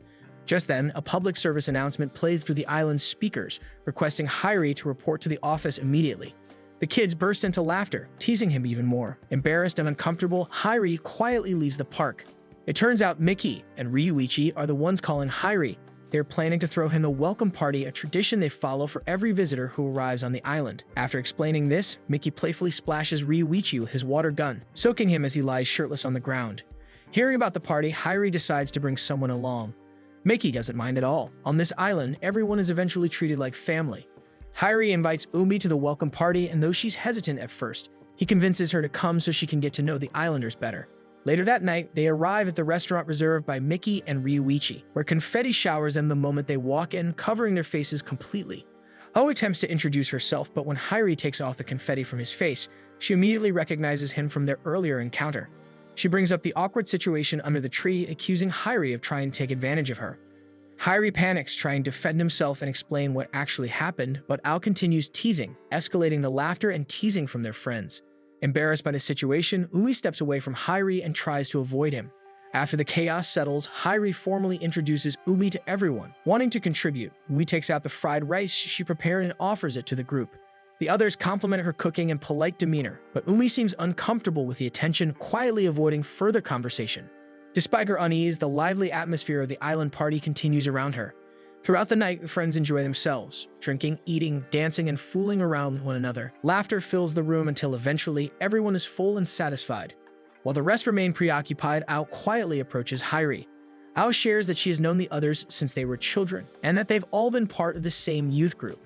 S1: Just then, a public service announcement plays through the island's speakers, requesting Hairi to report to the office immediately. The kids burst into laughter, teasing him even more. Embarrassed and uncomfortable, Hairi quietly leaves the park. It turns out Miki and Ryuichi are the ones calling Hairi. They're planning to throw him the welcome party, a tradition they follow for every visitor who arrives on the island. After explaining this, Miki playfully splashes Ryuichi with his water gun, soaking him as he lies shirtless on the ground. Hearing about the party, Hairi decides to bring someone along. Miki doesn't mind at all. On this island, everyone is eventually treated like family. Hairi invites Umi to the welcome party, and though she's hesitant at first, he convinces her to come so she can get to know the islanders better. Later that night, they arrive at the restaurant reserved by Miki and Ryuichi, where confetti showers them the moment they walk in, covering their faces completely. O attempts to introduce herself, but when Hairi takes off the confetti from his face, she immediately recognizes him from their earlier encounter. She brings up the awkward situation under the tree, accusing Hairi of trying to take advantage of her. Hairi panics, trying to defend himself and explain what actually happened, but Ao continues teasing, escalating the laughter and teasing from their friends. Embarrassed by the situation, Umi steps away from Hairi and tries to avoid him. After the chaos settles, Hairi formally introduces Umi to everyone. Wanting to contribute, Umi takes out the fried rice she prepared and offers it to the group. The others compliment her cooking and polite demeanor, but Umi seems uncomfortable with the attention, quietly avoiding further conversation. Despite her unease, the lively atmosphere of the island party continues around her. Throughout the night, the friends enjoy themselves, drinking, eating, dancing, and fooling around with one another. Laughter fills the room until eventually everyone is full and satisfied. While the rest remain preoccupied, Ao quietly approaches Hairi. Ao shares that she has known the others since they were children, and that they've all been part of the same youth group.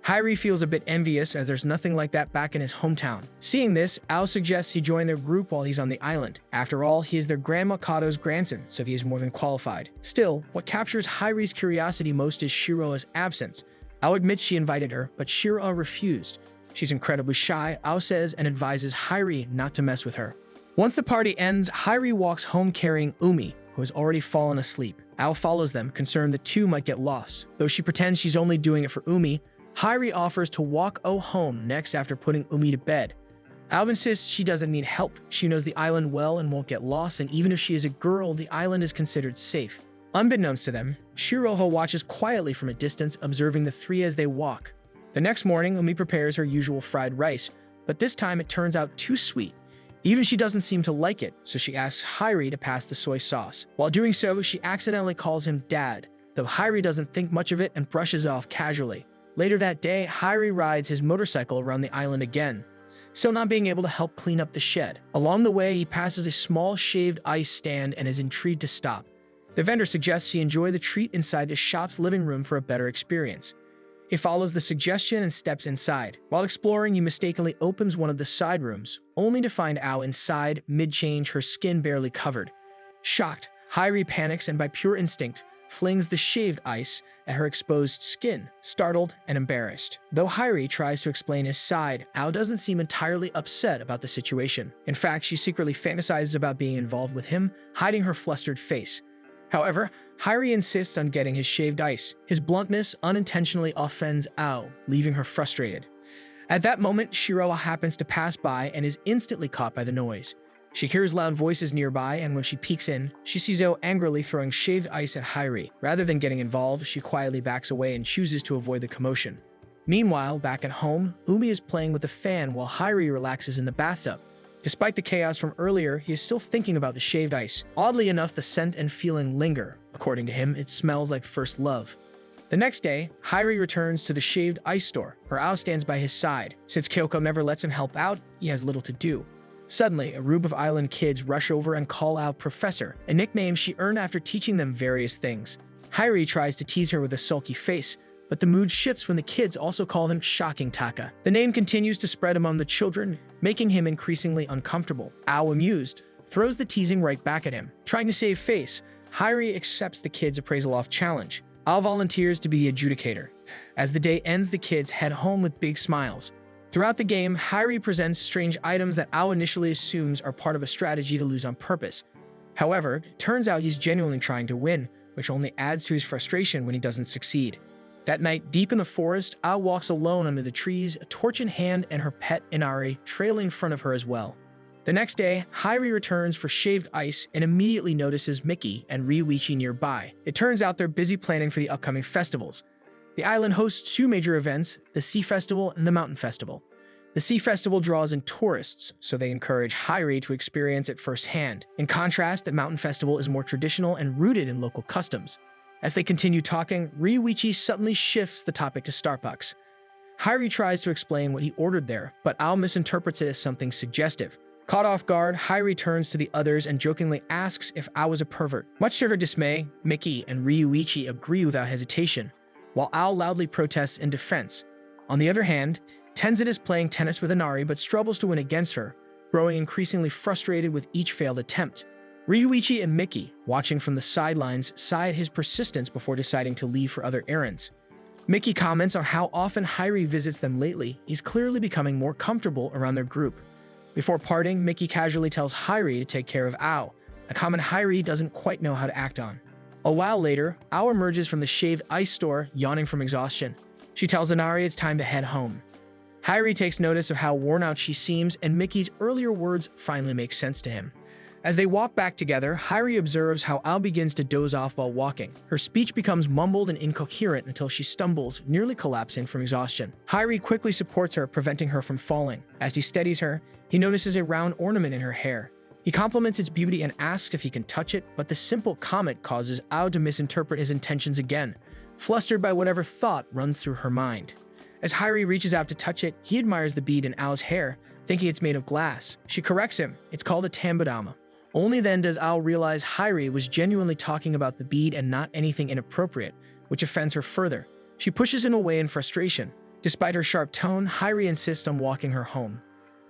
S1: Hairi feels a bit envious as there's nothing like that back in his hometown. Seeing this, Ao suggests he join their group while he's on the island. After all, he is their Grandma Kato's grandson, so he is more than qualified. Still, what captures Hairi's curiosity most is Shiroa's absence. Ao admits she invited her, but Shiroa refused. She's incredibly shy, Ao says, and advises Hairi not to mess with her. Once the party ends, Hairi walks home carrying Umi, who has already fallen asleep. Ao follows them, concerned the two might get lost. Though she pretends she's only doing it for Umi, Hairi offers to walk O home next after putting Umi to bed. Ao insists she doesn't need help. She knows the island well and won't get lost, and even if she is a girl, the island is considered safe. Unbeknownst to them, Shiroha watches quietly from a distance, observing the three as they walk. The next morning, Umi prepares her usual fried rice, but this time it turns out too sweet. Even she doesn't seem to like it, so she asks Hairi to pass the soy sauce. While doing so, she accidentally calls him Dad, though Hairi doesn't think much of it and brushes off casually. Later that day, Hairi rides his motorcycle around the island again, still not being able to help clean up the shed. Along the way, he passes a small shaved ice stand and is intrigued to stop. The vendor suggests he enjoy the treat inside the shop's living room for a better experience. He follows the suggestion and steps inside. While exploring, he mistakenly opens one of the side rooms, only to find Ao inside, mid-change, her skin barely covered. Shocked, Hairi panics and by pure instinct, flings the shaved ice at her exposed skin, startled and embarrassed. Though Hairi tries to explain his side, Ao doesn't seem entirely upset about the situation. In fact, she secretly fantasizes about being involved with him, hiding her flustered face. However, Hairi insists on getting his shaved ice. His bluntness unintentionally offends Ao, leaving her frustrated. At that moment, Shiroa happens to pass by and is instantly caught by the noise. She hears loud voices nearby, and when she peeks in, she sees Ao angrily throwing shaved ice at Hairi. Rather than getting involved, she quietly backs away and chooses to avoid the commotion. Meanwhile, back at home, Umi is playing with the fan while Hairi relaxes in the bathtub. Despite the chaos from earlier, he is still thinking about the shaved ice. Oddly enough, the scent and feeling linger. According to him, it smells like first love. The next day, Hairi returns to the shaved ice store, where Ao stands by his side. Since Kyoko never lets him help out, he has little to do. Suddenly, a group of island kids rush over and call out Professor, a nickname she earned after teaching them various things. Hairi tries to tease her with a sulky face, but the mood shifts when the kids also call him Shocking Taka. The name continues to spread among the children, making him increasingly uncomfortable. Ao, amused, throws the teasing right back at him. Trying to save face, Hairi accepts the kids' appraisal-off challenge. Ao volunteers to be the adjudicator. As the day ends, the kids head home with big smiles. Throughout the game, Hairi presents strange items that Ao initially assumes are part of a strategy to lose on purpose. However, it turns out he's genuinely trying to win, which only adds to his frustration when he doesn't succeed. That night, deep in the forest, Ao walks alone under the trees, a torch in hand and her pet Inari trailing in front of her as well. The next day, Hairi returns for shaved ice and immediately notices Mickey and Ryuichi nearby. It turns out they're busy planning for the upcoming festivals. The island hosts two major events, the Sea Festival and the Mountain Festival. The Sea Festival draws in tourists, so they encourage Hairi to experience it firsthand. In contrast, the Mountain Festival is more traditional and rooted in local customs. As they continue talking, Ryuichi suddenly shifts the topic to Starbucks. Hairi tries to explain what he ordered there, but Ao misinterprets it as something suggestive. Caught off guard, Hairi turns to the others and jokingly asks if Ao is a pervert. Much to her dismay, Mickey and Ryuichi agree without hesitation, while Ao loudly protests in defense. On the other hand, Tenzin is playing tennis with Inari but struggles to win against her, growing increasingly frustrated with each failed attempt. Ryuichi and Mickey, watching from the sidelines, sigh at his persistence before deciding to leave for other errands. Mickey comments on how often Hairi visits them lately. He's clearly becoming more comfortable around their group. Before parting, Mickey casually tells Hairi to take care of Ao, a comment Hairi doesn't quite know how to act on. A while later, Ao emerges from the shaved ice store, yawning from exhaustion. She tells Inari it's time to head home. Hairi takes notice of how worn out she seems, and Mickey's earlier words finally make sense to him. As they walk back together, Hairi observes how Ao begins to doze off while walking. Her speech becomes mumbled and incoherent until she stumbles, nearly collapsing from exhaustion. Hairi quickly supports her, preventing her from falling. As he steadies her, he notices a round ornament in her hair. He compliments its beauty and asks if he can touch it, but the simple comment causes Ao to misinterpret his intentions again, flustered by whatever thought runs through her mind. As Hairi reaches out to touch it, he admires the bead in Ao's hair, thinking it's made of glass. She corrects him. It's called a tambadama. Only then does Ao realize Hairi was genuinely talking about the bead and not anything inappropriate, which offends her further. She pushes him away in frustration. Despite her sharp tone, Hairi insists on walking her home.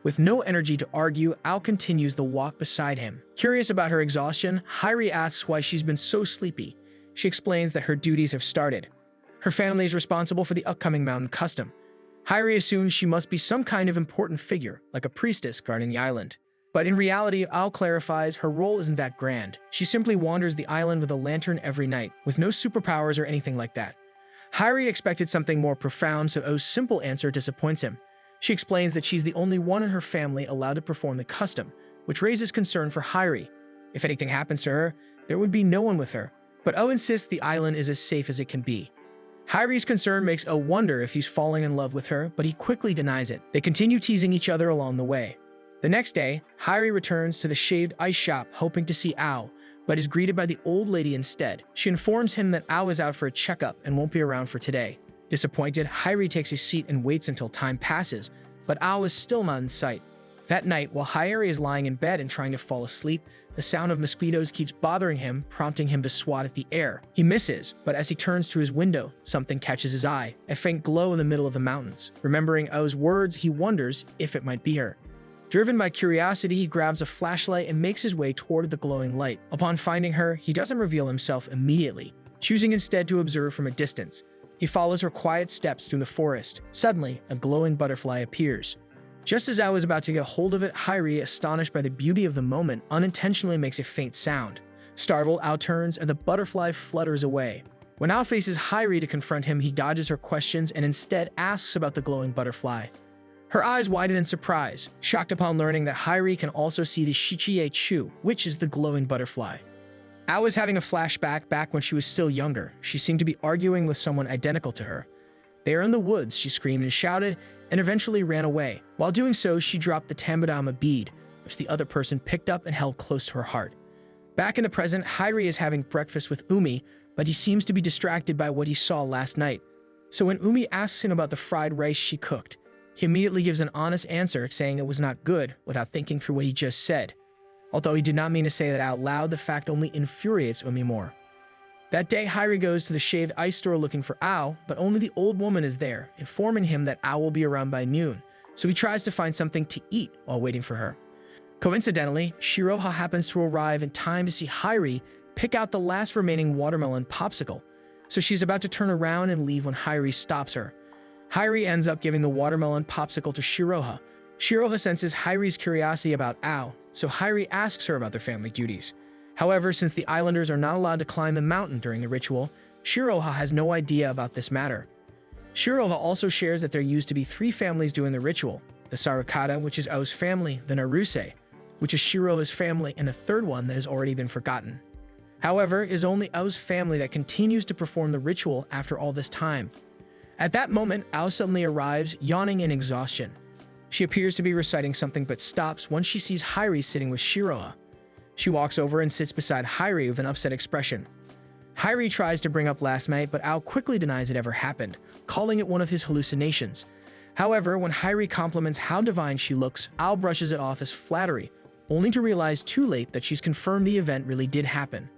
S1: With no energy to argue, Ao continues the walk beside him. Curious about her exhaustion, Hairi asks why she's been so sleepy. She explains that her duties have started. Her family is responsible for the upcoming mountain custom. Hairi assumes she must be some kind of important figure, like a priestess guarding the island. But in reality, Ao clarifies her role isn't that grand. She simply wanders the island with a lantern every night, with no superpowers or anything like that. Hairi expected something more profound, so Ao's simple answer disappoints him. She explains that she's the only one in her family allowed to perform the custom, which raises concern for Hairi. If anything happens to her, there would be no one with her. But Ao insists the island is as safe as it can be. Hairi's concern makes Ao wonder if he's falling in love with her, but he quickly denies it. They continue teasing each other along the way. The next day, Hairi returns to the shaved ice shop hoping to see Ao, but is greeted by the old lady instead. She informs him that Ao is out for a checkup and won't be around for today. Disappointed, Hairi takes a seat and waits until time passes, but Ao is still not in sight. That night, while Hairi is lying in bed and trying to fall asleep, the sound of mosquitoes keeps bothering him, prompting him to swat at the air. He misses, but as he turns to his window, something catches his eye, a faint glow in the middle of the mountains. Remembering Ao's words, he wonders if it might be her. Driven by curiosity, he grabs a flashlight and makes his way toward the glowing light. Upon finding her, he doesn't reveal himself immediately, choosing instead to observe from a distance. He follows her quiet steps through the forest. Suddenly, a glowing butterfly appears. Just as Ao is about to get a hold of it, Hairi, astonished by the beauty of the moment, unintentionally makes a faint sound. Startled, Ao turns and the butterfly flutters away. When Ao faces Hairi to confront him, he dodges her questions and instead asks about the glowing butterfly. Her eyes widen in surprise, shocked upon learning that Hairi can also see the Shichie Chu, which is the glowing butterfly. Ao is having a flashback back when she was still younger. She seemed to be arguing with someone identical to her. They are in the woods, she screamed and shouted, and eventually ran away. While doing so, she dropped the Tambadama bead, which the other person picked up and held close to her heart. Back in the present, Hairi is having breakfast with Umi, but he seems to be distracted by what he saw last night. So when Umi asks him about the fried rice she cooked, he immediately gives an honest answer, saying it was not good, without thinking through what he just said. Although he did not mean to say that out loud, the fact only infuriates Umi more. That day, Hairi goes to the shaved ice store looking for Ao, but only the old woman is there, informing him that Ao will be around by noon, so he tries to find something to eat while waiting for her. Coincidentally, Shiroha happens to arrive in time to see Hairi pick out the last remaining watermelon popsicle, so she's about to turn around and leave when Hairi stops her. Hairi ends up giving the watermelon popsicle to Shiroha. Shiroha senses Hairi's curiosity about Ao, so Hairi asks her about their family duties. However, since the islanders are not allowed to climb the mountain during the ritual, Shiroha has no idea about this matter. Shiroha also shares that there used to be 3 families doing the ritual: the Sarukata, which is Ao's family, the Naruse, which is Shiroha's family, and a third one that has already been forgotten. However, it is only Ao's family that continues to perform the ritual after all this time. At that moment, Ao suddenly arrives, yawning in exhaustion. She appears to be reciting something but stops once she sees Hairi sitting with Shiroha. She walks over and sits beside Hairi with an upset expression. Hairi tries to bring up last night, but Ao quickly denies it ever happened, calling it one of his hallucinations. However, when Hairi compliments how divine she looks, Ao brushes it off as flattery, only to realize too late that she's confirmed the event really did happen.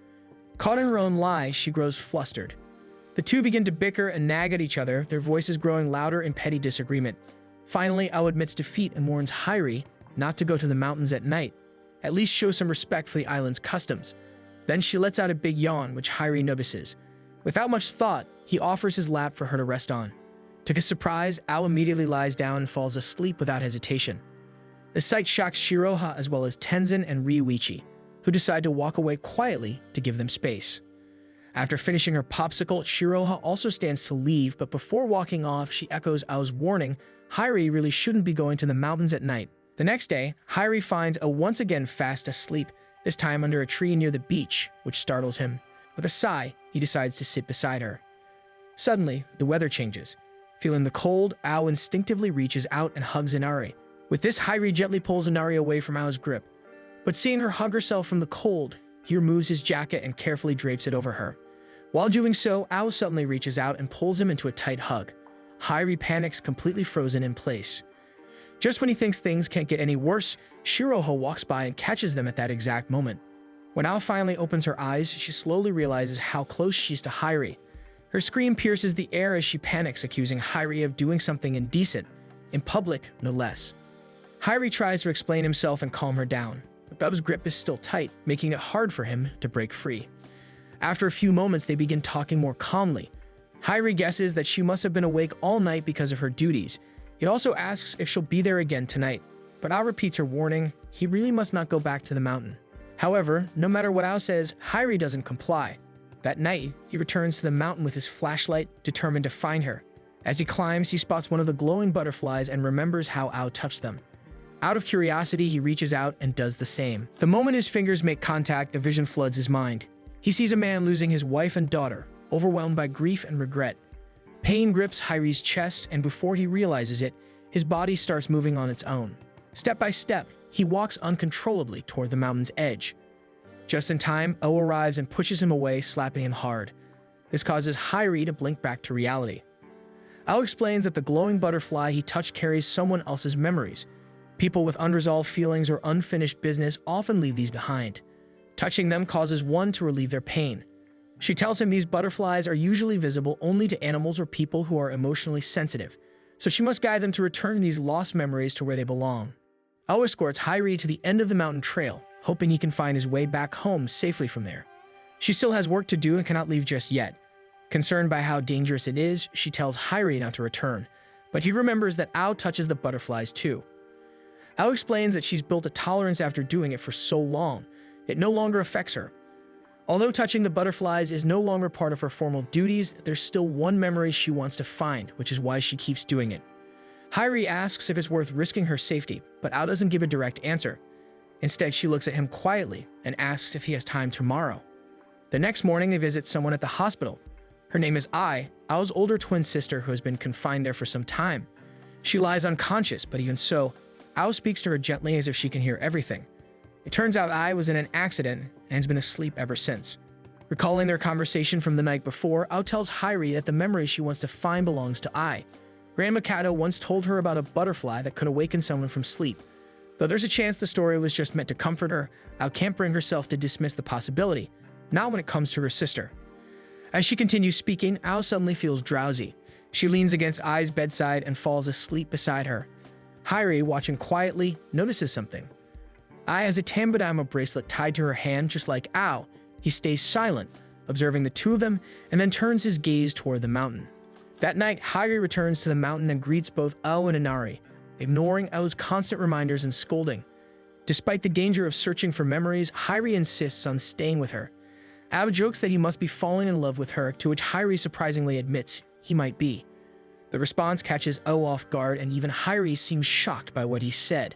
S1: Caught in her own lies, she grows flustered. The two begin to bicker and nag at each other, their voices growing louder in petty disagreement. Finally, Ao admits defeat and warns Hairi not to go to the mountains at night, at least show some respect for the island's customs. Then she lets out a big yawn, which Hairi notices. Without much thought, he offers his lap for her to rest on. To his surprise, Ao immediately lies down and falls asleep without hesitation. The sight shocks Shiroha as well as Tenzin and Ryuichi, who decide to walk away quietly to give them space. After finishing her popsicle, Shiroha also stands to leave, but before walking off, she echoes Ao's warning Hairi really shouldn't be going to the mountains at night. The next day, Hairi finds Ao once again fast asleep, this time under a tree near the beach, which startles him. With a sigh, he decides to sit beside her. Suddenly, the weather changes. Feeling the cold, Ao instinctively reaches out and hugs Inari. With this, Hairi gently pulls Inari away from Ao's grip. But seeing her hug herself from the cold, he removes his jacket and carefully drapes it over her. While doing so, Ao suddenly reaches out and pulls him into a tight hug. Hairi panics, completely frozen in place. Just when he thinks things can't get any worse, Shiroha walks by and catches them at that exact moment. When Ao finally opens her eyes, she slowly realizes how close she is to Hairi. Her scream pierces the air as she panics, accusing Hairi of doing something indecent, in public, no less. Hairi tries to explain himself and calm her down, but Ao's grip is still tight, making it hard for him to break free. After a few moments, they begin talking more calmly. Hairi guesses that she must have been awake all night because of her duties. It also asks if she'll be there again tonight, but Ao repeats her warning, he really must not go back to the mountain. However, no matter what Ao says, Hairi doesn't comply. That night, he returns to the mountain with his flashlight, determined to find her. As he climbs, he spots one of the glowing butterflies and remembers how Ao touched them. Out of curiosity, he reaches out and does the same. The moment his fingers make contact, a vision floods his mind. He sees a man losing his wife and daughter, overwhelmed by grief and regret. Pain grips Hairi's chest, and before he realizes it, his body starts moving on its own. Step by step, he walks uncontrollably toward the mountain's edge. Just in time, Ao arrives and pushes him away, slapping him hard. This causes Hairi to blink back to reality. Ao explains that the glowing butterfly he touched carries someone else's memories. People with unresolved feelings or unfinished business often leave these behind. Touching them causes one to relieve their pain. She tells him these butterflies are usually visible only to animals or people who are emotionally sensitive, so she must guide them to return these lost memories to where they belong. Ao escorts Hairi to the end of the mountain trail, hoping he can find his way back home safely from there. She still has work to do and cannot leave just yet. Concerned by how dangerous it is, she tells Hairi not to return, but he remembers that Ao touches the butterflies too. Ao explains that she's built a tolerance after doing it for so long, it no longer affects her. Although touching the butterflies is no longer part of her formal duties, there's still one memory she wants to find, which is why she keeps doing it. Hyrie asks if it's worth risking her safety, but Ao doesn't give a direct answer. Instead, she looks at him quietly and asks if he has time tomorrow. The next morning, they visit someone at the hospital. Her name is Ai, Ao's older twin sister who has been confined there for some time. She lies unconscious, but even so, Ao speaks to her gently as if she can hear everything. It turns out Ai was in an accident and has been asleep ever since. Recalling their conversation from the night before, Ao tells Hyrie that the memory she wants to find belongs to Ai. Grand Mikado once told her about a butterfly that could awaken someone from sleep. Though there's a chance the story was just meant to comfort her, Ao can't bring herself to dismiss the possibility, not when it comes to her sister. As she continues speaking, Ao suddenly feels drowsy. She leans against Ai's bedside and falls asleep beside her. Hyrie, watching quietly, notices something. Ai has a Tambadama bracelet tied to her hand just like Ao. He stays silent, observing the two of them, and then turns his gaze toward the mountain. That night, Hyrie returns to the mountain and greets both Ao and Inari, ignoring Ao's constant reminders and scolding. Despite the danger of searching for memories, Hyrie insists on staying with her. Ao jokes that he must be falling in love with her, to which Hyrie surprisingly admits he might be. The response catches Ao off guard, and even Hyrie seems shocked by what he said.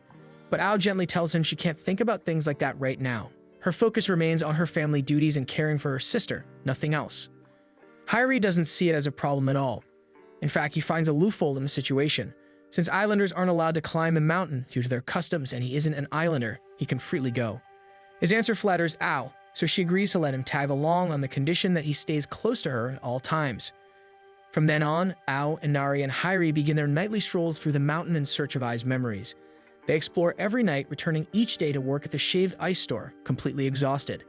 S1: But Ao gently tells him she can't think about things like that right now. Her focus remains on her family duties and caring for her sister, nothing else. Hyrie doesn't see it as a problem at all. In fact, he finds a loophole in the situation. Since islanders aren't allowed to climb the mountain due to their customs and he isn't an islander, he can freely go. His answer flatters Ao, so she agrees to let him tag along on the condition that he stays close to her at all times. From then on, Ao, Inari, and Hyrie begin their nightly strolls through the mountain in search of Ai's memories. They explore every night, returning each day to work at the shaved ice store, completely exhausted.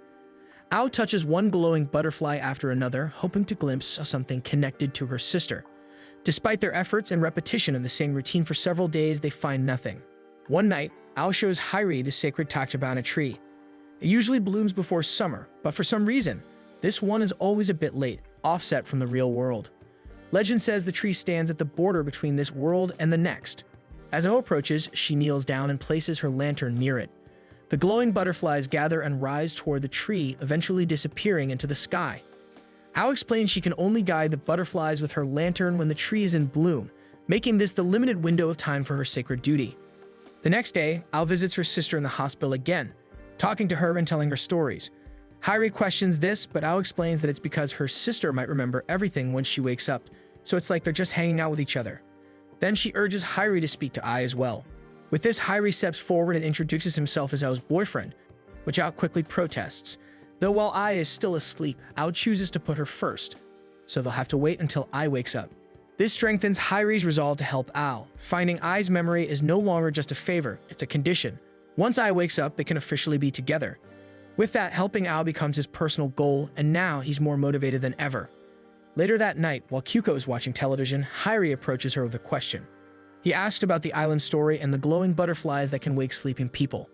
S1: Ao touches one glowing butterfly after another, hoping to glimpse something connected to her sister. Despite their efforts and repetition of the same routine for several days, they find nothing. One night, Ao shows Hyrie the sacred Tachibana tree. It usually blooms before summer, but for some reason, this one is always a bit late, offset from the real world. Legend says the tree stands at the border between this world and the next. As Ao approaches, she kneels down and places her lantern near it. The glowing butterflies gather and rise toward the tree, eventually disappearing into the sky. Ao explains she can only guide the butterflies with her lantern when the tree is in bloom, making this the limited window of time for her sacred duty. The next day, Ao visits her sister in the hospital again, talking to her and telling her stories. Hyrie questions this, but Ao explains that it's because her sister might remember everything when she wakes up, so it's like they're just hanging out with each other. Then she urges Hyrie to speak to Ai as well. With this, Hyrie steps forward and introduces himself as Ao's boyfriend, which Ao quickly protests. Though while Ai is still asleep, Ao chooses to put her first, so they'll have to wait until Ai wakes up. This strengthens Hyrie's resolve to help Ao. Finding Ai's memory is no longer just a favor, it's a condition. Once Ai wakes up, they can officially be together. With that, helping Ao becomes his personal goal, and now he's more motivated than ever. Later that night, while Kyuko is watching television, Hyrie approaches her with a question. He asked about the island story and the glowing butterflies that can wake sleeping people.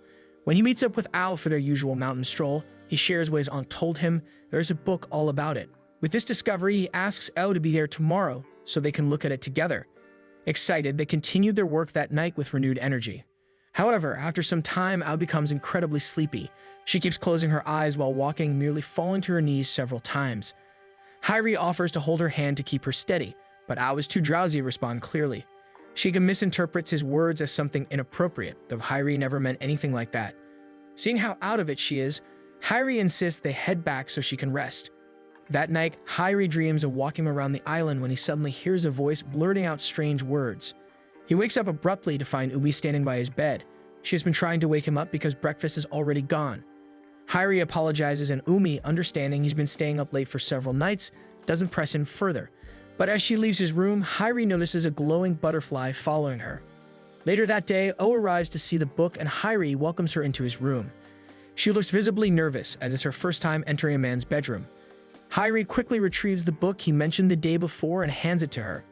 S1: When he meets up with Ao for their usual mountain stroll, he shares what his aunt told him. There's a book all about it. With this discovery, he asks Ao to be there tomorrow so they can look at it together. Excited, they continued their work that night with renewed energy. However, after some time, Ao becomes incredibly sleepy. She keeps closing her eyes while walking, merely falling to her knees several times. Hyrie offers to hold her hand to keep her steady, but Ao is too drowsy to respond clearly. Shiga misinterprets his words as something inappropriate, though Hyrie never meant anything like that. Seeing how out of it she is, Hyrie insists they head back so she can rest. That night, Hyrie dreams of walking around the island when he suddenly hears a voice blurting out strange words. He wakes up abruptly to find Umi standing by his bed. She has been trying to wake him up because breakfast is already gone. Hyrie apologizes, and Umi, understanding he's been staying up late for several nights, doesn't press him further. But as she leaves his room, Hyrie notices a glowing butterfly following her. Later that day, O arrives to see the book, and Hyrie welcomes her into his room. She looks visibly nervous, as it's her first time entering a man's bedroom. Hyrie quickly retrieves the book he mentioned the day before and hands it to her.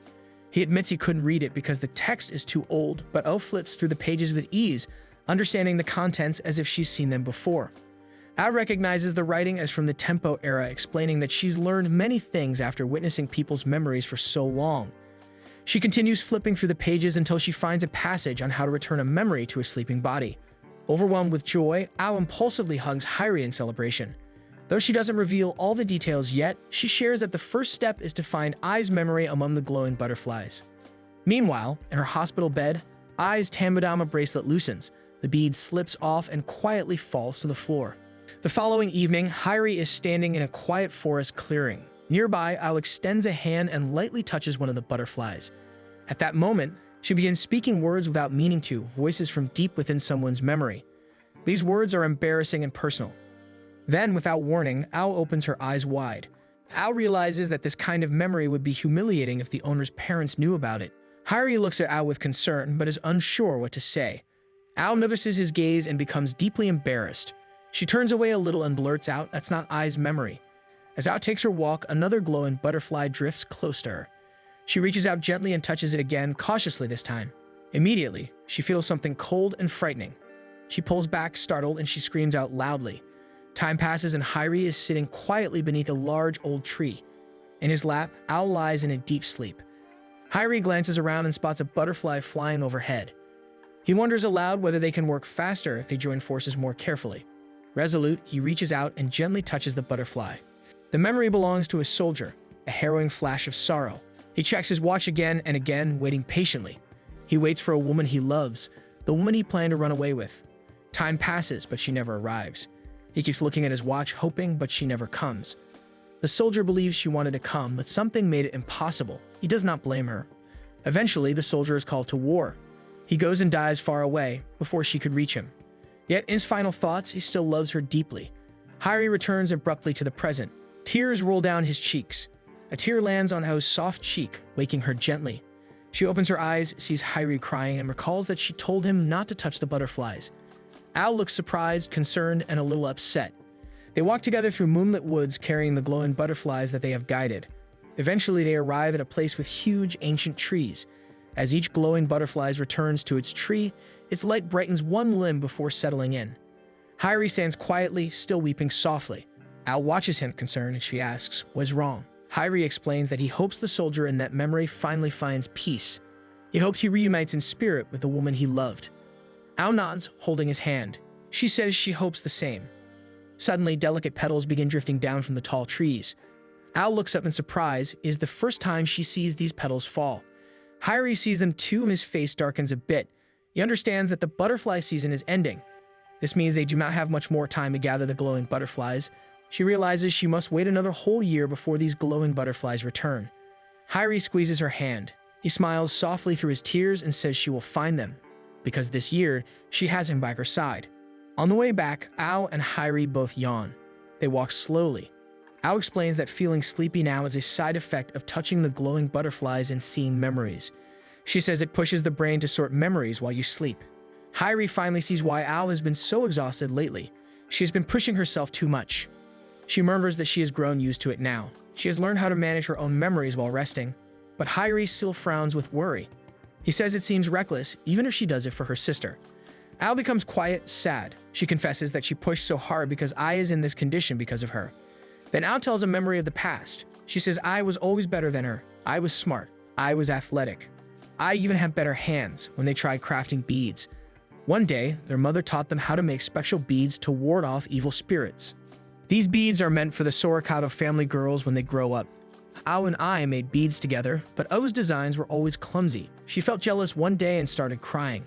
S1: He admits he couldn't read it because the text is too old, but O flips through the pages with ease, understanding the contents as if she's seen them before. Ao recognizes the writing as from the Tempo era, explaining that she's learned many things after witnessing people's memories for so long. She continues flipping through the pages until she finds a passage on how to return a memory to a sleeping body. Overwhelmed with joy, Ao impulsively hugs Hyrie in celebration. Though she doesn't reveal all the details yet, she shares that the first step is to find Ai's memory among the glowing butterflies. Meanwhile, in her hospital bed, Ai's Tambadama bracelet loosens. The bead slips off and quietly falls to the floor. The following evening, Hairi is standing in a quiet forest clearing. Nearby, Ao extends a hand and lightly touches one of the butterflies. At that moment, she begins speaking words without meaning to, voices from deep within someone's memory. These words are embarrassing and personal. Then, without warning, Ao opens her eyes wide. Ao realizes that this kind of memory would be humiliating if the owner's parents knew about it. Hairi looks at Ao with concern, but is unsure what to say. Ao notices his gaze and becomes deeply embarrassed. She turns away a little and blurts out, "That's not Ai's memory." As Ao takes her walk, another glowing butterfly drifts close to her. She reaches out gently and touches it again, cautiously this time. Immediately, she feels something cold and frightening. She pulls back, startled, and she screams out loudly. Time passes and Hairi is sitting quietly beneath a large old tree. In his lap, Ao lies in a deep sleep. Hairi glances around and spots a butterfly flying overhead. He wonders aloud whether they can work faster if they join forces more carefully. Resolute, he reaches out and gently touches the butterfly. The memory belongs to a soldier, a harrowing flash of sorrow. He checks his watch again and again, waiting patiently. He waits for a woman he loves, the woman he planned to run away with. Time passes, but she never arrives. He keeps looking at his watch, hoping, but she never comes. The soldier believes she wanted to come, but something made it impossible. He does not blame her. Eventually, the soldier is called to war. He goes and dies far away, before she could reach him. Yet in his final thoughts, he still loves her deeply. Hairi returns abruptly to the present. Tears roll down his cheeks. A tear lands on Ao's soft cheek, waking her gently. She opens her eyes, sees Hairi crying, and recalls that she told him not to touch the butterflies. Ao looks surprised, concerned, and a little upset. They walk together through moonlit woods, carrying the glowing butterflies that they have guided. Eventually, they arrive at a place with huge, ancient trees. As each glowing butterfly returns to its tree, its light brightens one limb before settling in. Hairi stands quietly, still weeping softly. Ao watches him, concerned, and she asks, "What's wrong?" Hairi explains that he hopes the soldier in that memory finally finds peace. He hopes he reunites in spirit with the woman he loved. Ao nods, holding his hand. She says she hopes the same. Suddenly, delicate petals begin drifting down from the tall trees. Ao looks up in surprise. It is the first time she sees these petals fall. Hairi sees them too, and his face darkens a bit. He understands that the butterfly season is ending. This means they do not have much more time to gather the glowing butterflies. She realizes she must wait another whole year before these glowing butterflies return. Hairi squeezes her hand. He smiles softly through his tears and says she will find them, because this year she has him by her side. On the way back, Ao and Hairi both yawn. They walk slowly. Ao explains that feeling sleepy now is a side effect of touching the glowing butterflies and seeing memories. She says it pushes the brain to sort memories while you sleep. Hairi finally sees why Ao has been so exhausted lately. She has been pushing herself too much. She murmurs that she has grown used to it now. She has learned how to manage her own memories while resting, but Hairi still frowns with worry. He says it seems reckless, even if she does it for her sister. Ao becomes quiet, sad. She confesses that she pushed so hard because Ai is in this condition because of her. Then Ao tells a memory of the past. She says Ai was always better than her. Ai was smart. Ai was athletic. Ai even had better hands when they tried crafting beads. One day, their mother taught them how to make special beads to ward off evil spirits. These beads are meant for the Sorakato family girls when they grow up. Ao and I made beads together, but O's designs were always clumsy. She felt jealous one day and started crying.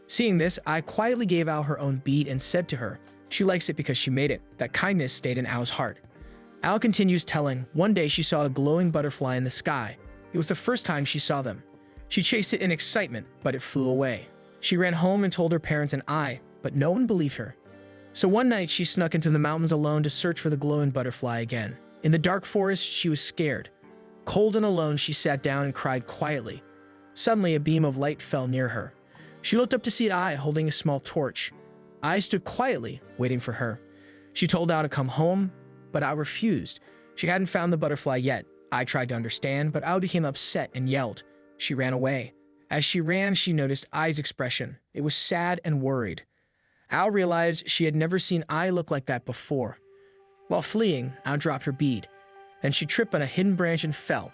S1: Seeing this, I quietly gave Ao her own bead and said to her, she likes it because she made it. That kindness stayed in Ao's heart. Ao continues telling, one day she saw a glowing butterfly in the sky. It was the first time she saw them. She chased it in excitement, but it flew away. She ran home and told her parents and I, but no one believed her. So one night she snuck into the mountains alone to search for the glowing butterfly again. In the dark forest, she was scared. Cold and alone, she sat down and cried quietly. Suddenly, a beam of light fell near her. She looked up to see I holding a small torch. I stood quietly, waiting for her. She told Ao to come home, but Ao refused. She hadn't found the butterfly yet. I tried to understand, but Ao became upset and yelled. She ran away. As she ran, she noticed Ai's expression. It was sad and worried. Ao realized she had never seen Ai look like that before. While fleeing, Ao dropped her bead. Then she tripped on a hidden branch and fell.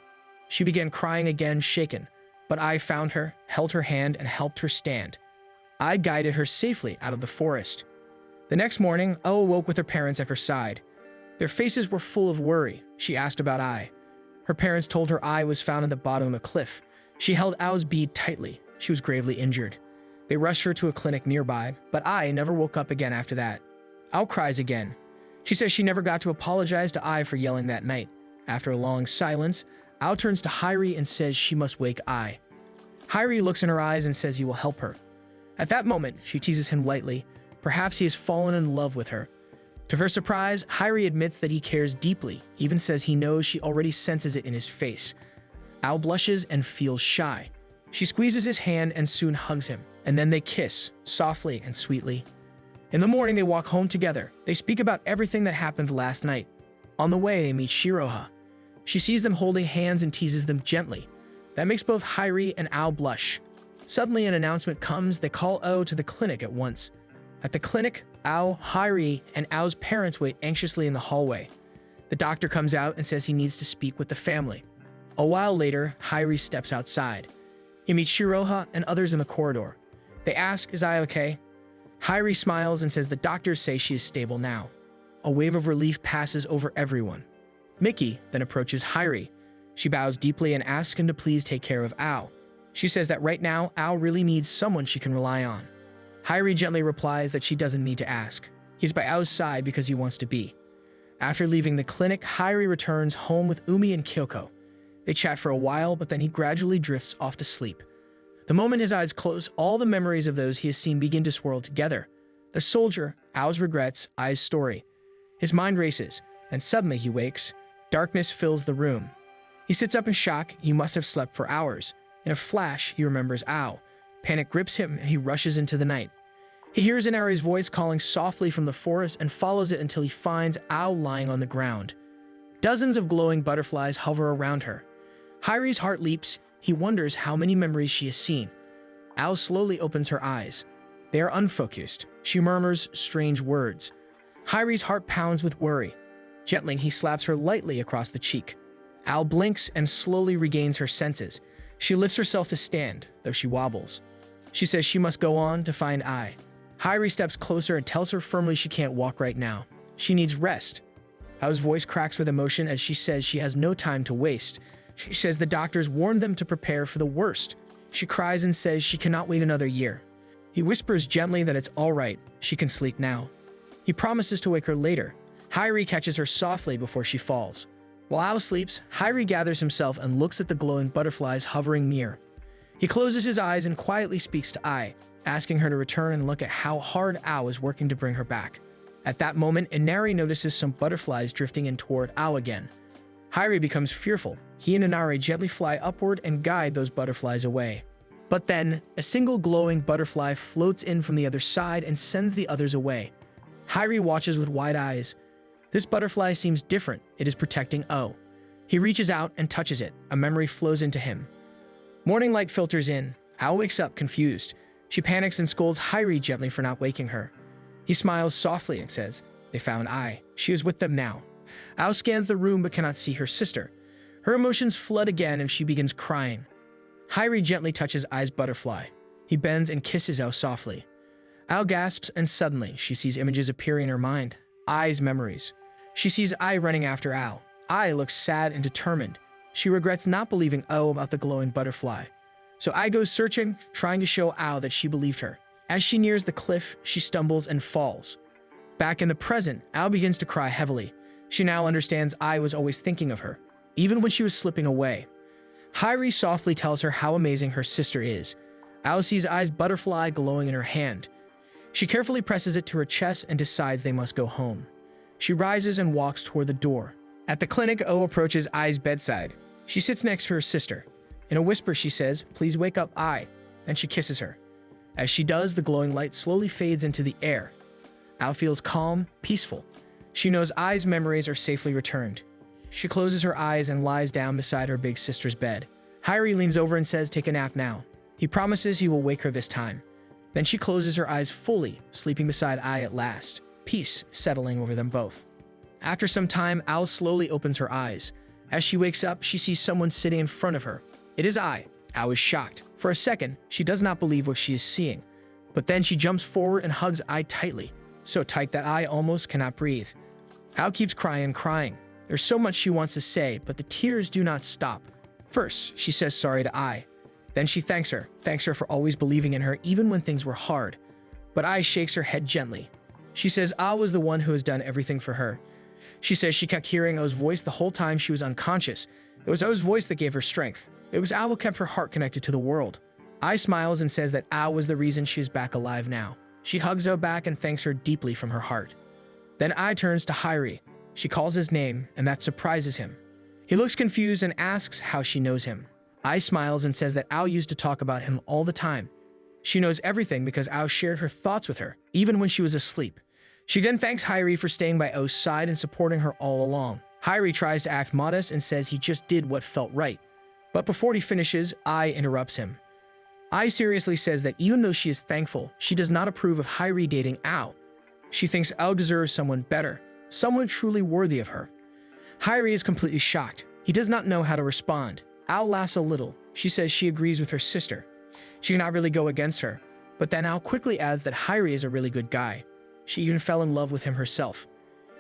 S1: She began crying again, shaken. But Ai found her, held her hand, and helped her stand. Ai guided her safely out of the forest. The next morning, O awoke with her parents at her side. Their faces were full of worry. She asked about Ai. Her parents told her Ai was found at the bottom of a cliff. She held Ao's bead tightly. She was gravely injured. They rushed her to a clinic nearby, but Ai never woke up again after that. Ao cries again. She says she never got to apologize to Ai for yelling that night. After a long silence, Ao turns to Hairi and says she must wake Ai. Hairi looks in her eyes and says he will help her. At that moment, she teases him lightly. Perhaps he has fallen in love with her. To her surprise, Hairi admits that he cares deeply, even says he knows she already senses it in his face. Ao blushes and feels shy. She squeezes his hand and soon hugs him, and then they kiss, softly and sweetly. In the morning, they walk home together. They speak about everything that happened last night. On the way, they meet Shiroha. She sees them holding hands and teases them gently. That makes both Hairi and Ao blush. Suddenly, an announcement comes. They call O to the clinic at once. At the clinic, Ao, Hairi, and Ao's parents wait anxiously in the hallway. The doctor comes out and says he needs to speak with the family. A while later, Hairi steps outside. He meets Shiroha and others in the corridor. They ask, "Is Ai okay?" Hairi smiles and says the doctors say she is stable now. A wave of relief passes over everyone. Miki then approaches Hairi. She bows deeply and asks him to please take care of Ao. She says that right now, Ao really needs someone she can rely on. Hairi gently replies that she doesn't need to ask. He's by Ao's side because he wants to be. After leaving the clinic, Hairi returns home with Umi and Kyoko. They chat for a while, but then he gradually drifts off to sleep. The moment his eyes close, all the memories of those he has seen begin to swirl together. The soldier, Ao's regrets, Ai's story. His mind races, and suddenly he wakes. Darkness fills the room. He sits up in shock. He must have slept for hours. In a flash, he remembers Ao. Panic grips him, and he rushes into the night. He hears Inari's voice calling softly from the forest and follows it until he finds Ao lying on the ground. Dozens of glowing butterflies hover around her. Hairi's heart leaps. He wonders how many memories she has seen. Ao slowly opens her eyes. They are unfocused. She murmurs strange words. Hairi's heart pounds with worry. Gently, he slaps her lightly across the cheek. Ao blinks and slowly regains her senses. She lifts herself to stand, though she wobbles. She says she must go on to find Ai. Hairi steps closer and tells her firmly she can't walk right now. She needs rest. Ao's voice cracks with emotion as she says she has no time to waste. She says the doctors warned them to prepare for the worst. She cries and says she cannot wait another year. He whispers gently that it's all right. She can sleep now. He promises to wake her later. Hairi catches her softly before she falls. While Ao sleeps, Hairi gathers himself and looks at the glowing butterflies hovering near. He closes his eyes and quietly speaks to Ai, asking her to return and look at how hard Ao is working to bring her back. At that moment, Inari notices some butterflies drifting in toward Ao again. Hairi becomes fearful. He and Inari gently fly upward and guide those butterflies away. But then, a single glowing butterfly floats in from the other side and sends the others away. Hairi watches with wide eyes. This butterfly seems different. It is protecting O. He reaches out and touches it. A memory flows into him. Morning light filters in. Ao wakes up confused. She panics and scolds Hairi gently for not waking her. He smiles softly and says, "They found Ai. She is with them now." Ao scans the room but cannot see her sister. Her emotions flood again and she begins crying. Hairi gently touches Ai's butterfly. He bends and kisses Ao softly. Ao gasps and suddenly she sees images appearing in her mind. Ai's memories. She sees Ai running after Ao. Ai looks sad and determined. She regrets not believing O about the glowing butterfly. So Ai goes searching, trying to show Ao that she believed her. As she nears the cliff, she stumbles and falls. Back in the present, Ao begins to cry heavily. She now understands Ai was always thinking of her, even when she was slipping away. Hairi softly tells her how amazing her sister is. Ao sees Ai's butterfly glowing in her hand. She carefully presses it to her chest and decides they must go home. She rises and walks toward the door. At the clinic, O approaches Ai's bedside. She sits next to her sister. In a whisper, she says, "Please wake up, Ai." Then she kisses her. As she does, the glowing light slowly fades into the air. Ao feels calm, peaceful. She knows Ai's memories are safely returned. She closes her eyes and lies down beside her big sister's bed. Hairi leans over and says, "Take a nap now." He promises he will wake her this time. Then she closes her eyes fully, sleeping beside Ai at last, peace settling over them both. After some time, Ao slowly opens her eyes. As she wakes up, she sees someone sitting in front of her. It is Ai. Ao is shocked. For a second, she does not believe what she is seeing. But then she jumps forward and hugs Ai tightly, so tight that Ai almost cannot breathe. Ao keeps crying. There's so much she wants to say, but the tears do not stop. First, she says sorry to Ai. Then she thanks her for always believing in her even when things were hard. But Ai shakes her head gently. She says Ao was the one who has done everything for her. She says she kept hearing O's voice the whole time she was unconscious. It was O's voice that gave her strength. It was Ao who kept her heart connected to the world. Ai smiles and says that Ao was the reason she is back alive now. She hugs O back and thanks her deeply from her heart. Then Ai turns to Hairi. She calls his name, and that surprises him. He looks confused and asks how she knows him. Ai smiles and says that Ao used to talk about him all the time. She knows everything because Ao shared her thoughts with her, even when she was asleep. She then thanks Hairi for staying by O's side and supporting her all along. Hairi tries to act modest and says he just did what felt right. But before he finishes, Ai interrupts him. Ai seriously says that even though she is thankful, she does not approve of Hairi dating Ao. She thinks Ao deserves someone better, someone truly worthy of her. Hairi is completely shocked. He does not know how to respond. Ao laughs a little. She says she agrees with her sister. She cannot really go against her. But then Ao quickly adds that Hairi is a really good guy. She even fell in love with him herself.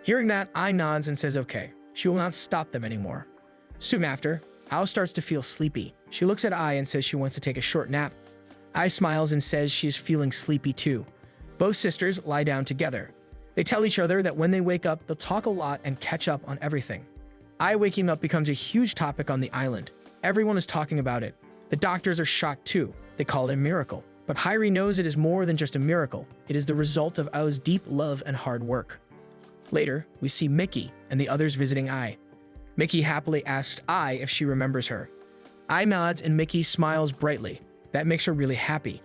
S1: Hearing that, Ai nods and says okay. She will not stop them anymore. Soon after, Ao starts to feel sleepy. She looks at Ai and says she wants to take a short nap. Ai smiles and says she is feeling sleepy too. Both sisters lie down together. They tell each other that when they wake up, they'll talk a lot and catch up on everything. Ai waking up becomes a huge topic on the island. Everyone is talking about it. The doctors are shocked too. They call it a miracle. But Hairi knows it is more than just a miracle. It is the result of Ao's deep love and hard work. Later, we see Mickey and the others visiting Ai. Mickey happily asks Ai if she remembers her. Ai nods and Mickey smiles brightly. That makes her really happy.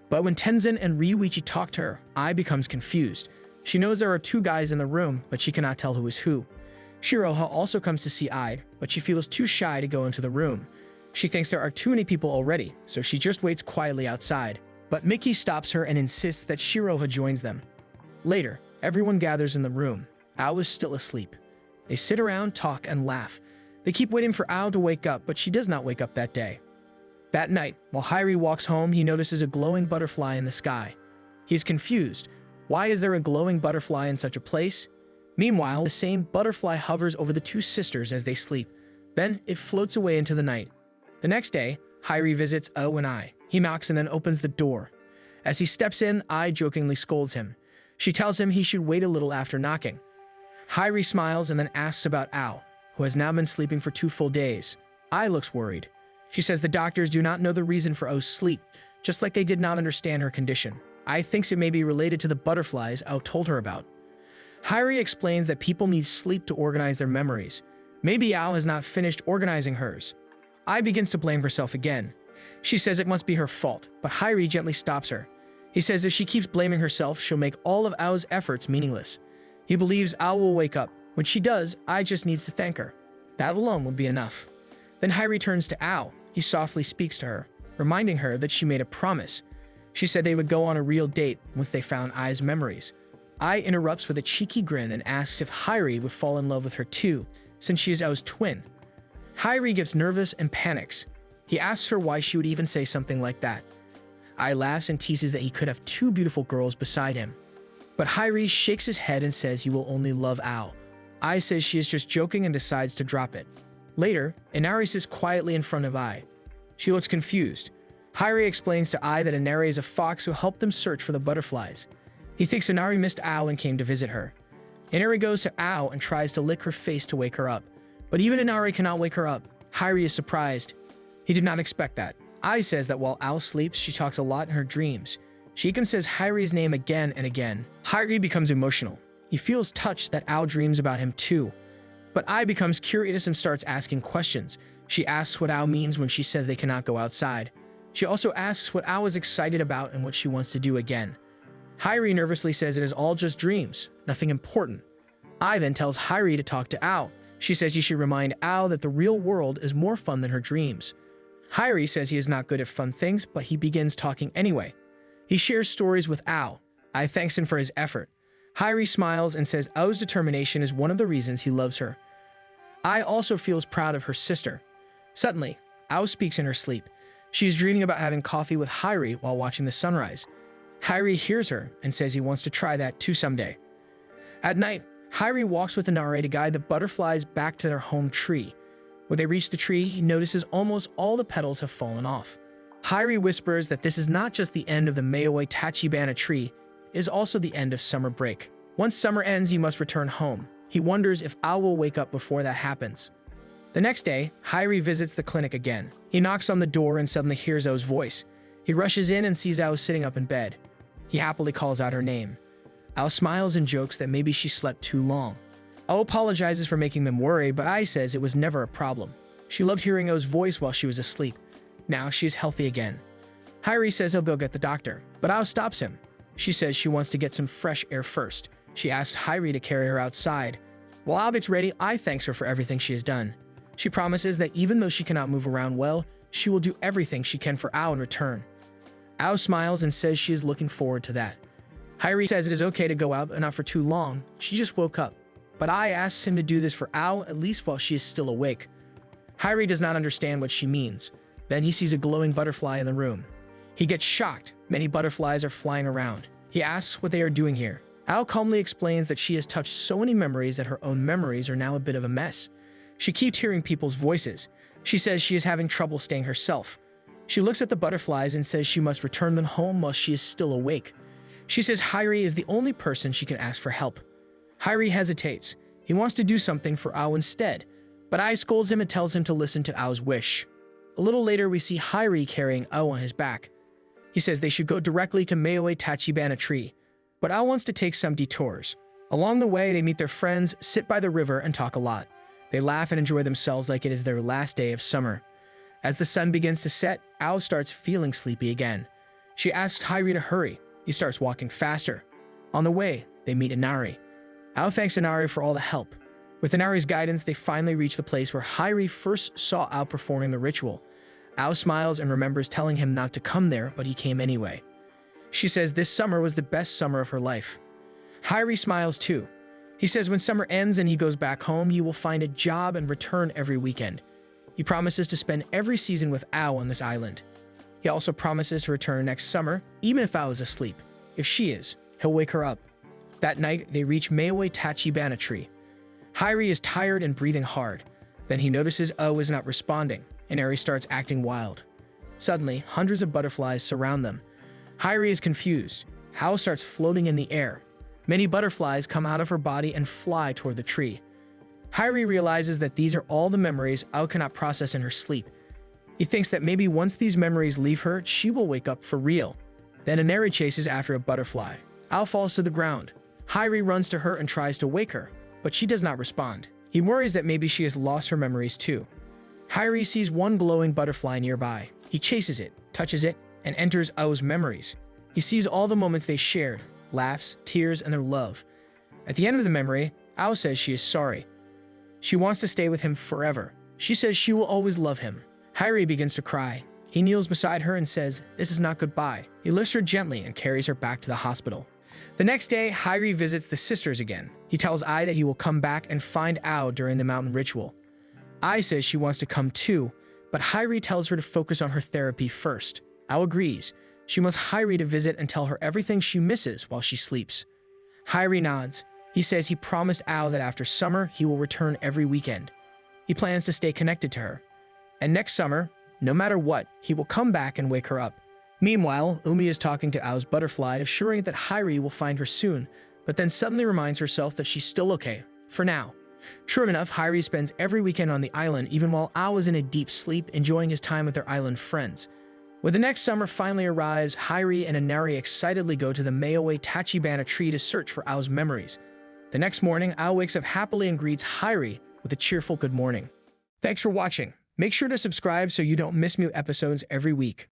S1: But when Tenzin and Ryuichi talk to her, Ai becomes confused. She knows there are two guys in the room, but she cannot tell who is who. Shiroha also comes to see Ai, but she feels too shy to go into the room. She thinks there are too many people already, so she just waits quietly outside. But Mickey stops her and insists that Shiroha joins them. Later, everyone gathers in the room. Ao is still asleep. They sit around, talk, and laugh. They keep waiting for Ao to wake up, but she does not wake up that day. That night, while Hairi walks home, he notices a glowing butterfly in the sky. He is confused. Why is there a glowing butterfly in such a place? Meanwhile, the same butterfly hovers over the two sisters as they sleep. Then, it floats away into the night. The next day, Hairi visits O and Ai. He knocks and then opens the door. As he steps in, Ai jokingly scolds him. She tells him he should wait a little after knocking. Hairi smiles and then asks about Ao, who has now been sleeping for 2 full days. Ai looks worried. She says the doctors do not know the reason for O's sleep, just like they did not understand her condition. Ai thinks it may be related to the butterflies Ao told her about. Hairi explains that people need sleep to organize their memories. Maybe Ao has not finished organizing hers. Ai begins to blame herself again. She says it must be her fault, but Hairi gently stops her. He says if she keeps blaming herself, she'll make all of Ao's efforts meaningless. He believes Ao will wake up. When she does, Ai just needs to thank her. That alone will be enough. Then Hairi turns to Ao. He softly speaks to her, reminding her that she made a promise. She said they would go on a real date once they found Ai's memories. Ai interrupts with a cheeky grin and asks if Hairi would fall in love with her too, since she is Ao's twin. Hairi gets nervous and panics. He asks her why she would even say something like that. Ai laughs and teases that he could have 2 beautiful girls beside him. But Hairi shakes his head and says he will only love Ao. Ai says she is just joking and decides to drop it. Later, Inari sits quietly in front of Ai. She looks confused. Hairi explains to Ai that Inari is a fox who helped them search for the butterflies. He thinks Inari missed Ao and came to visit her. Inari goes to Ao and tries to lick her face to wake her up. But even Inari cannot wake her up. Hairi is surprised. He did not expect that. Ai says that while Ao sleeps, she talks a lot in her dreams. She even says Hairi's name again and again. Hairi becomes emotional. He feels touched that Ao dreams about him too. But Ai becomes curious and starts asking questions. She asks what Ao means when she says they cannot go outside. She also asks what Ao is excited about and what she wants to do again. Hairi nervously says it is all just dreams, nothing important. Ai then tells Hairi to talk to Ao. She says he should remind Ao that the real world is more fun than her dreams. Hairi says he is not good at fun things, but he begins talking anyway. He shares stories with Ao. Ai thanks him for his effort. Hairi smiles and says Ao's determination is one of the reasons he loves her. Ai also feels proud of her sister. Suddenly, Ao speaks in her sleep. She is dreaming about having coffee with Hairi while watching the sunrise. Hairi hears her and says he wants to try that too someday. At night, Hairi walks with Inari to guide the butterflies back to their home tree. When they reach the tree, he notices almost all the petals have fallen off. Hairi whispers that this is not just the end of the Mayoe Tachibana tree, it is also the end of summer break. Once summer ends, he must return home. He wonders if Ao will wake up before that happens. The next day, Hairi visits the clinic again. He knocks on the door and suddenly hears Ao's voice. He rushes in and sees Ao sitting up in bed. He happily calls out her name. Ao smiles and jokes that maybe she slept too long. Ao apologizes for making them worry, but Ai says it was never a problem. She loved hearing Ao's voice while she was asleep. Now she is healthy again. Hairi says he'll go get the doctor, but Ao stops him. She says she wants to get some fresh air first. She asks Hairi to carry her outside. While Ao gets ready, Ai thanks her for everything she has done. She promises that even though she cannot move around well, she will do everything she can for Ao in return. Ao smiles and says she is looking forward to that. Hairi says it is okay to go out, but not for too long. She just woke up. But Ai asks him to do this for Ao, at least while she is still awake. Hairi does not understand what she means. Then he sees a glowing butterfly in the room. He gets shocked. Many butterflies are flying around. He asks what they are doing here. Ao calmly explains that she has touched so many memories that her own memories are now a bit of a mess. She keeps hearing people's voices. She says she is having trouble staying herself. She looks at the butterflies and says she must return them home while she is still awake. She says Hairi is the only person she can ask for help. Hairi hesitates. He wants to do something for Ao instead, but Ai scolds him and tells him to listen to Ao's wish. A little later, we see Hairi carrying Ao on his back. He says they should go directly to Mayoe Tachibana tree, but Ao wants to take some detours. Along the way, they meet their friends, sit by the river, and talk a lot. They laugh and enjoy themselves like it is their last day of summer. As the sun begins to set, Ao starts feeling sleepy again. She asks Hairi to hurry. He starts walking faster. On the way, they meet Inari. Ao thanks Inari for all the help. With Inari's guidance, they finally reach the place where Hairi first saw Ao performing the ritual. Ao smiles and remembers telling him not to come there, but he came anyway. She says this summer was the best summer of her life. Hairi smiles too. He says when summer ends and he goes back home, he will find a job and return every weekend. He promises to spend every season with Ao on this island. He also promises to return next summer, even if Ao is asleep. If she is, he'll wake her up. That night, they reach Mayoe Tachibana tree. Hairi is tired and breathing hard. Then he notices Ao is not responding, and Eri starts acting wild. Suddenly, hundreds of butterflies surround them. Hairi is confused. Ao starts floating in the air. Many butterflies come out of her body and fly toward the tree. Hairi realizes that these are all the memories Ao cannot process in her sleep. He thinks that maybe once these memories leave her, she will wake up for real. Then Inari chases after a butterfly. Ao falls to the ground. Hairi runs to her and tries to wake her, but she does not respond. He worries that maybe she has lost her memories too. Hairi sees one glowing butterfly nearby. He chases it, touches it, and enters Ao's memories. He sees all the moments they shared, laughs, tears, and their love. At the end of the memory, Ao says she is sorry. She wants to stay with him forever. She says she will always love him. Hairi begins to cry. He kneels beside her and says, "This is not goodbye." He lifts her gently and carries her back to the hospital. The next day, Hairi visits the sisters again. He tells Ai that he will come back and find Ao during the mountain ritual. Ai says she wants to come too, but Hairi tells her to focus on her therapy first. Ao agrees. She wants Hairi to visit and tell her everything she misses while she sleeps. Hairi nods. He says he promised Ao that after summer, he will return every weekend. He plans to stay connected to her. And next summer, no matter what, he will come back and wake her up. Meanwhile, Umi is talking to Ao's butterfly, assuring that Hairi will find her soon, but then suddenly reminds herself that she's still okay, for now. True enough, Hairi spends every weekend on the island, even while Ao is in a deep sleep, enjoying his time with their island friends. When the next summer finally arrives, Hairi and Inari excitedly go to the Mayoe Tachibana tree to search for Ao's memories. The next morning, Ao wakes up happily and greets Hairi with a cheerful good morning. Thanks for watching. Make sure to subscribe so you don't miss new episodes every week.